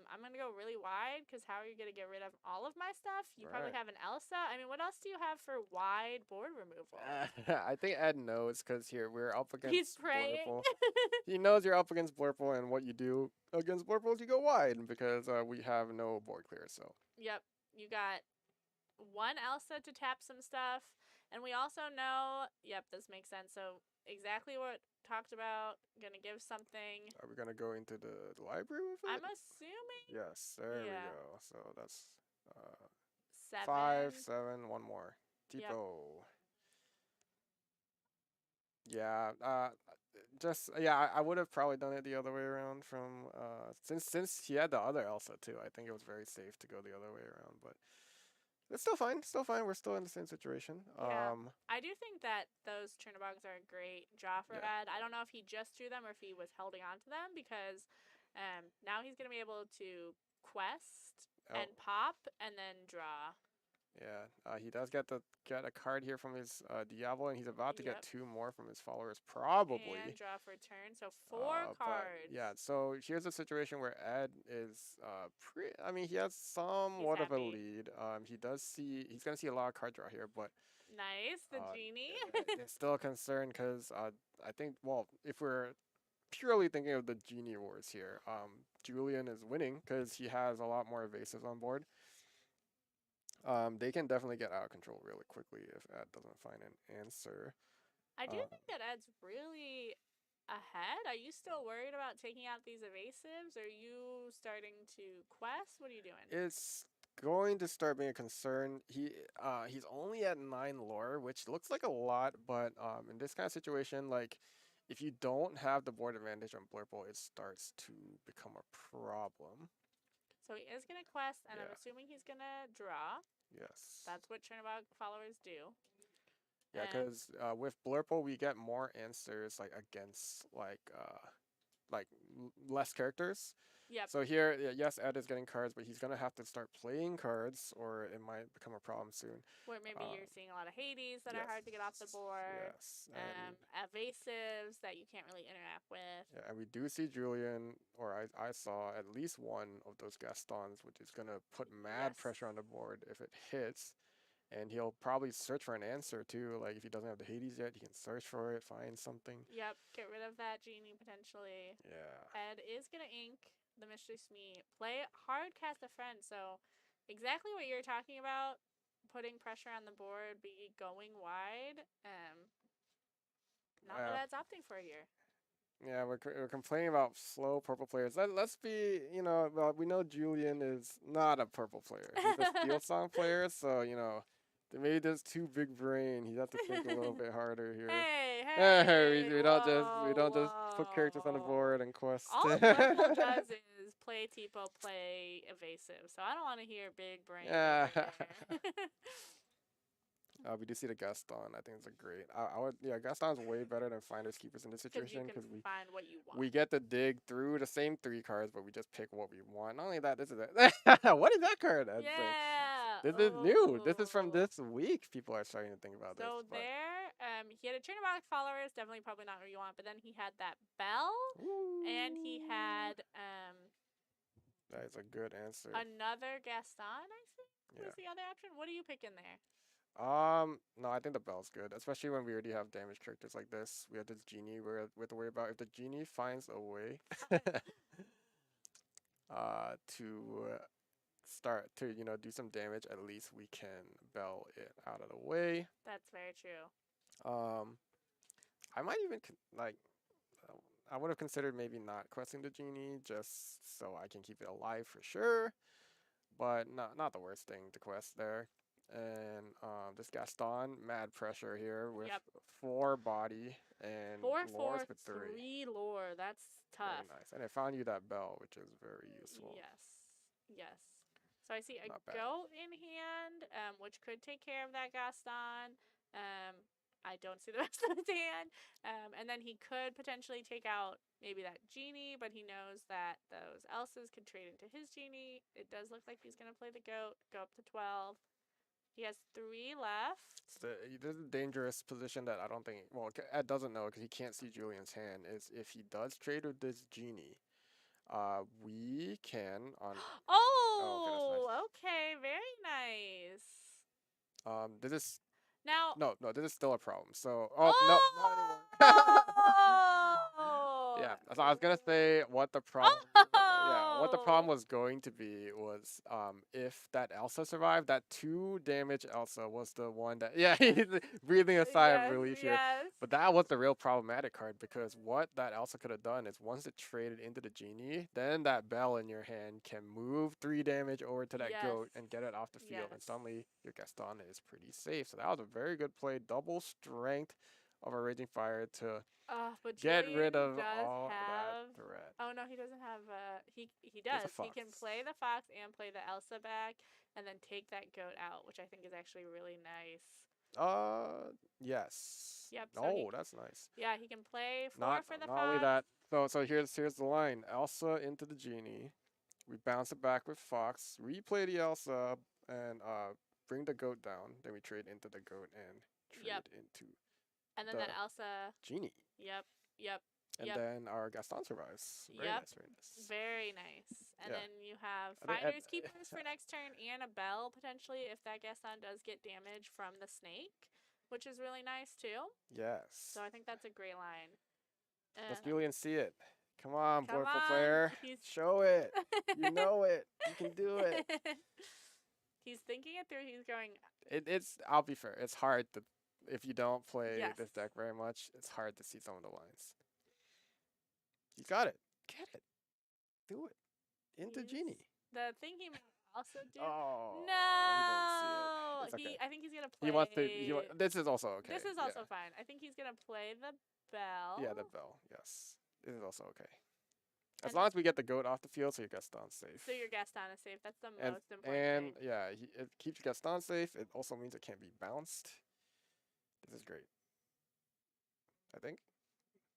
I'm going to go really wide because how are you going to get rid of all of my stuff? You probably Right. have an Elsa. I mean, what else do you have for wide board removal? I think Ed knows because here we're up He's against praying. Blurple. He knows you're up against Blurple, and what you do against Blurple is you go wide because we have no board clear. So Yep, you got one Elsa to tap some stuff. And we also know, yep, this makes sense. So exactly what talked about, gonna give something. are we gonna go into the library with I'm it? assuming, Yes, there we yeah, go. So that's uh, 5, 7. 7, one more. Yep, Tipo. Yeah, just yeah, I would have probably done it the other way around from since he had the other Elsa too. I think it was very safe to go the other way around, but it's still fine. Still fine. We're still in the same situation. yeah. I do think that those Chernobyls are a great draw for Yeah. Ed. I don't know if he just drew them or if he was holding on to them because now he's gonna be able to quest Oh, and pop and then draw. yeah. He does get a card here from his Diablo, and he's about to get Yep. 2 more from his followers, probably. And draw for a turn. So 4 But cards. yeah, so here's a situation where Ed is I mean, he has He's somewhat of a happy. lead. He's gonna see a lot of card draw here, but Nice, the uh, genie. it's still a concern because I think, well, if we're purely thinking of the genie wars here, Julian is winning because he has a lot more evasives on board. They can definitely get out of control really quickly if Ed doesn't find an answer. I do Uh, think that Ed's really ahead. Are you still worried about taking out these evasives? Are you starting to quest? What are you doing? it's going to start being a concern. He's only at 9 lore, which looks like a lot, but in this kind of situation, like if you don't have the board advantage on Blurple, it starts to become a problem. So he is going to quest, and I'm Yeah. assuming he's going to draw. Yes. That's what Chernobog followers do. Yeah, because with Blurple we get more answers like against like less characters. Yep. So here, yes, Ed is getting cards, but he's gonna have to start playing cards, or it might become a problem soon. Where maybe Uh, you're seeing a lot of Hades that are yes, hard to get off the board. yes, and Evasives that you can't really interact with. yeah, and we do see Julian, or I saw at least one of those Gastons, which is gonna put mad Yes. pressure on the board if it hits. And he'll probably search for an answer too. Like if he doesn't have the Hades yet, he can search for it, find something. Yep. Get rid of that genie potentially. Yeah. Ed is going to ink the Mystery Smee. Play hard, cast a friend. So exactly what you're talking about, putting pressure on the board, be going wide. Not what Ed's opting for here. Yeah, we're complaining about slow purple players. Let's be, well, we know Julian is not a purple player. He's a Steel Song player, so, Maybe there's too big brain. He has to think a little bit harder here. Hey, Hey, hey, we don't just put characters on the whoa. board and quest. All Purple does is play Tipo, play evasive, so I don't want to hear big brain Yeah. over here. We do see the Gaston. I think it's a great. I would, yeah, Gaston's way better than Finders Keepers in this Because you situation can because find what you want. we get to dig through the same 3 cards, but we just pick what we want. Not only that, this is it. What is that card? Yeah. This is new. This is from this week. People are starting to think about this. So But he had a train of rock followers, definitely probably not what you want, but then he had that bell, and he had that is a good answer. another Gaston, I think, Yeah. was the other option. What do you pick in there? No, I think the bell's good, especially when we already have damaged characters like this. We have this genie we have to worry about. If the genie finds a way, to start to do some damage, at least we can bell it out of the way. That's very true. I might even like. I would have considered maybe not questing the genie just so I can keep it alive for sure, but not the worst thing to quest there. And this Gaston, mad pressure here with Yep. 4 body and 4/4, lores with 3. 3 lore. That's tough. Very nice. And I found you that bell, which is very useful. Yes. So I see a Not bad. goat in hand, which could take care of that Gaston. I don't see the rest of his hand. And then he could potentially take out maybe that genie, but he knows that those Elsas could trade into his genie. It does look like he's going to play the goat, go up to 12. He has 3 left. This is a dangerous position that I don't think. Well, Ed doesn't know because he can't see Julian's hand. Is if he does trade with this genie, we can on. Oh, okay, very nice. This is Now, no, this is still a problem. So, oh, no, not anymore. Yeah, so I was gonna say what the problem. Yeah, what the problem was going to be was if that Elsa survived, that 2 damage Elsa was the one that he's breathing a sigh of relief here. But that was the real problematic card because what that Elsa could have done is once it traded into the genie, then that bell in your hand can move 3 damage over to that goat and get it off the field, and suddenly your Gaston is pretty safe. So that was a very good play, double strength of a Raging Fire to but get Julian rid of does all have, that threat. Oh no, he doesn't have. He does. He can play the fox and play the Elsa back, and then take that goat out, which I think is actually really nice. Yes. Yep. Oh, that's nice. Yeah, he can play 4 for the fox. Not only that. So here's the line. Elsa into the genie. We bounce it back with fox. Replay the Elsa and bring the goat down. Then we trade into the goat and trade into. And then that Elsa genie. Yep. And then our Gaston survives. Very nice. Very nice. And then you have Finders Keepers for next turn and a bell potentially if that Gaston does get damage from the snake, which is really nice too. Yes. So I think that's a great line. Let's Julian see it. Come on, Purple player. Show it. You know it. You can do it. He's thinking it through. He's going. I'll be fair. It's hard to. If you don't play this deck very much, it's hard to see some of the lines. You got it. Get it. Do it. Into genie. The thing he might also do. Oh. No. It's okay. I think he's gonna play. He wants to. This is also okay. This is also fine. I think he's gonna play the bell. Yeah, the bell. Yes. This is also okay. As long as we get the goat off the field, so your Gaston's safe. So your Gaston is safe. That's the most important thing. And yeah, it keeps Gaston safe. It also means it can't be bounced. This is great. I think.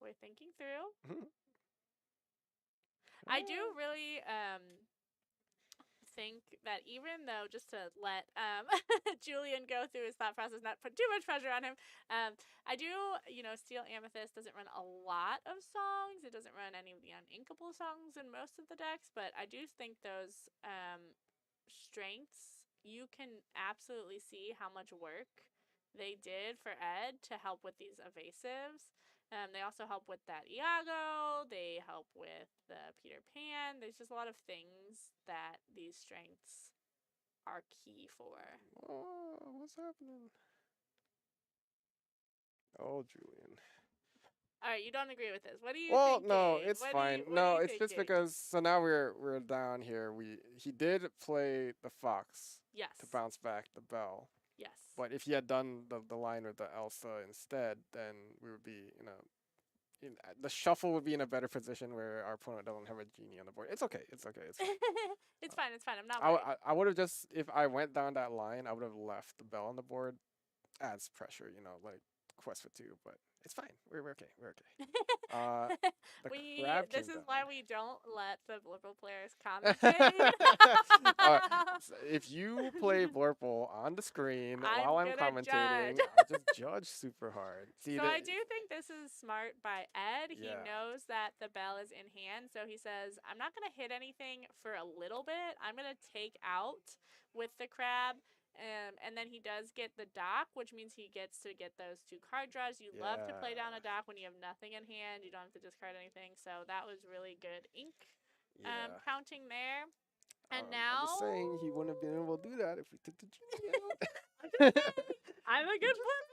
We're thinking through. I do really think that even though, just to let Julian go through his thought process, not put too much pressure on him, I do, Steel Amethyst doesn't run a lot of songs. It doesn't run any of the uninkable songs in most of the decks, but I do think those strengths, you can absolutely see how much work they did for Ed to help with these evasives. They also help with that Iago. They help with the Peter Pan. There's just a lot of things that these strengths are key for. Oh, what's happening? Oh, Julian. All right, you don't agree with this. What do you Well, thinking? no, it's What fine. No, it's just because so now we're down here. He did play the fox. Yes. To bounce back the bell. Yes. But if he had done the line with the Elsa instead, then we would be the shuffle would be in a better position where our opponent doesn't have a genie on the board. It's okay. It's okay. It's fine. It's fine. It's fine. I'm not worried. I would have just if I went down that line, I would have left the bell on the board as pressure. Like quest for two, but it's fine. We're okay. We're okay. Uh, the crab This came is down. why we don't let the liberal players commentate. uh, if you play Blurple on the screen I'm while I'm gonna commentating, judge. I just judge super hard. See, So I do think this is smart by Ed. He Yeah. knows that the bell is in hand, so he says, I'm not going to hit anything for a little bit. I'm going to take out with the crab. And then he does get the dock, which means he gets to get those 2 card draws. You love to play down a dock when you have nothing in hand. You don't have to discard anything. So that was really good ink counting there. And now... I'm just saying he wouldn't have been able to do that if we took the genie out. I'm a good player.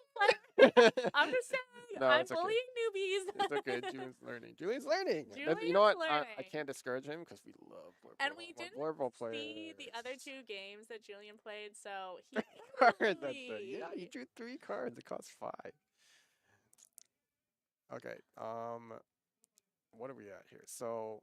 I'm just saying, No, I'm it's okay. bullying newbies. It's okay. Julian's learning. Julian's learning. Julian's you know what? I learning. can't discourage him because we love Blurple. And we didn't Blurple see the other players. 2 games that Julian played, so he Yeah, he drew 3 cards. It costs 5. Okay. What are we at here? So,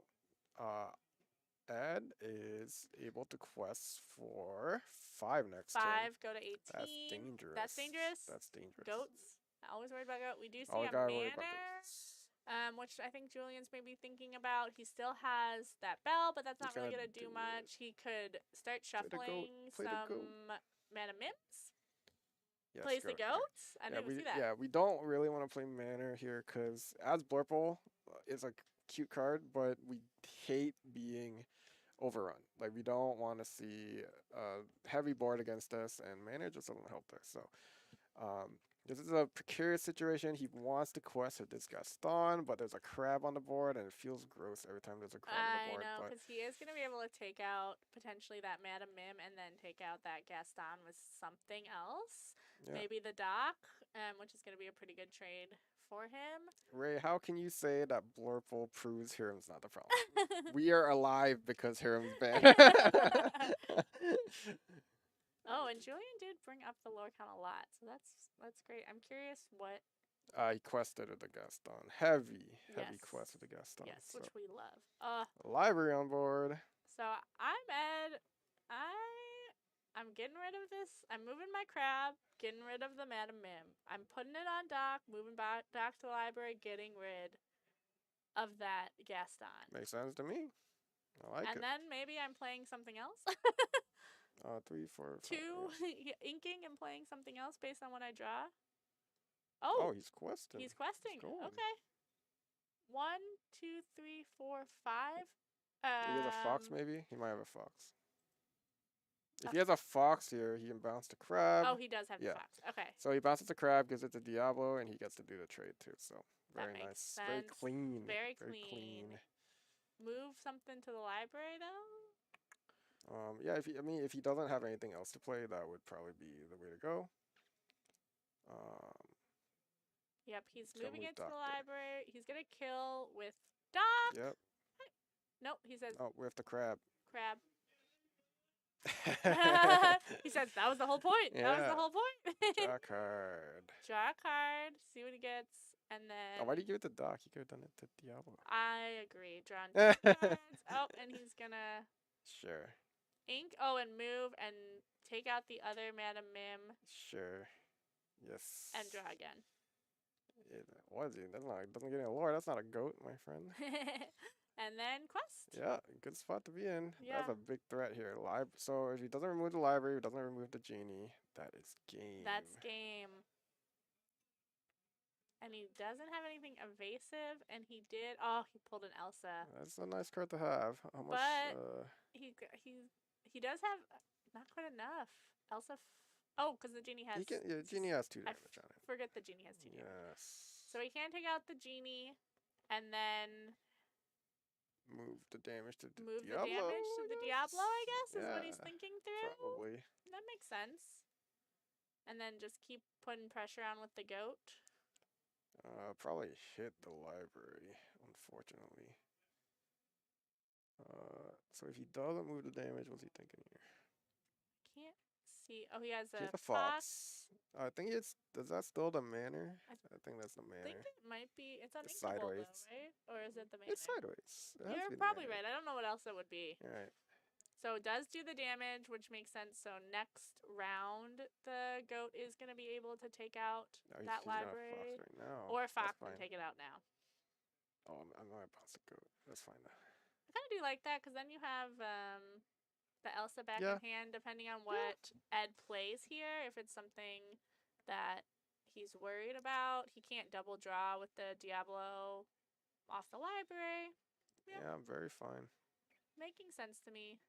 Ed is able to quest for 5 next turn. 5, go to 18. That's dangerous. That's dangerous. That's dangerous. Goats. Always worried about goat. We do see Always a gotta worry about manor, goats. which I think Julian's maybe thinking about. He still has that bell, but that's not really gonna going to do do much. He could start Play the goat. shuffling Play the goat. some mana mims. Yes, Plays the goat. goats. I didn't even see that. Yeah, we don't really want to play Manor here because as Blurple is a cute card, but we hate being overrun. Like we don't want to see a heavy board against us, and Manor just doesn't help there. So this is a precarious situation. He wants to quest with this Gaston, but there's a crab on the board, and it feels gross every time there's a crab on the board. I know, because he is going to be able to take out potentially that Madam Mim and then take out that Gaston with something else. Yeah. Maybe the Dock, which is going to be a pretty good trade for him. Ray, how can you say that Blurple proves Hiram's not the problem? We are alive because Hiram's banned. Oh, and Julian did bring up the Lorcana a lot, so that's great. I'm curious what... He quested with the Gaston. Heavy Yes. quest with the Gaston. Yes, So. which we love. Library on board. So I'm Ed. I'm getting rid of this. I'm moving my crab, getting rid of the Madam Mim. I'm putting it on dock, moving back to the library, getting rid of that Gaston. Makes sense to me. I like it. And then maybe I'm playing something else. 3, 4, 5. 2 inking and playing something else based on what I draw. Oh, he's questing. He's questing. going. Okay. 1, 2, 3, 4, 5. He has a fox, maybe? He might have a fox. If he has a fox here, he can bounce the crab. Oh, he does have the yeah. fox. Okay. So he bounces the crab, gives it to Diablo, and he gets to do the trade too. So very That nice. makes Very sense. clean. Very clean. Move something to the library though. Yeah. If he doesn't have anything else to play, that would probably be the way to go. Yep, he's gonna moving move it to the Doc there. library. He's gonna kill with Doc. Yep. Nope, he says Oh, with the crab. crab. He says that was the whole point. That was Yeah. the whole point. Draw a card. Draw a card, see what he gets, and then Oh, why do you give it to Doc? You could have done it to Diablo. I agree. Draw 2 cards. Oh, and he's gonna Sure. ink. Oh, and move and take out the other Madam Mim Sure. Yes. and draw again. What is he? That's not. Doesn't get any lore. That's not a goat, my friend. And then quest. Yeah, good spot to be in. Yeah. That's a big threat here. So if he doesn't remove the library, he doesn't remove the genie. That is game. That's game. And he doesn't have anything evasive, and he did. Oh, he pulled an Elsa. That's a nice card to have. How much? But he does have not quite enough. Elsa. Oh, because the genie has. Genie has 2 I damage on it. forget the genie has 2 damage. Yes. So he can take out the genie, and then Move the damage to the move Diablo. the damage to the Diablo. I guess is what he's Yeah, thinking through. Probably. That makes sense. And then just keep putting pressure on with the goat. Probably hit the library, unfortunately. So if he doesn't move the damage, what's he thinking here? Can't He has He's a a fox. fox. I think it's. Does that still the manor? I I think that's the think manor. it might be. It's It's uninkable though, sideways. right? Or is it the It's manor? sideways. It has to You're be the probably manor. right. I don't know what else it would be. All right. So it does do the damage, which makes sense. So next round, the goat is going to be able to take out No, that he's not a fox library. right now. Or That's Fox can fine. take it out now. Oh, I'm not about to go. That's fine. I kind of do like that because then you have the Elsa back Yeah. in hand, depending on what Ed plays here. If it's something that he's worried about, he can't double draw with the Diablo off the library. Yeah, I'm very fine. Making sense to me.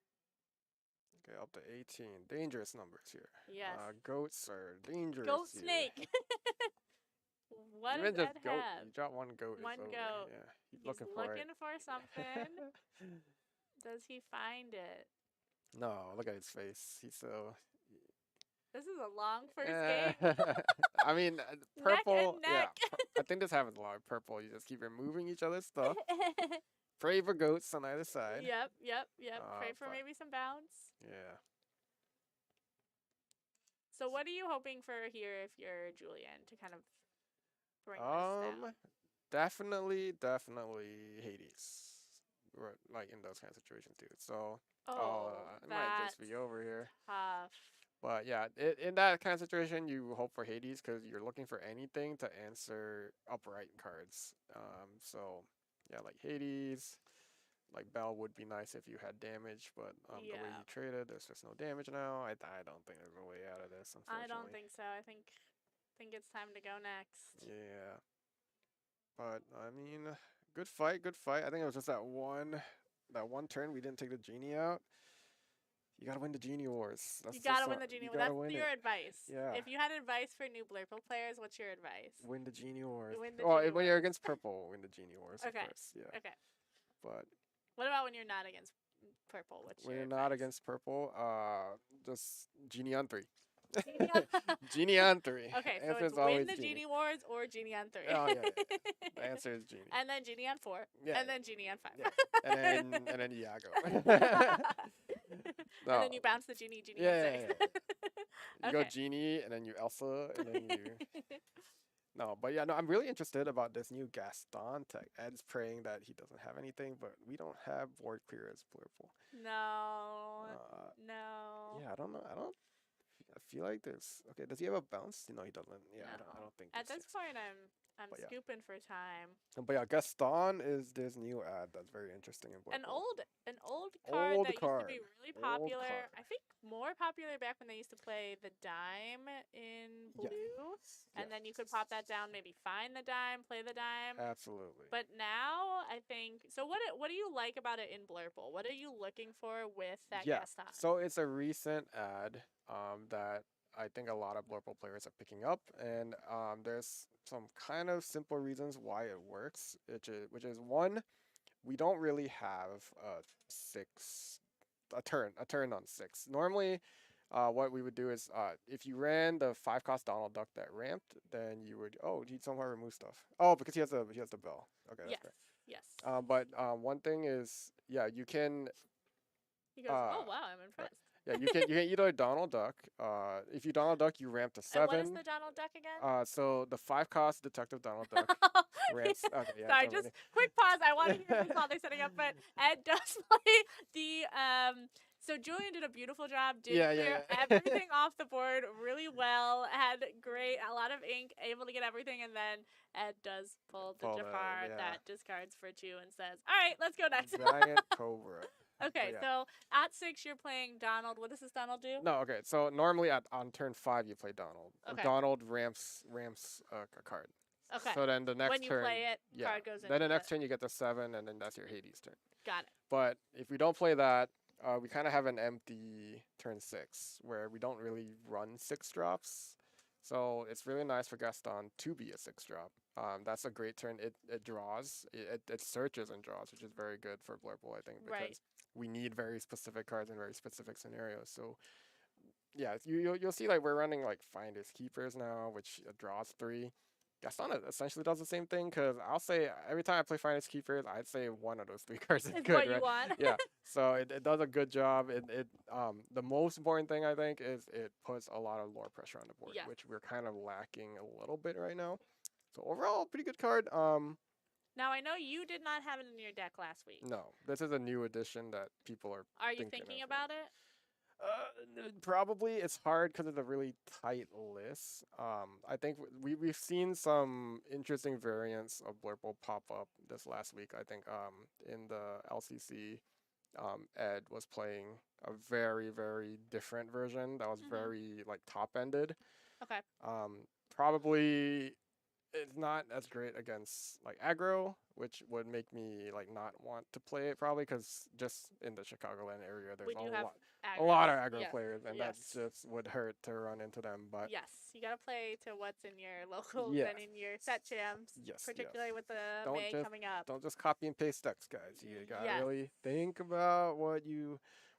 Okay, up to 18. Dangerous numbers here. Yes. Goats are dangerous. Goat here. snake. What Even does just Ed goat. have? You drop one goat. One it's over. goat. Yeah, he's He's looking for looking for something. Does he find it? No, look at his face. He's so. This is a long first Eh, game. I mean, Neck purple. and neck. Yeah, I think this happens a lot. Purple. You just keep removing each other's stuff. Pray for goats on either side. Yep. Pray for Fine. maybe some bounce. Yeah. So what are you hoping for here if you're Julian to kind of bring this down? Definitely Hades. Or, like in those kind of situations too. So, it might just be over here. Tough. But yeah, in that kind of situation, you hope for Hades because you're looking for anything to answer upright cards. So yeah, like Hades, like Bell would be nice if you had damage, but the way you traded, there's just no damage now. I don't think there's a way out of this. Unfortunately, I don't think so. I think it's time to go next. Yeah, but I mean, good fight. I think it was just that one turn we didn't take the genie out. You gotta win the Genie Wars. You gotta win the Genie Wars. That's your advice. Yeah. If you had advice for new Blurple players, what's your advice? Win the Genie Wars. Win the Genie when Wars. you're against purple, win the Genie Wars. Okay. Of course. Yeah. Okay. But what about when you're not against purple? What's when your you're advice? not against purple, just Genie on 3. Genie on Genie on 3. Okay, so Answer's it's always win the Genie Wars or Genie on 3. Oh yeah. The answer is Genie. And then Genie on 4. Yeah. And then Genie on 5. Yeah. And then Iago. No. And then you bounce the Genie on 6. Yeah. You Okay. go Genie, and then you Elsa, and then you. No, but yeah, no, I'm really interested about this new Gaston tech. Ed's praying that he doesn't have anything, but we don't have board clear as Blurple. No. Yeah, I don't know. I feel like there's. Okay, does he have a bounce? No, he doesn't. Yeah, No. I don't think. At this point, I'm But yeah. scooping for time. But yeah, Gaston is this new ad that's very interesting in Blurple. An old card Old that card. used to be really Old popular. card. I think more popular back when they used to play the dime in blue. And then you could pop that down, maybe find the dime, play the dime. Absolutely. But now I think so. What do you like about it in Blurple? What are you looking for with that Gaston? So it's a recent ad that I think a lot of Blurple players are picking up, and there's some kind of simple reasons why it works, which is one, we don't really have a turn on 6. Normally, what we would do is if you ran the 5-cost Donald Duck that ramped, then you would he'd somehow remove stuff. Oh, because he has the bell. Okay, that's great. Yes. But one thing is, you can. He goes, oh wow, I'm impressed. Yeah, you can either Donald Duck. If you Donald Duck, you ramp to 7. And what is the Donald Duck again? So the 5-cost Detective Donald Duck ramps. Okay, yeah. Sorry, just quick pause. I want to hear this while they're setting up, but Ed does play the So Julian did a beautiful job. Clear everything off the board really well. Had a lot of ink, able to get everything, and then Ed does pull the Jafar that discards for 2 and says, "All right, let's go next." Giant Cobra. Okay, so at 6 you're playing Donald. What does this Donald do? No, okay. So normally on turn 5 you play Donald. Okay. Donald ramps a card. Okay. So then the next when you turn, play it, card goes in. Then the next turn you get the 7, and then that's your Hades turn. Got it. But if we don't play that, we kind of have an empty turn 6 where we don't really run 6 drops. So it's really nice for Gaston to be a 6 drop. That's a great turn. It draws. It searches and draws, which is very good for Blurple, I think, because we need very specific cards in very specific scenarios. So yeah, you'll see like we're running like Finders Keepers now, which draws 3. Gaston essentially does the same thing because I'll say every time I play Finders Keepers, I'd say one of those three cards is Is good, what you right? want. Yeah. So it does a good job. The most important thing I think is it puts a lot of lore pressure on the board, Yes. which we're kind of lacking a little bit right now. So overall, pretty good card. Now I know you did not have it in your deck last week. No, this is a new addition that people Are you thinking thinking of. about it? Probably it's hard because it's a really tight list. I think we've seen some interesting variants of Blurple pop up this last week. I think in the LCC, Ed was playing a very different version that was very like top ended. Okay. Probably it's not as great against like aggro, which would make me like not want to play it probably because just in the Chicagoland area, there's We do have a lot of aggros. aggro Yes. players, and that Yes. just would hurt to run into them. But Yes, you gotta play to what's in your locals yeah, and in your set champs, yes, particularly with the don't May just coming up. don't just copy and paste decks, guys. You gotta Yes. really think about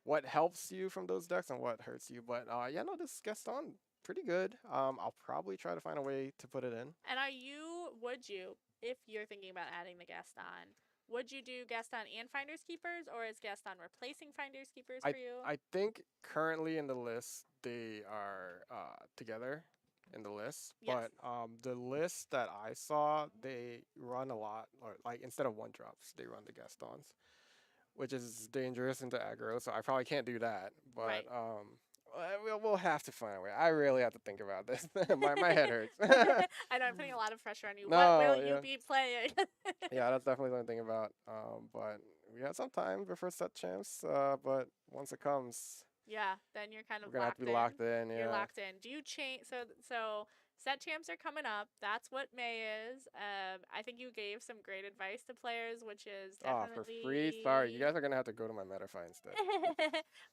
what helps you from those decks and what hurts you. But yeah, no, this Gaston pretty good. I'll probably try to find a way to put it in. And would you, if you're thinking about adding the Gaston, would you do Gaston and Finders Keepers, or is Gaston replacing Finders Keepers for you? I think currently in the list they are together in the list, Yes. but the list that I saw they run a lot, or like instead of one drops they run the Gastons, which is dangerous into aggro. So I probably can't do that. But Right. we'll have to find a way. I really have to think about this. my head hurts. I know I'm putting a lot of pressure on you. No, What will you yeah. be playing? Yeah, that's definitely something to think about. But we have some time before set champs. But once it comes, Yeah, then you're kind of we're gonna have locked to be in. locked in. Yeah. You're locked in. Do you change? So set champs are coming up. That's what May is. I think you gave some great advice to players, which is Oh, for definitely free? Sorry, you guys are gonna have to go to my Metafy instead.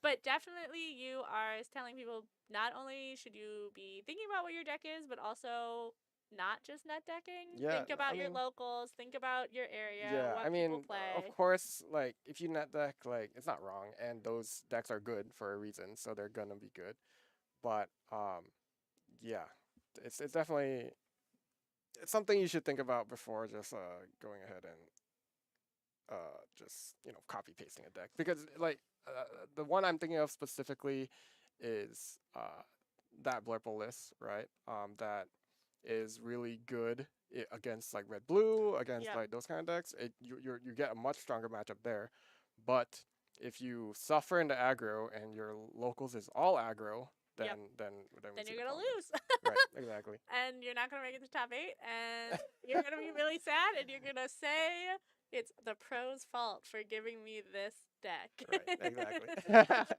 but definitely you are telling people not only should you be thinking about what your deck is, but also not just net decking. Yeah, Think about I your mean, locals. Think about your area. yeah, What I people mean, play. of course, like if you net deck, like it's not wrong, and those decks are good for a reason, so they're gonna be good. But yeah, it's definitely it's something you should think about before just going ahead and just copy pasting a deck because like the one I'm thinking of specifically is that Blurple list, right? That is really good against like red blue against Yep. like those kind of decks. You get a much stronger matchup there, but if you suffer into aggro and your locals is all aggro, then Yep. then Then see you're the gonna problem. lose. Right, exactly. And you're not gonna make it to top 8, and you're gonna be really sad, and you're gonna say it's the pro's fault for giving me this deck. Right, exactly.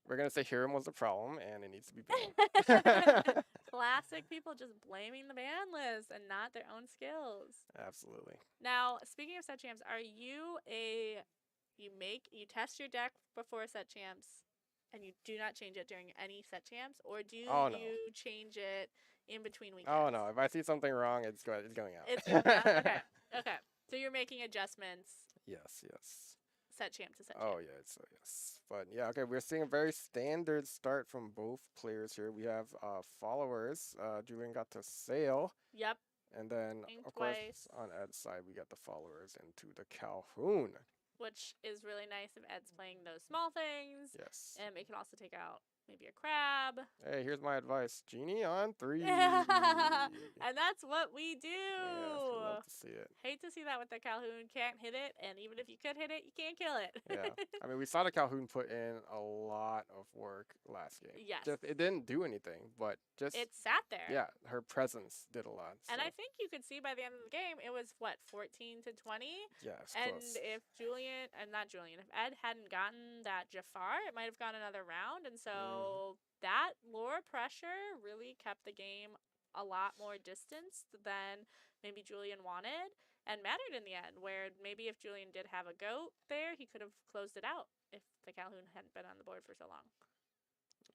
We're gonna say Hiram was the problem, and it needs to be banned. Classic people just blaming the ban list and not their own skills. Absolutely. Now, speaking of set champs, are you you test your deck before set champs and you do not change it during any set champs, or do Oh, no. you change it in between weekends? Oh no! If I see something wrong, it's going out. It's okay. Okay. So you're making adjustments Yes. Yes. set champ to set Oh champ. yeah. Yes. But yeah. Okay. We're seeing a very standard start from both players here. We have followers. Julian got to sail, Yep. and then Inked of course twice. on Ed's side we got the followers into the Calhoun. Which is really nice if Ed's playing those small things. Yes. It can also take out maybe a crab. Hey, here's my advice: Genie on 3. And that's what we do. Yes, love to see it. Hate to see that with the Calhoun. Can't hit it, and even if you could hit it, you can't kill it. Yeah, I mean, we saw the Calhoun put in a lot of work last game. Yes. Just it didn't do anything, but just It sat there. yeah, her presence did a lot. And so, I think you could see by the end of the game, it was what, 14 to 20. yeah, it's And close. if if Ed hadn't gotten that Jafar, it might have gone another round. And so that lore pressure really kept the game a lot more distanced than maybe Julian wanted and mattered in the end, where maybe if Julian did have a goat there, he could have closed it out if the Calhoun hadn't been on the board for so long.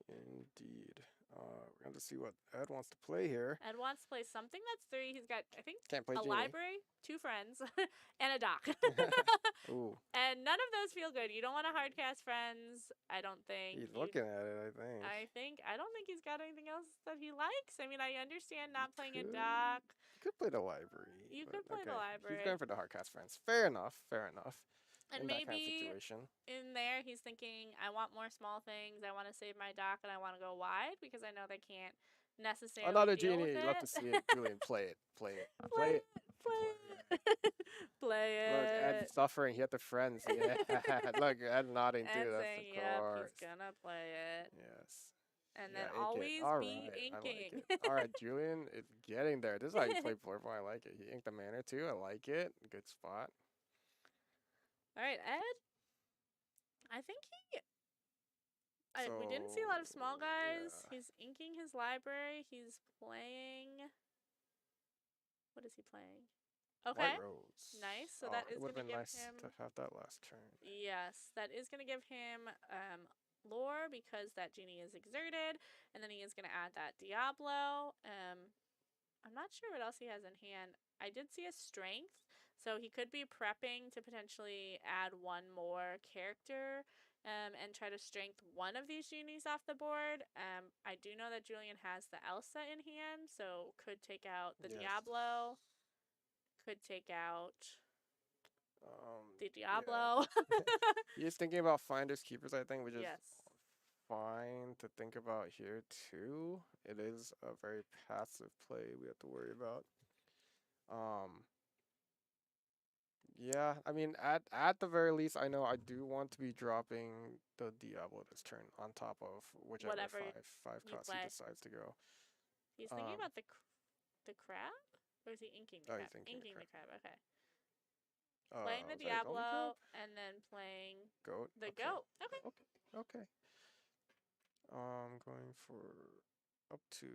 Indeed. We're going to see what Ed wants to play here. Ed wants to play something that's 3. He's got, I think, Can't play a Genie. library, 2 friends, and a dock. Ooh. And none of those feel good. You don't want to hardcast friends, I don't think. He's looking at it, I think. I don't think he's got anything else that he likes. I mean, I understand not playing a could. dock. You could play the library. You but could play the library. He's going for the hardcast friends. Fair enough. Fair enough. And in that maybe kind of situation. in there he's thinking, I want more small things. I want to save my dock and I want to go wide because I know they can't necessarily Another deal Genie. with Love to it. see it. Julian, play it. Play it. Play it. Play it. Look, Ed's suffering. He had the friends. Yeah. Look, Ed nodding too. And That's saying, of yep, course. he's gonna play it. Yes. And Yeah, then ink it. always All be right, inking. I like it. All right, Julian is getting there. This is how you play Blurple. I like it. He inked the mana too. I like it. Good spot. All right, Ed. I think we didn't see a lot of small guys. Yeah. He's inking his library. He's playing. What is he playing? Okay. White Rose. Nice. So that is it would going have been give nice him. to have that last turn. Yes, that is going to give him lore because that genie is exerted, and then he is going to add that Diablo. I'm not sure what else he has in hand. I did see a strength, so he could be prepping to potentially add one more character and try to strength one of these genies off the board. I do know that Julian has the Elsa in hand, so could take out the Diablo. Could take out the Diablo. Yeah. He's thinking about Finders Keepers, I think, which is Yes. fine to think about here too. It is a very passive play we have to worry about. Yeah, I mean at the very least I know I do want to be dropping the Diablo this turn on top of whichever Whatever five you costs he decides to go. He's thinking about the crab? Or is he inking the crab? He's inking the crab, okay. Oh, Playing the is that his only crab? Diablo and then playing Goat. the Okay. goat. Okay. Okay. Going for up to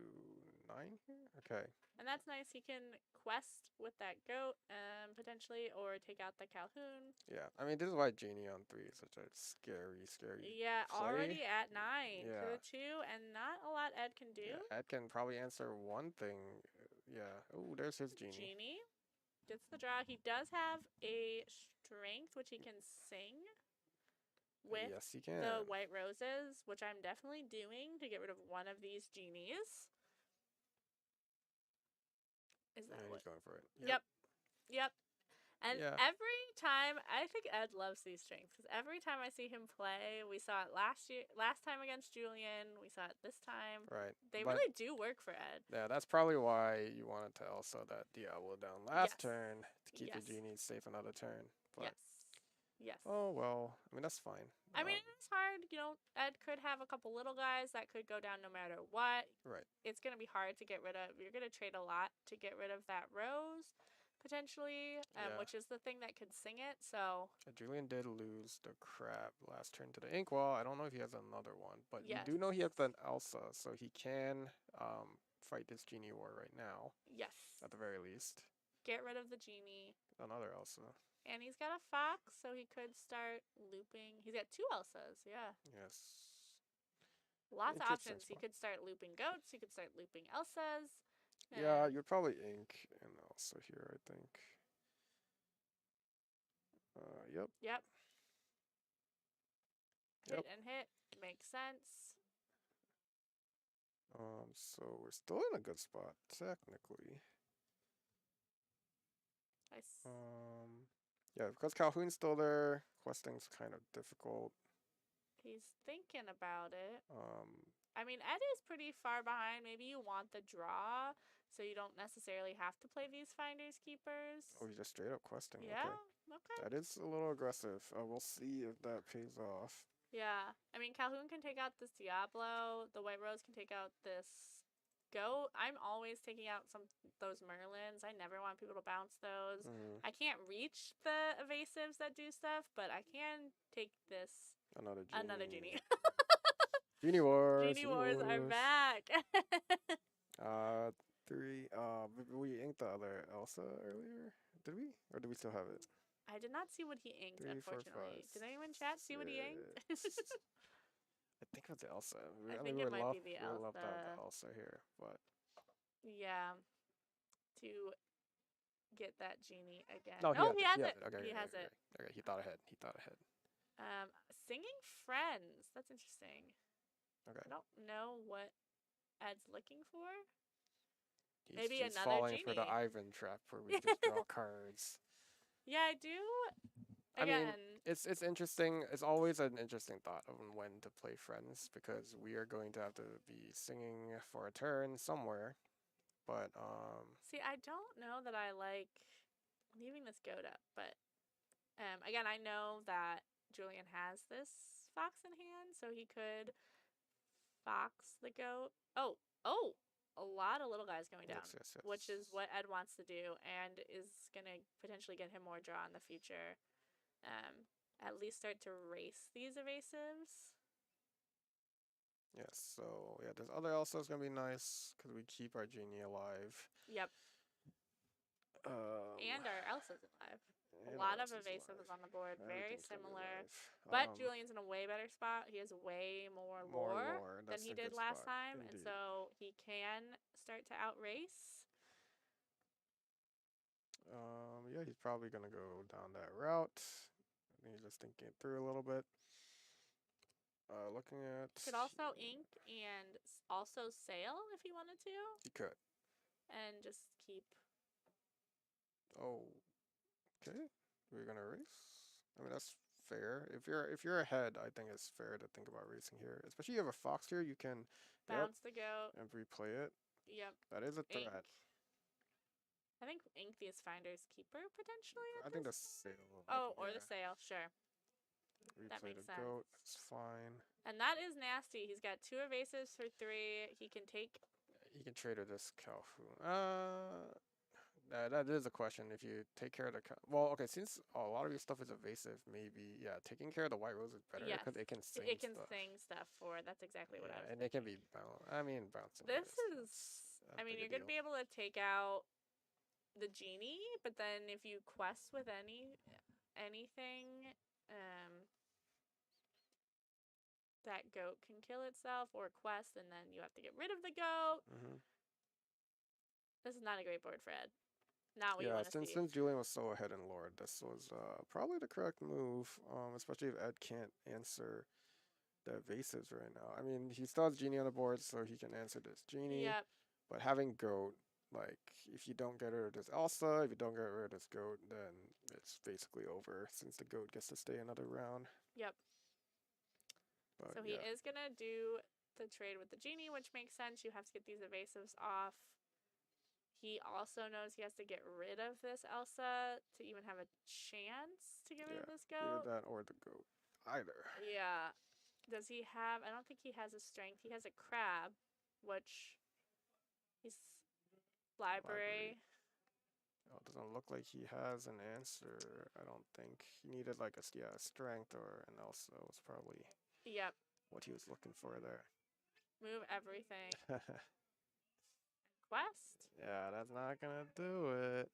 9 here. Okay. And that's nice. He can quest with that goat, potentially, or take out the Calhoun. Yeah, I mean this is why Genie on 3 is such a scary Yeah, play. already at 9 Yeah. for the 2, and not a lot Ed can do. Yeah, Ed can probably answer one thing. Yeah. Oh, there's his Genie. Genie gets the draw. He does have a strength, which he can sing with Yes, he can. the white roses, which I'm definitely doing to get rid of one of these genies. Is that what? He's going for it. Yep. And Yeah. every time, I think Ed loves these strengths because every time I see him play, we saw it last time against Julian, we saw it this time. Right. They But really do work for Ed. yeah, that's probably why you wanted to also that Diablo down last turn to keep the Yes. Genie safe another turn. But Yes. oh well, I mean that's fine. I mean, it's hard. Ed could have a couple little guys that could go down no matter what. Right. It's going to be hard to get rid of. You're going to trade a lot to get rid of that rose, potentially, which is the thing that could sing it. So Julian did lose the crab last turn to the Inkwall. I don't know if he has another one, but Yes. you do know he has an Elsa, so he can fight this Genie war right now. Yes. At the very least. Get rid of the Genie. Another Elsa. And he's got a fox, so he could start looping. He's got 2 Elsas, yeah. Yes. Lots of Interesting options. He spot. could start looping goats. He could start looping Elsas. Yeah, you'd probably ink an Elsa here, I think. Yep. Hit and hit. Makes sense. So we're still in a good spot, technically. Nice. Yeah, because Calhoun's still there, questing's kind of difficult. He's thinking about it. I mean, Ed is pretty far behind. Maybe you want the draw, so you don't necessarily have to play these Finders Keepers. Oh, he's just straight up questing. Yeah, okay. That is a little aggressive. We'll see if that pays off. Yeah, I mean, Calhoun can take out this Diablo. The White Rose can take out this goat. I'm always taking out those Merlins. I never want people to bounce those. I can't reach the evasives that do stuff, but I can take this. Another Genie. Genie Wars. Genie Wars are back. 3. We inked the other Elsa earlier. Did we? Or do we still have it? I did not see what he inked, 3, 4, unfortunately. 5, did anyone chat see what he inked? I think it's the Elsa. I I mean, think we it would might love be the we would love to have Elsa. the Elsa here, but Yeah, to get that genie again. no, he Oh, has he it. has He has it. it. Okay, He okay, has okay, it. okay. He thought ahead. He thought ahead. Singing friends. That's interesting. Okay. I don't know what Ed's looking for. He's Maybe he's another falling for the genie. Ivan trap where we just draw cards. Yeah, I do. I mean, Again, it's interesting. It's always an interesting thought of when to play friends because we are going to have to be singing for a turn somewhere. But see, I don't know that I like leaving this goat up, but again, I know that Julian has this fox in hand, so he could fox the goat. Oh, a lot of little guys going down, yes, yes, which is yes. what Ed wants to do, and is gonna potentially get him more draw in the future. At least start to race these evasives. Yes. So yeah, this other Elsa is gonna be nice because we keep our genie alive. Yep, Um, and our Elsa's alive. A and our lot of Elsa's evasives alive. on the board, very Everything's gonna be similar. alive. But Julian's in a way better spot. He has way more More lore lore. than That's he a did good last spot. time, and Indeed. so he can start to outrace. Yeah, he's probably gonna go down that route. I think he's just thinking it through a little bit. Looking at. Could also ink and also sail if he wanted to, He could. and just keep. Oh, okay. We're gonna race. I mean, that's fair. If you're ahead, I think it's fair to think about racing here. Especially you have a fox here, you can get up Bounce the goat. and replay it. Yep. That is a Ink. threat. I think ink the Finder's keeper potentially. I think the sail. Oh, or yeah. the sail. Sure. That Replay makes the sense. goat. It's fine. And that is nasty. He's got 2 evasives for 3. He can take. He can trade with this Calhoun. That is a question. If you take care of the well, okay, since a lot of your stuff is evasive, maybe yeah, taking care of the white rose is better Yes. because it can sing It can stuff. sing stuff for. That's exactly what I was And thinking. it can be bouncing. This is is. not I mean, big a you're going to deal. be able to take out the genie, but then if you quest with anything, that goat can kill itself or quest, and then you have to get rid of the goat. Hmm. This is not a great board for Ed. Not what you Yeah, want to since see. since Julian was so ahead in Lord, this was probably the correct move. Especially if Ed can't answer the evasives right now. I mean, he still has Genie on the board, so he can answer this Genie. Yep. But having Goat, like, if you don't get rid of this Elsa, if you don't get rid of this Goat, then it's basically over since the Goat gets to stay another round. Yep. But So he yeah, is going to do the trade with the genie, which makes sense. You have to get these evasives off. He also knows he has to get rid of this Elsa to even have a chance to get rid of this either goat. that or the Goat. Either. Yeah. Does he have... I don't think he has a strength. He has a crab, which... He's... Library. Oh, it doesn't look like he has an answer. I don't think he needed like a strength or an Elsa was probably Yep. what he was looking for there. Move everything. Quest? Yeah, that's not gonna do it.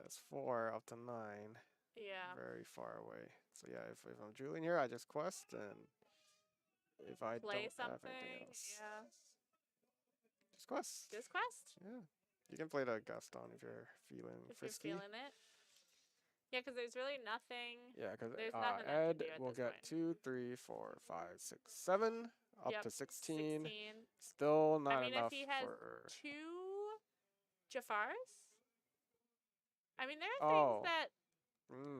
That's 4 up to 9. Yeah. Very far away. So yeah, if I'm Julian here, I just quest, and if I Play don't have something. anything else, Yeah. just quest. Just quest. Yeah, you can play the Gaston if you're feeling If frisky. you're feeling it. Yeah, because there's really nothing. Yeah, because There's nothing Ed Ed can do at will this get point. 2, 3, 4, 5, 6, 7, up Yep, to 16. 16. Still not I mean, enough if he has for. 2 Jafars. I mean, there are things that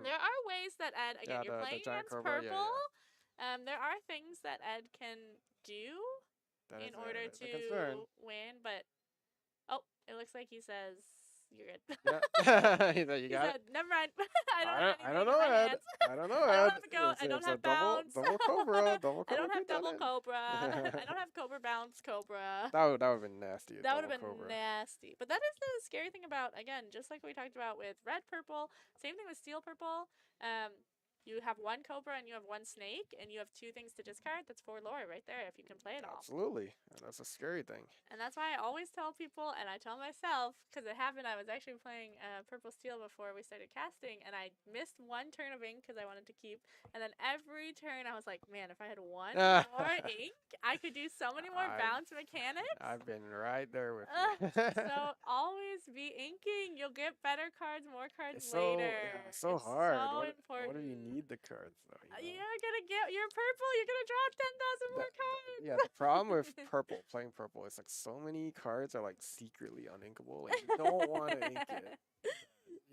there are ways that Ed, again, you're the playing giant against cobra, purple. There are things that Ed can do that in is order a concern. to win, but oh, it looks like he says you're good. Yeah, he said, you He got said, it. "Never mind. I don't have I anything don't in know, my Ed. hands. I don't know, I Ed. don't have a goat. I don't It's have a double bounce. cobra. Double I cobra. don't have double lieutenant. cobra. I don't have cobra bounce cobra." That would have been nasty. That would have been Cobra. nasty. But that is the scary thing about, again, just like we talked about with red purple, same thing with steel purple. You have one Cobra and you have one Snake, and you have 2 things to discard. That's 4 lore right there if you can play it all. Absolutely, and that's a scary thing. And that's why I always tell people, and I tell myself, because it happened, I was actually playing Purple Steel before we started casting, and I missed one turn of ink because I wanted to keep. And then every turn I was like, man, if I had one more ink, I could do so many more bounce mechanics. I've been right there with you. So always be inking. You'll get better cards, more cards It's later. it's so hard. So What important. do you need the cards though? You know? You're gonna get your purple. You're gonna draw 10,000 more cards. Yeah, the problem with playing purple is like so many cards are like secretly uninkable. Like you don't want to ink it.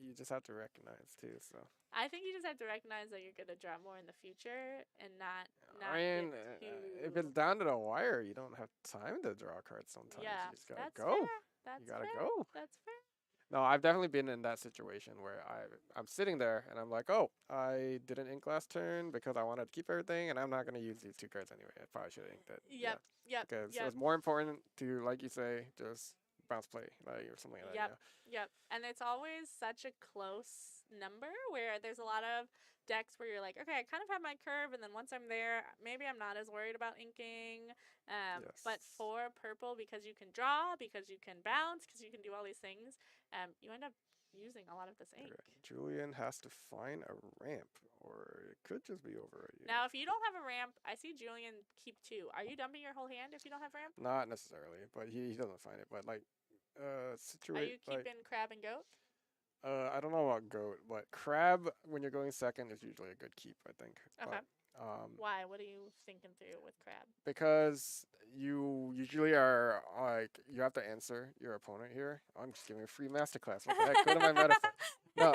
You just have to recognize too. So I think you just have to recognize that you're gonna draw more in the future and not. I mean, if it's down to the wire, you don't have time to draw cards sometimes. Yeah, You just gotta that's go. fair. That's You gotta fair. go. That's fair. No, I've definitely been in that situation where I'm sitting there and I'm like, oh, I didn't ink last turn because I wanted to keep everything, and I'm not gonna use these 2 cards anyway. I probably should have inked it. Yep. Yep. Because Yep. it was more important to, like you say, just bounce play, like or something like that. Yep. Yep. And it's always such a close number where there's a lot of decks where you're like, okay, I kind of have my curve, and then once I'm there, maybe I'm not as worried about inking. But Yes. for purple, because you can draw, because you can bounce, because you can do all these things, you end up using a lot of this ink. Right. Julian has to find a ramp, or it could just be over right here. Now, if you don't have a ramp, I see Julian keep 2. Are you dumping your whole hand if you don't have ramp? Not necessarily, but he doesn't find it. But like, Are you keeping crab and goat? I don't know about goat, but crab when you're going second is usually a good keep, I think. Okay. But, Why? What are you thinking through with crab? because you usually are like you have to answer your opponent here. I'm just giving a free masterclass. What the heck? Go to my metaphor. No,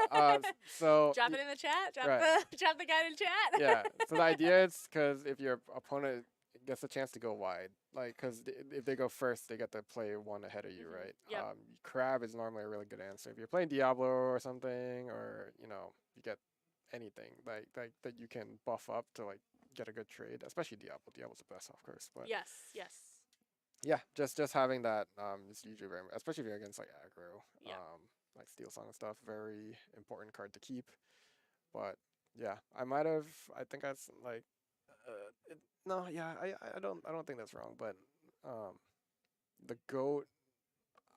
so Drop it in the chat. Drop right. drop the guy in chat. Yeah. So the idea is because if your opponent gets a chance to go wide, like because if they go first, they get to play one ahead of you, right? Yep. Crab is normally a really good answer if you're playing Diablo or something, or you get anything like that you can buff up to like get a good trade, especially Diablo. Diablo's the best, of course, but Yes. Yes. yeah, just having that is usually very, especially if you're against like aggro, Yeah. like Steel Song and stuff, very important card to keep. But yeah, I think that's like, no, yeah, I don't think that's wrong, but the goat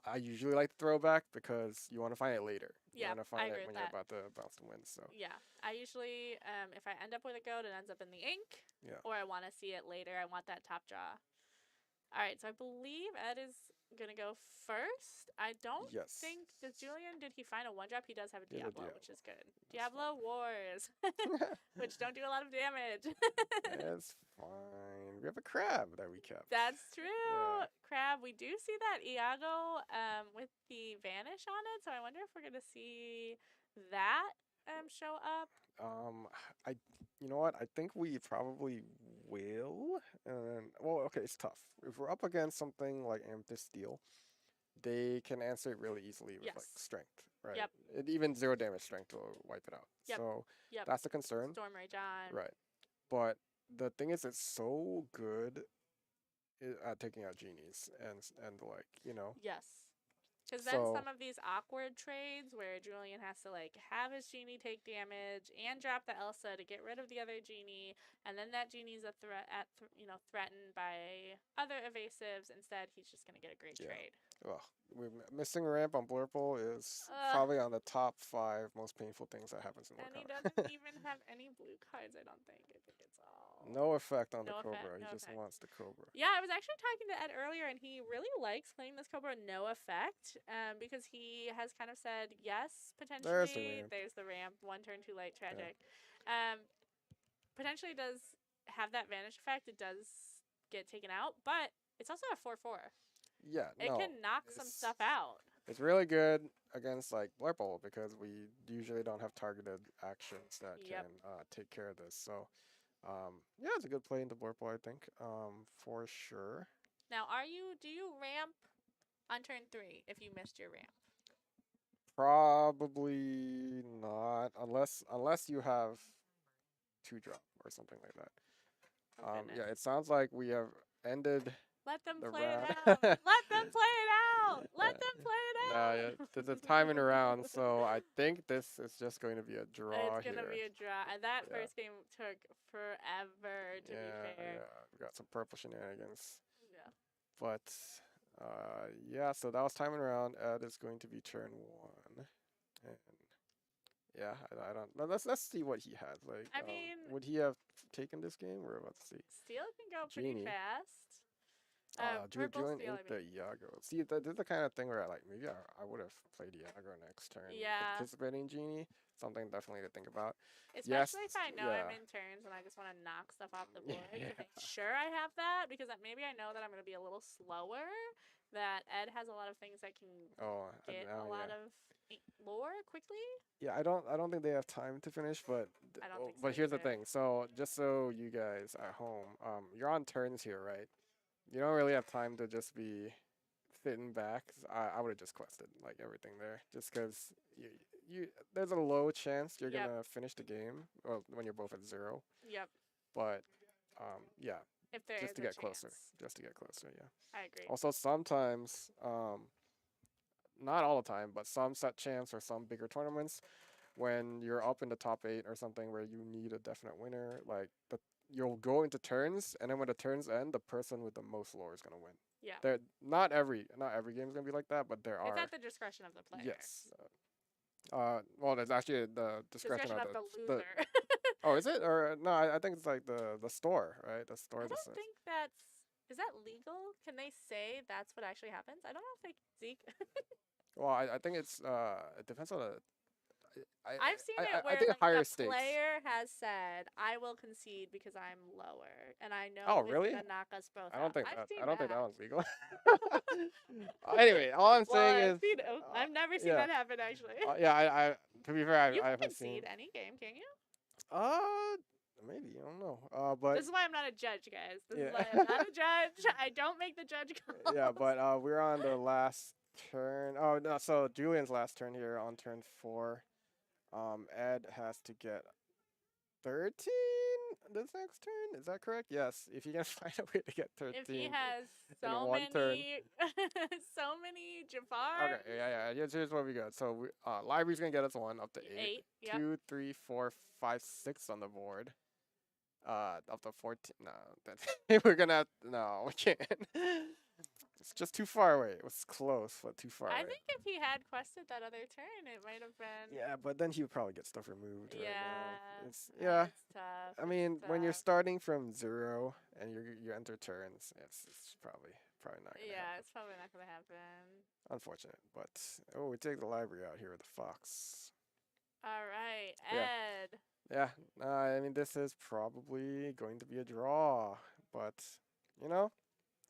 I usually like to throw back because you want to find it later. You Yeah, want to I find agree it when with you're that. about to bounce to win. So Yeah. I usually, if I end up with a goat, it ends up in the ink. Yeah. Or I want to see it later. I want that top draw. All right. So I believe Ed is gonna go first. I don't yes, think does Julian. Did he find a 1-drop? He does have a He has a Diablo, Diablo. which is good. Diablo Wars, which don't do a lot of damage. it's fine. We have a crab that we kept. That's true. Yeah. Crab. We do see that Iago with the vanish on it, so I wonder if we're gonna see that show up. I you know what? I think we probably will. And well, okay, it's tough. If we're up against something like Amethyst Steel, they can answer it really easily with like Yes. strength, right? Yep. Even 0 damage strength will wipe it out. Yep. So Yep. that's the concern, Storm Rage on. right? But the thing is, it's so good at taking out genies and like Yes. Because then So- some of these awkward trades where Julian has to like have his genie take damage and drop the Elsa to get rid of the other genie, and then that genie's a threat threatened by other evasives. Instead, he's just gonna get a great Yeah. trade. Ugh, missing ramp on Blurple is Ugh. probably on the top 5 most painful things that happens in And he Lorcana. doesn't even have any blue cards. I don't think. I think it's all. No effect on the No effect, Cobra. no He just effect. wants the Cobra. Yeah, I was actually talking to Ed earlier, and he really likes playing this Cobra no effect, because he has kind of said yes, potentially. ramp. There's the ramp. 1 turn too late. Tragic. Potentially does have that vanish effect. It does get taken out, but it's also a 4/4. Yeah, It no, can knock some it's- stuff out. It's really good against like Blurple because we usually don't have targeted actions that Yep. can take care of this. So, yeah, it's a good play into Blurple, I think, for sure. Now, do you ramp on turn 3 if you missed your ramp? Probably not, unless you have 2-drop or something like that. Oh, Yeah, goodness. it sounds like we have ended Let them the play it round. out. Let them play it out. out. Let them play it Nah, out. yeah, there's timing around, so I think this is just going to be a draw It's gonna here. be a draw, and that Yeah. first game took forever. To be fair. Yeah, we got some purple shenanigans. Yeah. But yeah, so that was timing around. Ed is going to be turn 1, and yeah, I don't. Let's see what he has. Like, I mean, would he have taken this game? We're about to see. Steel can go pretty Genie. fast. Purple Julian Steel, I ate mean. the Iago. See, this is the kind of thing where maybe I would have played Iago next turn. Yeah. Anticipating Genie, something definitely to think about. Especially Yes, if I know yeah. I'm in turns and I just want to knock stuff off the board Yeah. to make sure I have that, because maybe I know that I'm going to be a little slower, that Ed has a lot of things that can get a lot of lore quickly. Yeah, I don't think they have time to finish, but I don't think so but here's the either. thing. So just so you guys at home, you're on turns here, right? You don't really have time to just be sitting back. I would have just quested like everything there, just because you there's a low chance you're Yep. gonna finish the game. Well, when you're both at 0. Yep. But yeah, If there just is to a get chance. closer, just to get closer. Yeah. I agree. Also, sometimes not all the time, but some set champs or some bigger tournaments, when you're up in the top 8 or something where you need a definite winner, like you'll go into turns, and then when the turns end, the person with the most lore is gonna win. Yeah. There, not every game is gonna be like that, but there are. It's at the discretion of the player. Yes. Well, there's actually the discretion of the loser. Oh, is it? Or no? I think it's like the store, right? The store. I don't think is that legal? Can they say that's what actually happens? I don't know if they Zeke. Well, I think it's it depends on the. I've seen it where I think like, higher the stakes. player has said, "I will concede because I'm lower, and I know Oh, it's really? gonna knock us both I don't out." think I've seen I don't think that. that one's legal. Anyway, all I'm saying is, I've never seen that happen actually. yeah, I to be fair, You I can haven't concede seen. any game, can you? Maybe I don't know. But This is why I'm not a judge, guys. This is yeah. why I'm not a judge. I don't make the judge calls. Yeah, but we're on the last turn. Oh no, so Julian's last turn here on turn 4. Ed has to get 13 this next turn. Is that correct? Yes. If you can find a way to get 13. If he has in so one turn. so many Jafar. Okay, yeah. Here's what we got. So we, library's gonna get us 1 up to 8. 8. Yep. 2, 3, 4, 5, 6 on the board. Up to 14. No, we're gonna no, we can't. It's just too far away. It was close, but too far I away. think if he had quested that other turn, it might have been. Yeah, but then he would probably get stuff removed. Yeah. Right now. It's tough. I mean, it's when you're tough. starting from 0 and you enter turns, it's probably not gonna happen. It's probably not gonna happen. Unfortunate, but we take the library out here with the fox. All right, Yeah. Ed. Yeah, I mean this is probably going to be a draw, but you know,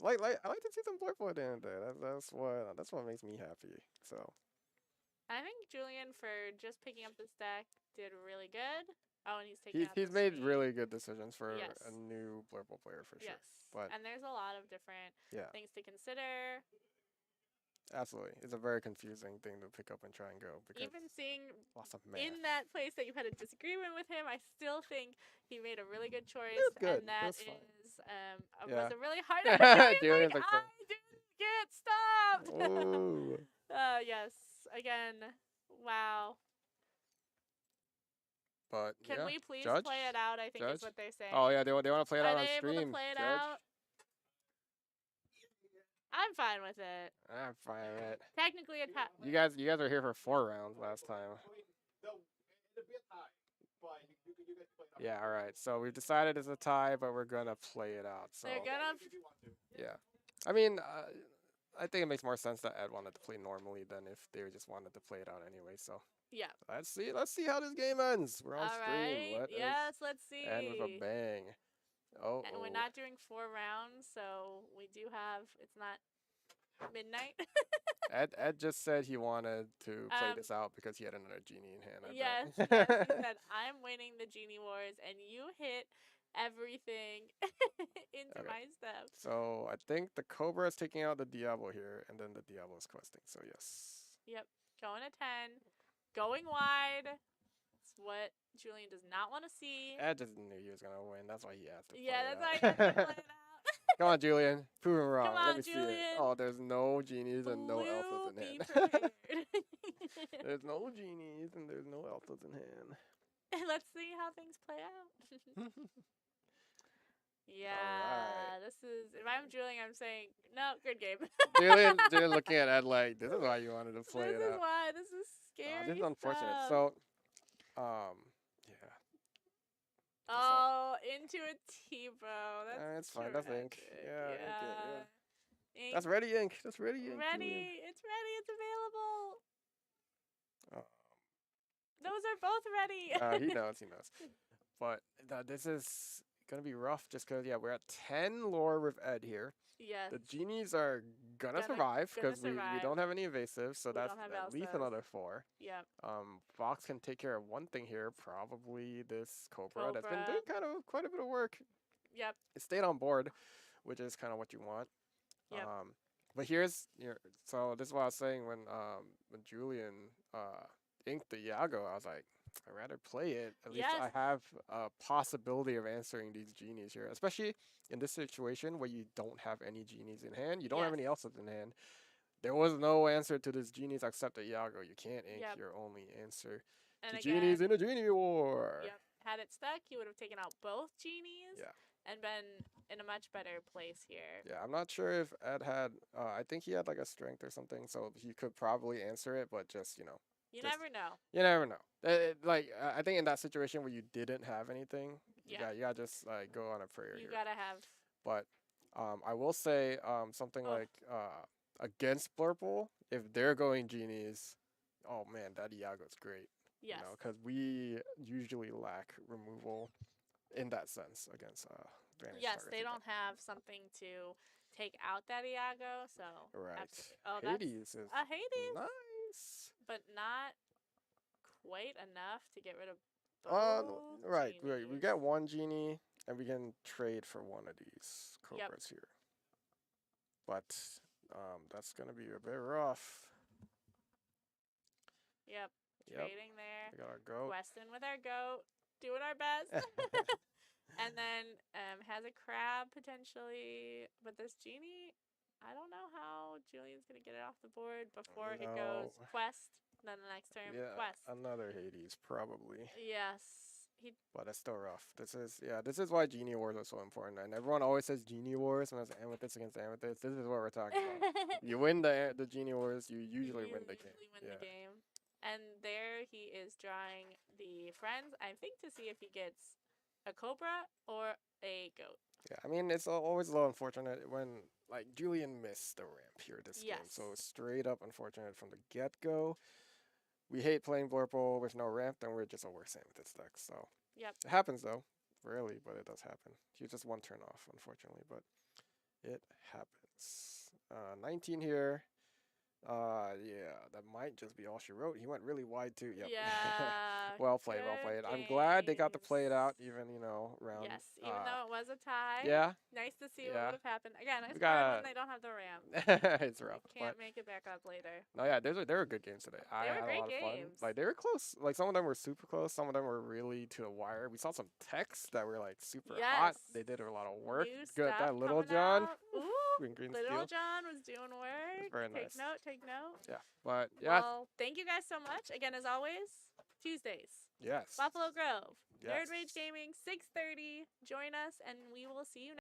I like to see some purple at the end of the day. That's what makes me happy. So I think Julian, for just picking up this deck, did really good. Oh, and he's taking. he's made really good decisions for Yes. a new purple player for sure. Yes, But and there's a lot of different things to consider. Absolutely, it's a very confusing thing to pick up and try and go. Because Even seeing lots of math. in that place that you had a disagreement with him, I still think he made a really good choice. It was good. And that It was fine. was a really hard Julian's like, like, I didn't get stopped. Ooh. Yes. Again, wow. But Can we please Judge? play it out? I think Judge? is what they're saying. Oh yeah, they want to play it Are out on they able stream. to play it Judge? out? I'm fine with it. I'm fine with it. Technically, it You guys were here for 4 rounds last time. Yeah, all right. So we've decided it's a tie, but we're gonna play it out. So They're gonna. yeah, I mean, I think it makes more sense that Ed wanted to play normally than if they just wanted to play it out anyway. So Yeah. let's see how this game ends. We're on All stream. right. Let's see. End with a bang. Oh. And we're not doing 4 rounds, so we do have. It's not midnight. Ed just said he wanted to play this out because he had another genie in hand. Yes, he said, I'm winning the Genie Wars, and you hit everything into my stuff. So I think the Cobra is taking out the Diablo here, and then the Diablo is questing. So yes. Yep, going to 10, going wide. It's what Julian does not want to see. Ed just knew he was gonna win. That's why he asked to play Yeah, that's out. why he has to play it out. Come on, Julian. Prove him wrong. Come Let on, me see it. Julian. Oh, there's no genies and no alphas Blue, in be hand. prepared. There's no genies and there's no alphas in hand. Let's see how things play out. All right. Yeah, this is. If I'm Julian, I'm saying no. Good game. Julian looking at Ed like, this is why you wanted to play This it is out. why. This is scary. This is unfortunate. Stuff. So, yeah. Oh, into a T-bow. That's It's fine. That's ink. tragic. Yeah, ink it, yeah. Ink. That's ready ink. That's ready ink. Julian. Ready. It's ready. It's available. Oh. Those are both ready. He knows. He knows. But this is gonna be rough, just because we're at 10 lore with Ed here. Yes. The genies are gonna survive gonna because we survive. don't have any evasives, so We that's don't have at least Elsas. another 4. Yep. Fox can take care of one thing here, probably this Cobra that's been Cobra. doing kind of quite a bit of work. Yep. It stayed on board, which is kind of what you want. Yep. But here's so this is what I was saying when Julian inked the Iago, I was like, I'd rather play it. At least I Yes. have a possibility of answering these genies here, especially in this situation where you don't have any genies in hand, you don't have any Yes. else's in hand. There was no answer to this genies except the Iago. You can't ink Yep. your only answer And to again, genies in a genie war. Yep. Had it stuck, you would have taken out both genies. Yeah. And been in a much better place here. Yeah, I'm not sure if Ed had. I think he had like a strength or something, so he could probably answer it. But just You just- never know. you never know. I think in that situation where you didn't have anything, Yeah. you gotta just like go on a prayer You here. gotta have. But I will say something Oh. like against Blurple, if they're going genies, oh man, that Iago's great. Yes. Because we usually lack removal in that sense against Vanish Yes, targets they like don't have something to take out that Iago, so. that. Right. absolutely. Oh, Hades is a Hades, nice. but not quite enough to get rid of Uh, both. right. We genies. get one genie, and we can trade for one of these Cobras here. But that's gonna be a bit rough. Yep. Yep. Trading there. We got our goat. Questing with our goat. Doing our best. And then has a crab potentially. But this genie, I don't know how Julian's going to get it off the board before it goes No. quest. Then the next turn, quest. Another Hades probably. Yes. But it's still rough. This is why Genie Wars are so important. And everyone always says Genie Wars when it's Amethyst against Amethyst. This is what we're talking about. You win the Genie Wars, you usually win the game. The game. And there he is drawing the friends, I think, to see if he gets a Cobra or a goat. Yeah, I mean, it's always a little unfortunate when, like, Julian missed the ramp here this game. So Yes. straight up unfortunate from the get-go. We hate playing Blurple with no ramp, then we're just a worse Amethyst deck. So Yep. it happens, though. Rarely, but it does happen. He's just one turn off, unfortunately, but it happens. 19 here. Yeah, that might just be all she wrote. He went really wide, too. Yep. Yeah. Well played, well good played. I'm glad they got to play it out, games. even, round. Yes, even though it was a tie. Yeah. Nice to see Yeah. what would have happened. Again, it's We hard gotta- when they don't have the ramp. It's rough. You can't make it back up later. No, yeah, they were good games today. I They were had great a lot of fun. games. Like, they were close. Like, some of them were super close. Some of them were really to the wire. We saw some texts that were, like, super hot. Yes. They did a lot of work. New Good. stuff That Little coming John. out. Ooh, Green Little Steel. John was doing work. very Take nice. note, take note. Yeah. But, yeah. Well, thank you guys so much. Again, as always, Tuesdays. Yes. Buffalo Grove. Yes. Nerd Rage Gaming, 6:30. Join us, and we will see you